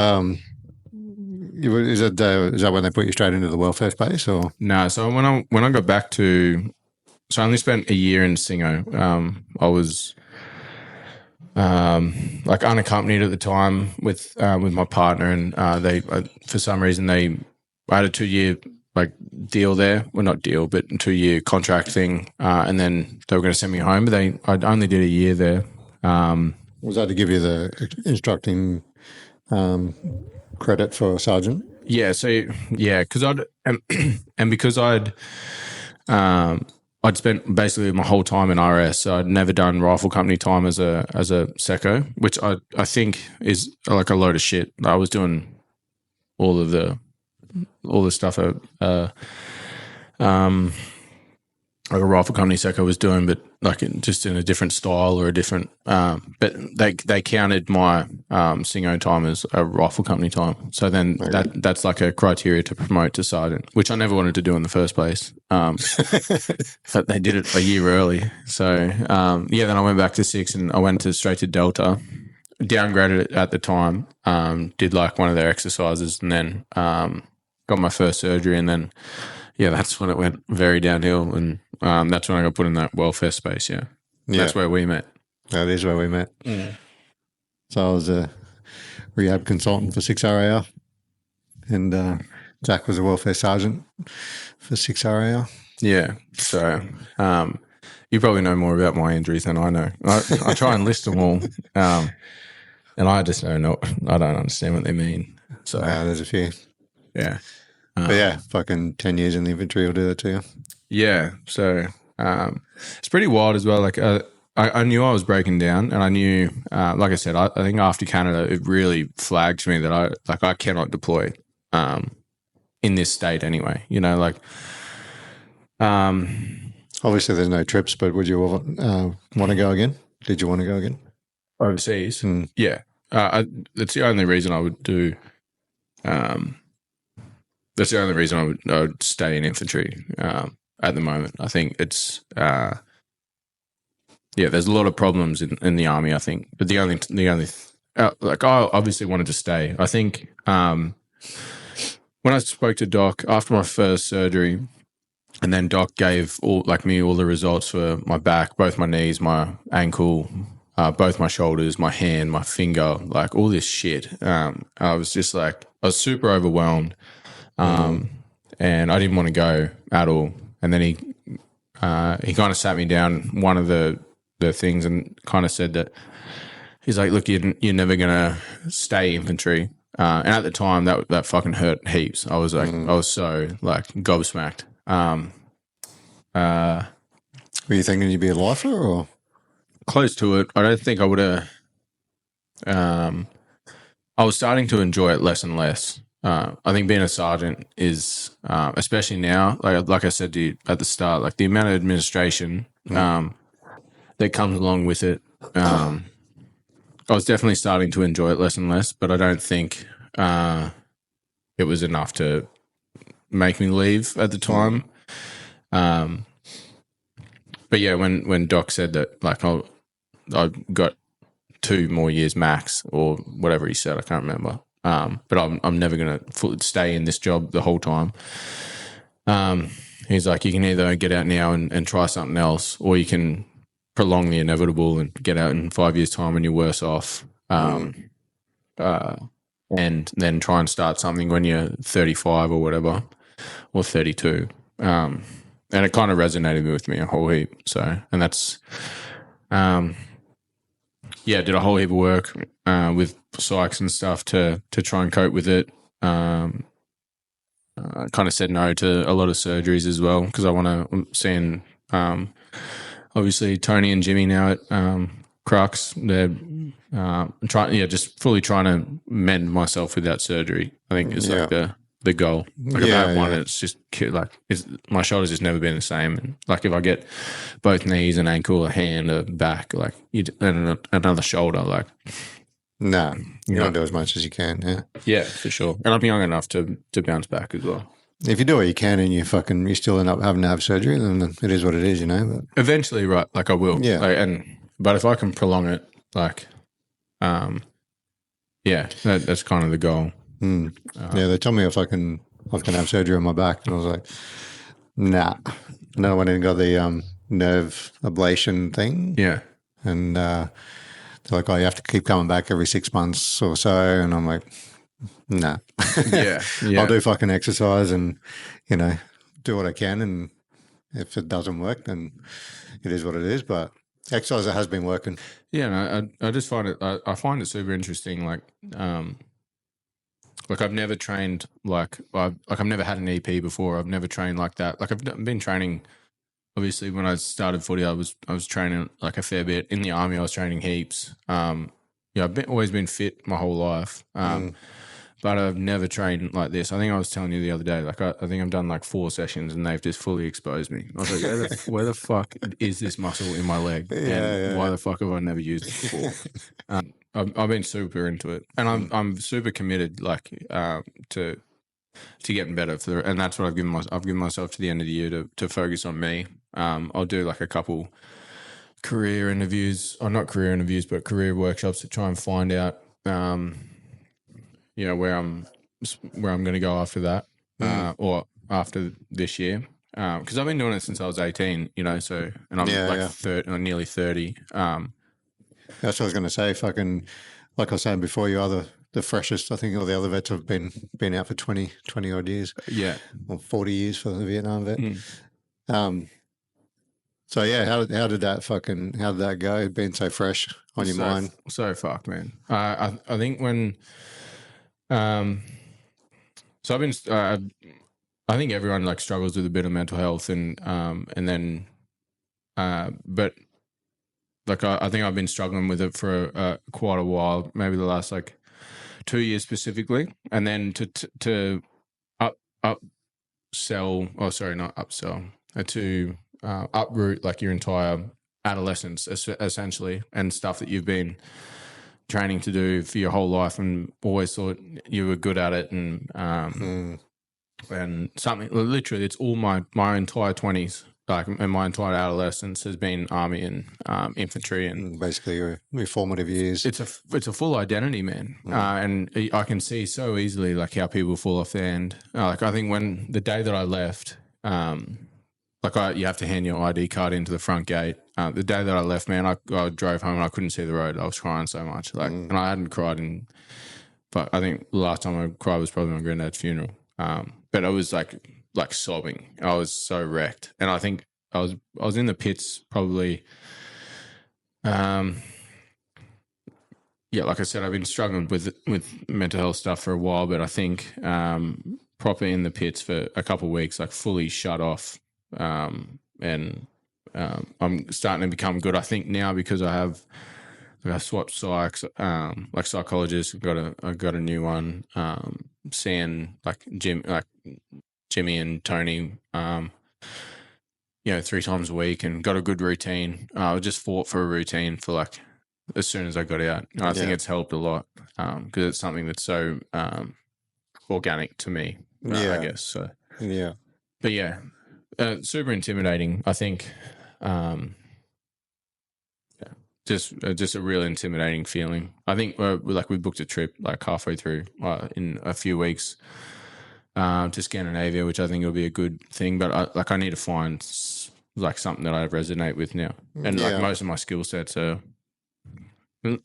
Is that when they put you straight into the welfare space, or no? So when I got back to. So I only spent a year in Singo. I was like unaccompanied at the time with my partner, and they for some reason I had a 2-year like deal there. Well, not deal, but a 2-year contract thing, and then they were going to send me home. But I only did a year there. Was that to give you the instructing credit for sergeant? Yeah. So because I'd spent basically my whole time in RS. So I'd never done rifle company time as a seco, which I think is like a load of shit. I was doing all the stuff like a rifle company seco was doing, but like just in a different style or a different. But they counted my Singo time as a rifle company time. So then that's like a criteria to promote to sergeant, which I never wanted to do in the first place. But they did it a year early. So then I went back to 6 and I went straight to Delta. Downgraded it at the time. Did like one of their exercises and then got my first surgery, and then that's when it went very downhill, and that's when I got put in that welfare space. That's where we met. That is where we met. So I was a rehab consultant for 6RAR, and Jack was a welfare sergeant for 6RAR. Yeah. So you probably know more about my injuries than I know. I try and list them all, and I just I don't understand what they mean. So there's a few. Yeah. But fucking 10 years in the infantry will do that to you. Yeah. So it's pretty wild as well. Like I knew I was breaking down, and I knew, like I said, I think after Canada, it really flagged to me that I cannot deploy in this state anyway. Obviously there's no trips, but would you want to go again? Did you want to go again? overseas. Mm. Yeah, that's the only reason I would do. That's the only reason I would stay in infantry at the moment. I think it's there's a lot of problems in the army. I think, but the only like I obviously wanted to stay. I think when I spoke to Doc after my first surgery, and then Doc gave all the results for my back, both my knees, my ankle, both my shoulders, my hand, my finger, like all this shit. I was just like, I was super overwhelmed, and I didn't want to go at all. And then he kind of sat me down one of the things and kind of said that he's like, look, you're never gonna stay infantry. And at the time, that fucking hurt heaps. I was like, I was so like gobsmacked. Were you thinking you'd be a lifer or close to it? I don't think I would have. I was starting to enjoy it less and less. I think being a sergeant is, especially now, like I said to you at the start, like the amount of administration that comes along with it. I was definitely starting to enjoy it less and less, but I don't think it was enough to make me leave at the time. But yeah, when Doc said that, like I got 2 more years max or whatever he said, I can't remember. But I'm never gonna stay in this job the whole time. He's like, you can either get out now and try something else, or you can prolong the inevitable and get out in 5 years' time when you're worse off. And then try and start something when you're 35 or whatever, or 32. And it kind of resonated with me a whole heap. So, and that's, did a whole heap of work with psychs and stuff to try and cope with it. Kind of said no to a lot of surgeries as well, because I'm seeing obviously Tony and Jimmy now at Crux. They're just fully trying to mend myself without surgery. I think is like the goal. Like if I have one, it's just like my shoulder's just never been the same. And like if I get both knees, an ankle, a hand, a back, like and another shoulder, like no, you don't do as much as you can. Yeah, for sure. And I'm young enough to bounce back as well. If you do what you can and you still end up having to have surgery, then it is what it is, you know. But eventually, right? Like I will. Yeah. But if I can prolong it, like, that's kind of the goal. They told me I was going to have surgery on my back, and I was like, nah. And then I went in and got the nerve ablation thing. Yeah. And they're like, oh, you have to keep coming back every 6 months or so. And I'm like, nah. Yeah. I'll do fucking exercise and, do what I can. And if it doesn't work, then it is what it is. But exercise has been working. Yeah, no, I just find it. I find it super interesting. Like I've never trained I've never had an EP before. I've never trained like that. Like I've been training. Obviously, when I started footy, I was training like a fair bit. In the army, I was training heaps. I've always been fit my whole life. But I've never trained like this. I think I was telling you the other day, like I think I've done like 4 sessions and they've just fully exposed me. I was like, where the fuck is this muscle in my leg? Why the fuck have I never used it before? I've been super into it, and I'm super committed, like to getting better and that's what I've given myself to the end of the year to focus on me. I'll do like a couple career interviews, or not career interviews, but career workshops to try and find out, where I'm going to go after that, or after this year, because I've been doing it since I was 18, so, and I'm 30, I'm nearly 30. That's what I was going to say. Fucking, like I was saying before, you are the freshest. I think all the other vets have been out for 20 odd years. Yeah. Or 40 years for the Vietnam vet. So yeah, how did that go? Being so fresh on your mind? So fucked, man. I think when, so I've been, I think everyone like struggles with a bit of mental health and then, but like I think I've been struggling with it for quite a while, maybe the last like 2 years specifically, and then to uproot like your entire adolescence, essentially, and stuff that you've been training to do for your whole life and always thought you were good at it, and something, literally, it's all my entire 20s, like, and my entire adolescence has been army and infantry, and basically your formative years. It's a full identity, man. And I can see so easily like how people fall off their end. Like, I think when the day that I left, you have to hand your ID card into the front gate. The day that I left, man, I drove home and I couldn't see the road. I was crying so much, and I hadn't cried but I think the last time I cried was probably my granddad's funeral. But I was like sobbing. I was so wrecked, and I think I was in the pits probably. Yeah, like I said, I've been struggling with mental health stuff for a while, but I think properly in the pits for a couple of weeks, like fully shut off, and I'm starting to become good. I think now because I swapped psychs, like psychologists. I got a new one, seeing like Jimmy and Tony, 3 times a week, and got a good routine. I just fought for a routine for like as soon as I got out. And I think it's helped a lot because it's something that's so organic to me, I guess. So Yeah. But yeah, super intimidating. I think just a real intimidating feeling. I think we booked a trip like halfway through in a few weeks to Scandinavia, which I think will be a good thing. But I need to find like something that I resonate with now, and like most of my skill sets are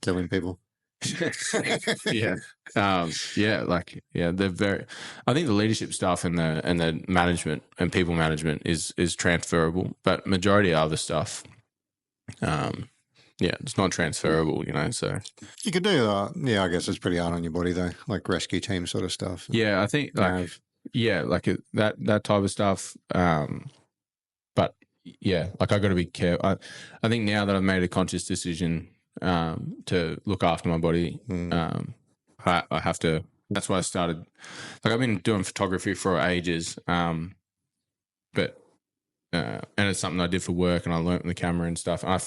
killing people. They're very. I think the leadership stuff and the management and people management is transferable, but majority of other stuff, it's not transferable, So You could do that. Yeah, I guess it's pretty hard on your body though, like rescue team sort of stuff. Yeah, I think that type of stuff. But yeah, like I got to be careful. I think now that I've made a conscious decision to look after my body, I have to. That's why I started. Like I've been doing photography for ages, but and it's something I did for work, and I learnt the camera and stuff. And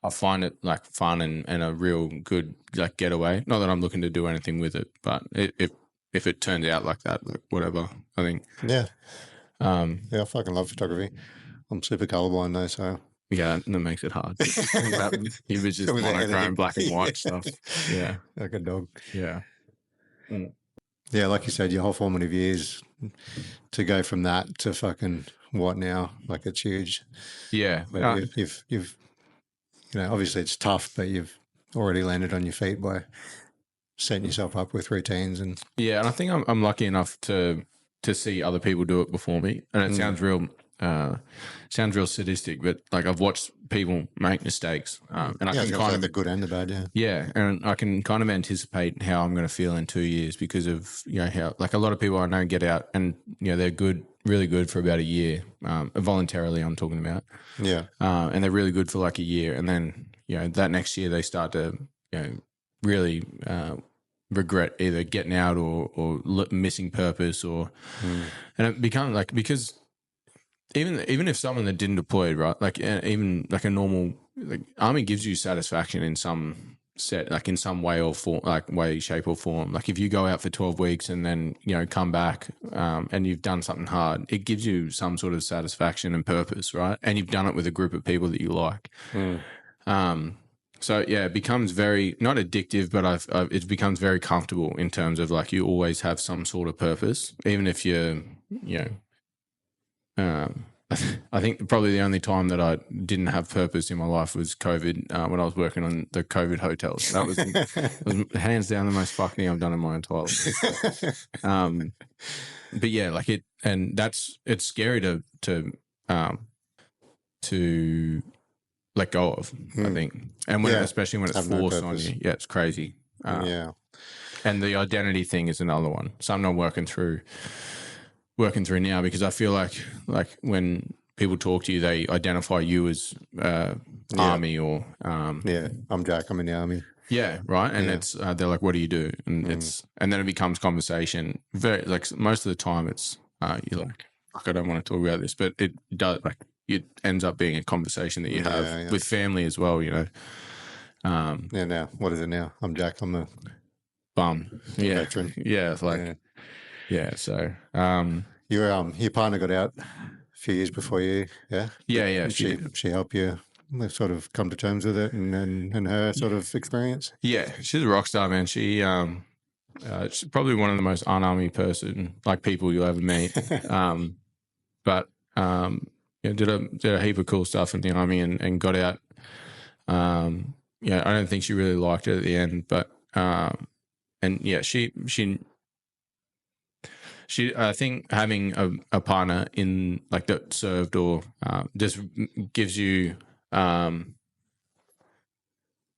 I find it like fun and a real good like getaway. Not that I'm looking to do anything with it, but if it turns out like that, like whatever, I think. Yeah. I fucking love photography. I'm super colorblind though, so. Yeah, that makes it hard. He was just monochrome, black and white stuff. Yeah. Like a dog. Yeah. Yeah, like you said, your whole formative years, to go from that to fucking what now? Like it's huge. Yeah. But you've obviously it's tough, but you've already landed on your feet by setting yourself up with routines and. Yeah, and I think I'm lucky enough to see other people do it before me, and it sounds real sadistic, but like I've watched people make mistakes, and I can kind of the good and the bad, yeah, and I can kind of anticipate how I'm going to feel in 2 years because of how like a lot of people I know get out and they're good, really good for about a year, voluntarily I'm talking about, and they're really good for like a year, and then that next year they start to really regret either getting out or missing purpose and it becomes like because. Even if someone that didn't deploy, right? Like even like a normal like army gives you satisfaction in some in some way or form, like way, shape or form. Like if you go out for 12 weeks and then come back and you've done something hard, it gives you some sort of satisfaction and purpose, right? And you've done it with a group of people that you like. So yeah, it becomes very not addictive, but it becomes very comfortable in terms of like you always have some sort of purpose, even if you're I think probably the only time that I didn't have purpose in my life was COVID, when I was working on the COVID hotels. That was hands down the most fucking I've done in my entire life. But yeah, like it's scary to let go of, I think. And especially when it's forced on you. Yeah, it's crazy. And the identity thing is another one. Something I'm working through now, because I feel like when people talk to you, they identify you as army or I'm Jack, I'm in the army. Yeah, right. And it's they're like, what do you do? And and then it becomes conversation. Very like most of the time it's you're like, fuck, I don't want to talk about this, but it does, like it ends up being a conversation that you have Yeah. with family as well, you know. Yeah, now, what is it now? I'm Jack, I'm the Bum. Yeah. veteran. Yeah. It's like, Yeah. yeah. So, Your partner got out a few years before you, yeah? yeah, Did she did. she help you sort of come to terms with it and her sort of experience? Yeah, she's a rock star, man. She's probably one of the most unarmy people you'll ever meet. But yeah, did a heap of cool stuff in the army and got out. Yeah, I don't think she really liked it at the end, but and yeah, she I think having a partner in like that served or just gives you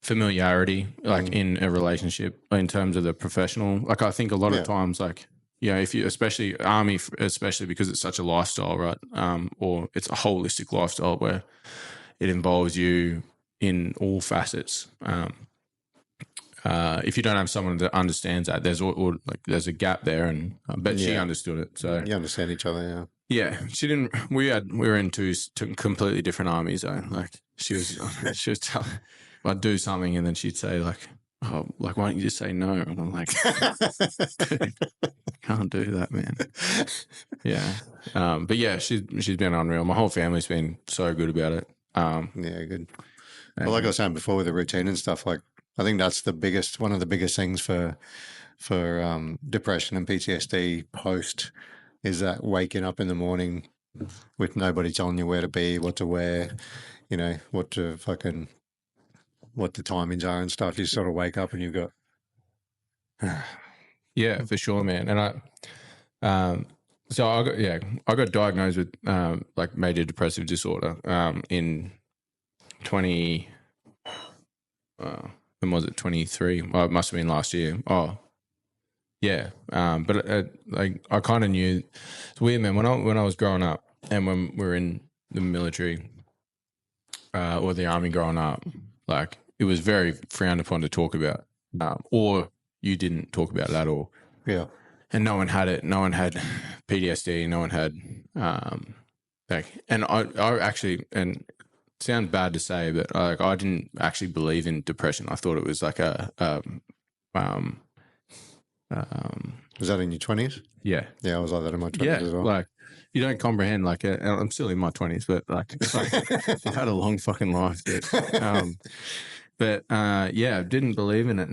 familiarity, like in a relationship, in terms of the professional. Like I think a lot of times, like, yeah, if you, especially army, especially because it's such a lifestyle, right? Or it's a holistic lifestyle where it involves you in all facets. If you don't have someone that understands that, there's a gap there, and but she understood it. So you understand each other, yeah. Yeah, she didn't. We were in two completely different armies. Though. Like she was telling, I'd do something, and then she'd say like, "Oh, like why don't you just say no?" And I'm like, "Dude, can't do that, man." Yeah, but yeah, she's been unreal. My whole family's been so good about it. Yeah, good. Well, like I was saying before with the routine and stuff, like I think that's one of the biggest things for depression and PTSD post is that waking up in the morning with nobody telling you where to be, what to wear, you know, what the timings are and stuff. You sort of wake up and you've got. Yeah, for sure, man. And so I got diagnosed with like major depressive disorder in 20. When was it? 23. Well, it must have been last year. Oh, yeah. But like I kind of knew. It's weird, man. When I was growing up, and when we were in the military or the army growing up, like it was very frowned upon to talk about, or you didn't talk about it at all. Yeah. And no one had it. No one had PTSD. No one had and I actually, and it sounds bad to say, but like I didn't actually believe in depression. I thought it was like was that in your 20s? Yeah. Yeah, I was like that in my 20s as well. Like you don't comprehend, like I'm still in my 20s, but like I've had a long fucking life. Dude. But yeah, I didn't believe in it.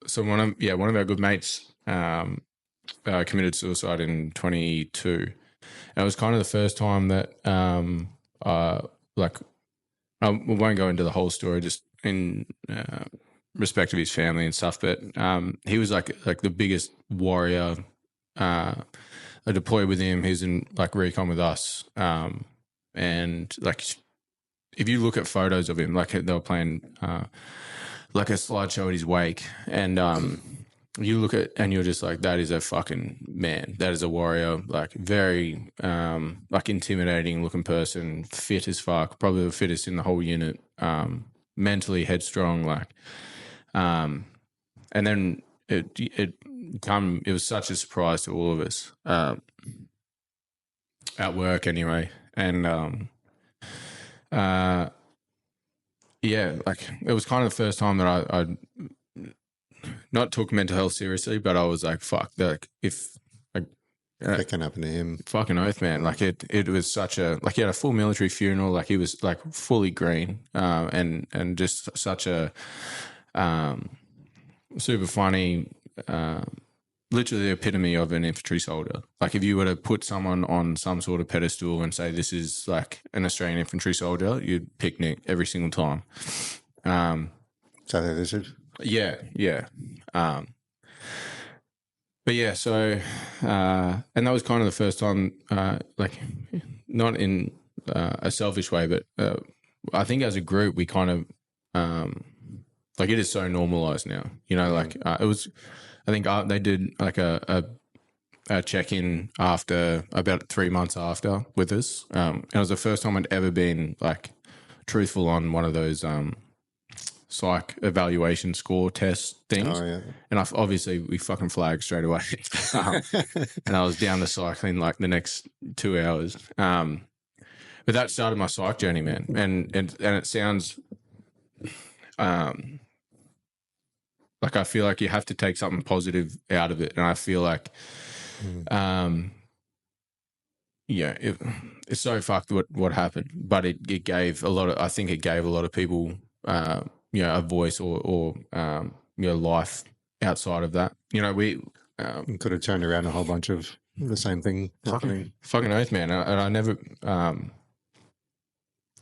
So one of our good mates committed suicide in 22. And it was kind of the first time that we won't go into the whole story, just in respect of his family and stuff, but he was like the biggest warrior. I deployed with him. He's in like recon with us, and like if you look at photos of him, like they were playing like a slideshow at his wake, and you look at and you're just like, that is a fucking man. That is a warrior. Like very like intimidating looking person, fit as fuck, probably the fittest in the whole unit. Mentally headstrong, like. And then it was such a surprise to all of us at work anyway. And yeah, like it was kind of the first time that I not took mental health seriously, but I was like, fuck, like if that can happen to him. Fucking oath, man. Like it was such a, like he had a full military funeral, like he was like fully green, and just such a super funny, literally the epitome of an infantry soldier. Like if you were to put someone on some sort of pedestal and say this is like an Australian infantry soldier, you'd pick Nick every single time. So this is. Yeah. But yeah, so and that was kind of the first time, like not in a selfish way, but I think as a group we kind of like it is so normalized now, you know. Like it was, I think they did like a check-in after about 3 months after with us. And it was the first time I'd ever been like truthful on one of those psych evaluation score test things. Oh, yeah. And obviously we fucking flagged straight away. And I was down to psych in like the next 2 hours. But that started my psych journey, man. And it sounds like I feel like you have to take something positive out of it. And I feel like it's so fucked what happened, but it gave a lot of, I think it gave a lot of people, a voice or life outside of that. We could have turned around a whole bunch of the same thing happening. Fucking oath, man. And I never,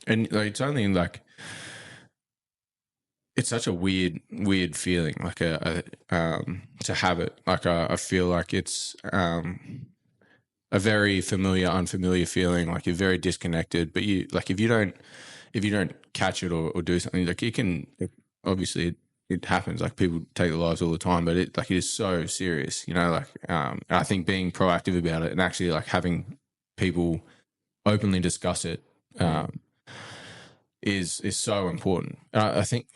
and like, it's only like, it's such a weird feeling, like to have it. Like I feel like it's, a very familiar, unfamiliar feeling. Like you're very disconnected, but if you don't catch it or do something, like obviously it happens. Like people take their lives all the time, but it is so serious, and I think being proactive about it and actually like having people openly discuss it, is so important. I think,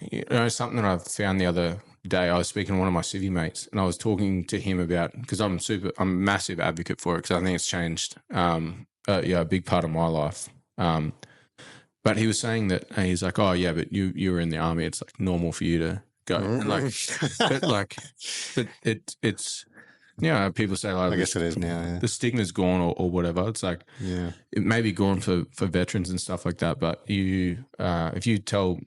something that I've found the other day, I was speaking to one of my civvy mates and I was talking to him about, because I'm a massive advocate for it because I think it's changed a big part of my life. But he was saying that he's like, oh yeah, but you were in the army, it's like normal for you to go. And but it's people say like, I guess it is now, yeah. The stigma's gone or whatever. It's like, yeah, it may be gone for veterans and stuff like that, but if you tell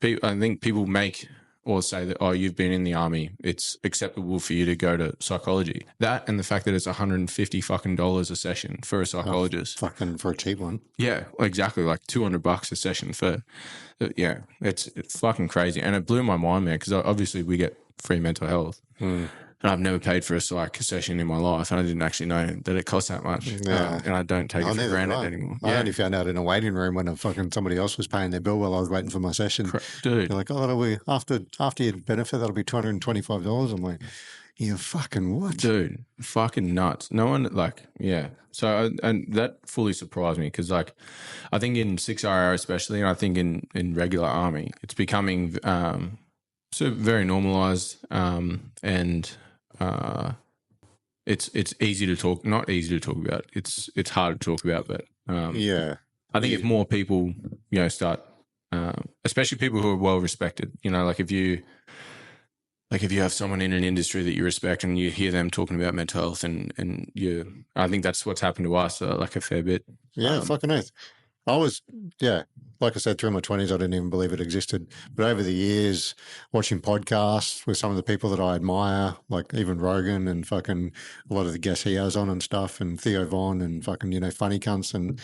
people, I think people make or say that, oh, you've been in the army, it's acceptable for you to go to psychology. That and the fact that it's $150 fucking a session for a psychologist. Fucking for a cheap one. Yeah, exactly. Like $200 a session for, it's fucking crazy. And it blew my mind, man, because obviously we get free mental health. And I've never paid for a psych session in my life, and I didn't actually know that it cost that much. Yeah. And I don't take it for granted anymore. I only found out in a waiting room when somebody else was paying their bill while I was waiting for my session. Dude. They're like, oh, that'll be after your benefit, that'll be $225. I'm like, you fucking what? Dude, fucking nuts. No one, So, and that fully surprised me because, I think in 6RR especially, and I think in regular army, it's becoming so very normalized, and it's easy to talk, not easy to talk about. It's hard to talk about, but I think if more people, start, especially people who are well respected, if you have someone in an industry that you respect and you hear them talking about mental health and I think that's what's happened to us, a fair bit. Yeah, fucking oath. I was, like I said, through my 20s, I didn't even believe it existed. But over the years, watching podcasts with some of the people that I admire, like even Rogan and fucking a lot of the guests he has on and stuff, and Theo Von and fucking, funny cunts, and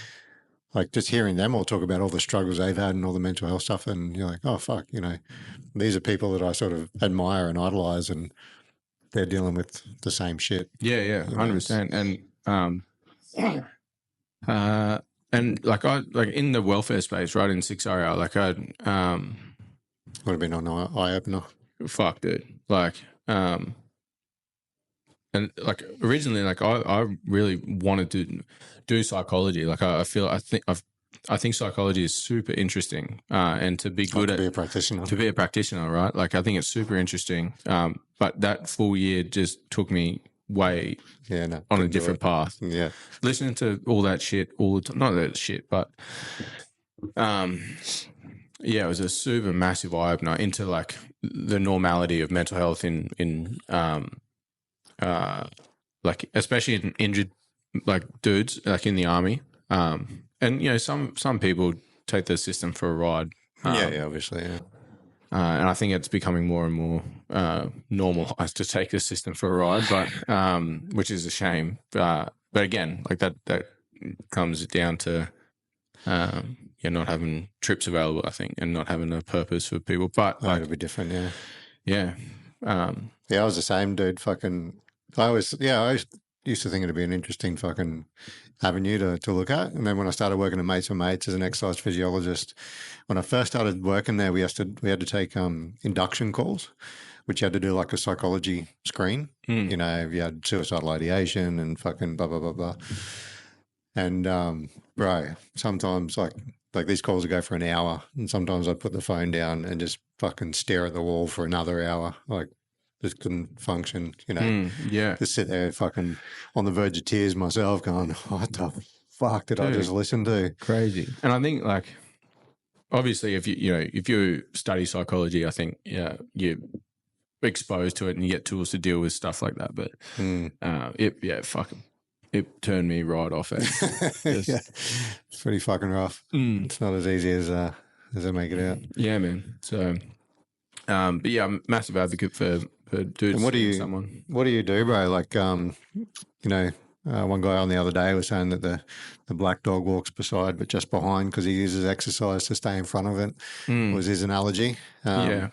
like just hearing them all talk about all the struggles they've had and all the mental health stuff. And you're like, oh, fuck, these are people that I sort of admire and idolize, and they're dealing with the same shit. Yeah, 100%. And I in the welfare space, right in 6RR, would have been on eye opener. Fuck, dude. And originally, I really wanted to do psychology. I think psychology is super interesting, and to be good to be a practitioner. To be a practitioner, right? I think it's super interesting. But that full year just took me way on a different path. Yeah, listening to all that shit all the time. Not that shit, but it was a super massive eye opener into the normality of mental health in especially in injured dudes in the army. And some people take the system for a ride. Obviously, yeah. And I think it's becoming more and more normalized to take the system for a ride, but which is a shame. But again, that comes down to not having trips available, I think, and not having a purpose for people. But it'll be different, yeah. Yeah. I was the same, dude. I used to think it'd be an interesting fucking avenue to look at. And then when I started working at Mates for Mates as an exercise physiologist, when I first started working there, we had to take induction calls, which you had to do a psychology screen. If you had suicidal ideation and fucking blah, blah, blah, blah. And, bro, sometimes like these calls would go for an hour, and sometimes I'd put the phone down and just fucking stare at the wall for another hour, like just couldn't function, Yeah. just sit there fucking on the verge of tears myself going, what the fuck did I Dude. just listen to? Crazy. And I think like, obviously if if you study psychology, I think, you're exposed to it and you get tools to deal with stuff like that. But it turned me right off. Yeah, it's pretty fucking rough. It's not as easy as they make it out. Yeah, man. So, but yeah, I'm a massive advocate for dudes. And what do you do, bro? Like, one guy on the other day was saying that the black dog walks beside, but just behind, because he uses exercise to stay in front of it. Was his analogy? Yeah.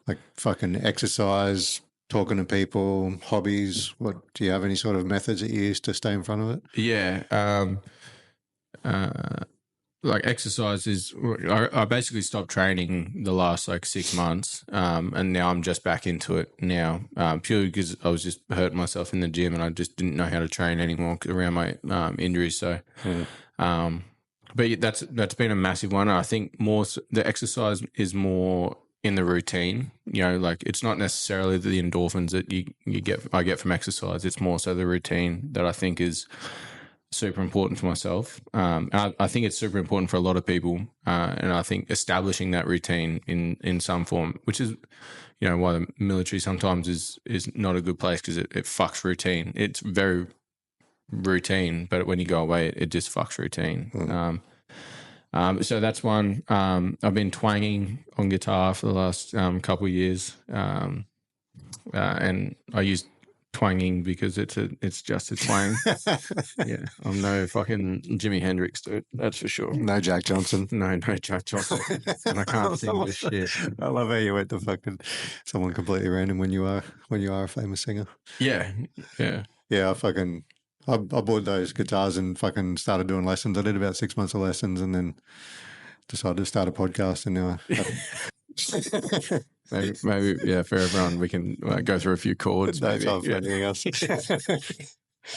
Like fucking exercise, talking to people, hobbies. What do you have any sort of methods that you use to stay in front of it? Yeah. Like exercise is, I basically stopped training the last like 6 months, and now I'm just back into it now, purely because I was just hurting myself in the gym and I just didn't know how to train anymore around my injuries. So, but that's been a massive one. I think the exercise is more in the routine, like it's not necessarily the endorphins that I get from exercise. It's more so the routine that I think is super important for myself. And I think it's super important for a lot of people. And I think establishing that routine in some form, which is, why the military sometimes is not a good place, because it fucks routine. It's very routine, but when you go away, it just fucks routine. So that's one. I've been twanging on guitar for the last couple of years. And I use twanging because it's just a twang. Yeah, I'm no fucking Jimi Hendrix, dude. That's for sure. No Jack Johnson. No Jack Johnson. And I can't sing this shit. I love how you went to fucking someone completely random when you are a famous singer. Yeah. Yeah, I bought those guitars and fucking started doing lessons. I did about 6 months of lessons and then decided to start a podcast, and now maybe for everyone we can go through a few chords. No maybe. time for anything else.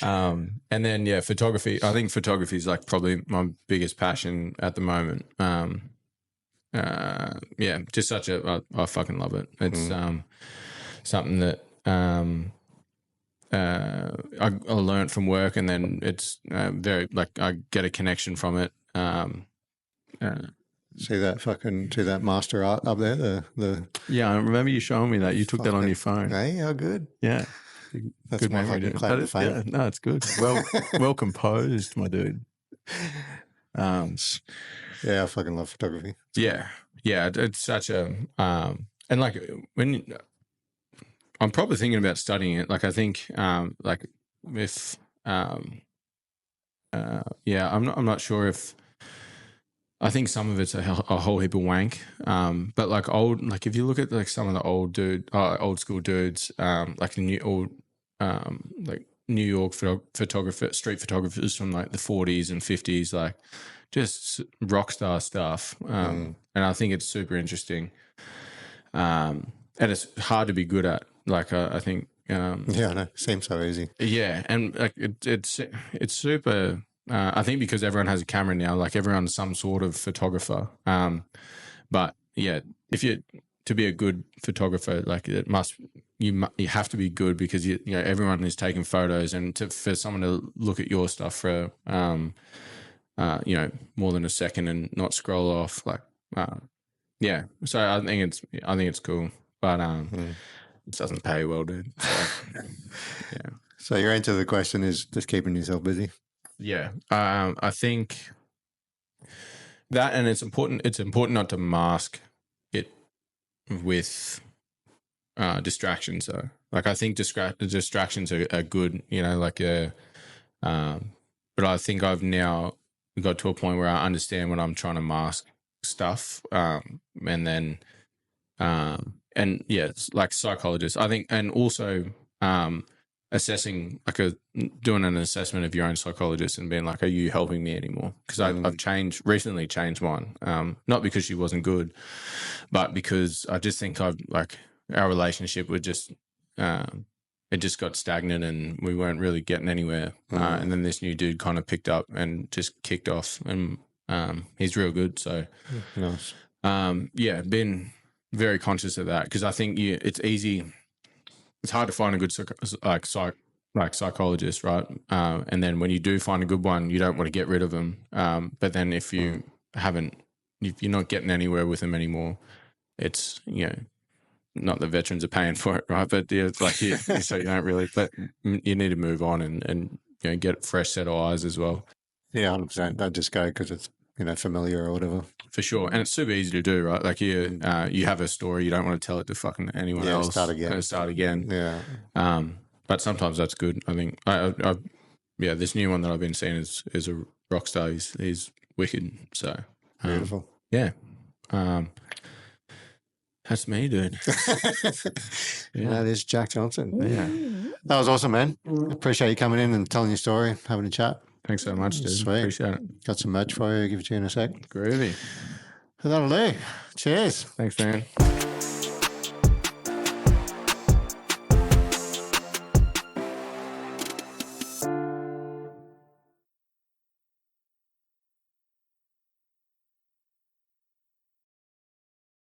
And then photography. I think photography is like probably my biggest passion at the moment. Just such I fucking love it. It's something that I learned from work, and then it's very like I get a connection from it. See that master art up there? The Yeah, I remember you showing me that. You took that on your phone. Hey, how good? Yeah. That's Good my memory. fucking claim to fame. Yeah, no, it's good. Well composed, my dude. Yeah, I fucking love photography. Yeah. It's such a and like when I'm probably thinking about studying it. Like I think like if I'm not sure if. I think some of it's a whole heap of wank, but like if you look at like some of the old school dudes, like like New York street photographers from like the 40s and 50s, like just rock star stuff, and I think it's super interesting, and it's hard to be good at. Like I think, I know, seems so easy. Yeah, and like it's super. I think because everyone has a camera now, like everyone's some sort of photographer. But yeah, to be a good photographer, like you have to be good, because everyone is taking photos, and for someone to look at your stuff for more than a second and not scroll off, like yeah. So I think it's cool, but it doesn't pay well, dude. So, yeah. So your answer to the question is just keeping yourself busy. Yeah, I think that, and it's important. It's important not to mask it with distractions, though. Like I think distractions are good, but I think I've now got to a point where I understand when I'm trying to mask stuff, and then it's like psychologists, I think, and also assessing, doing an assessment of your own psychologist and being like, are you helping me anymore? Because I've recently changed mine, not because she wasn't good, but because I just think our relationship would just it just got stagnant and we weren't really getting anywhere, and then this new dude kind of picked up and just kicked off, and He's real good. So, Nice. yeah, been very conscious of that because I think it's easy. It's hard to find a good psychologist, right? And then when you do find a good one, you don't want to get rid of them. But then if you if you're not getting anywhere with them anymore, it's not that veterans are paying for it, right? But it's like so you don't really. But you need to move on and get a fresh set of eyes as well. Yeah, 100%. Don't just go because it's familiar or whatever. For sure, and it's super easy to do, right? Like you have a story, you don't want to tell it to fucking anyone else. Start again. Yeah. But sometimes that's good. I think. This new one that I've been seeing is a rock star. He's wicked. So beautiful. Yeah. That's me, dude. That is Jack Johnson. Yeah. That was awesome, man. Appreciate you coming in and telling your story, having a chat. Thanks so much, dude. Sweet. Appreciate it. Got some merch for you. Give it to you in a sec. Groovy. That'll do. Cheers. Thanks, man.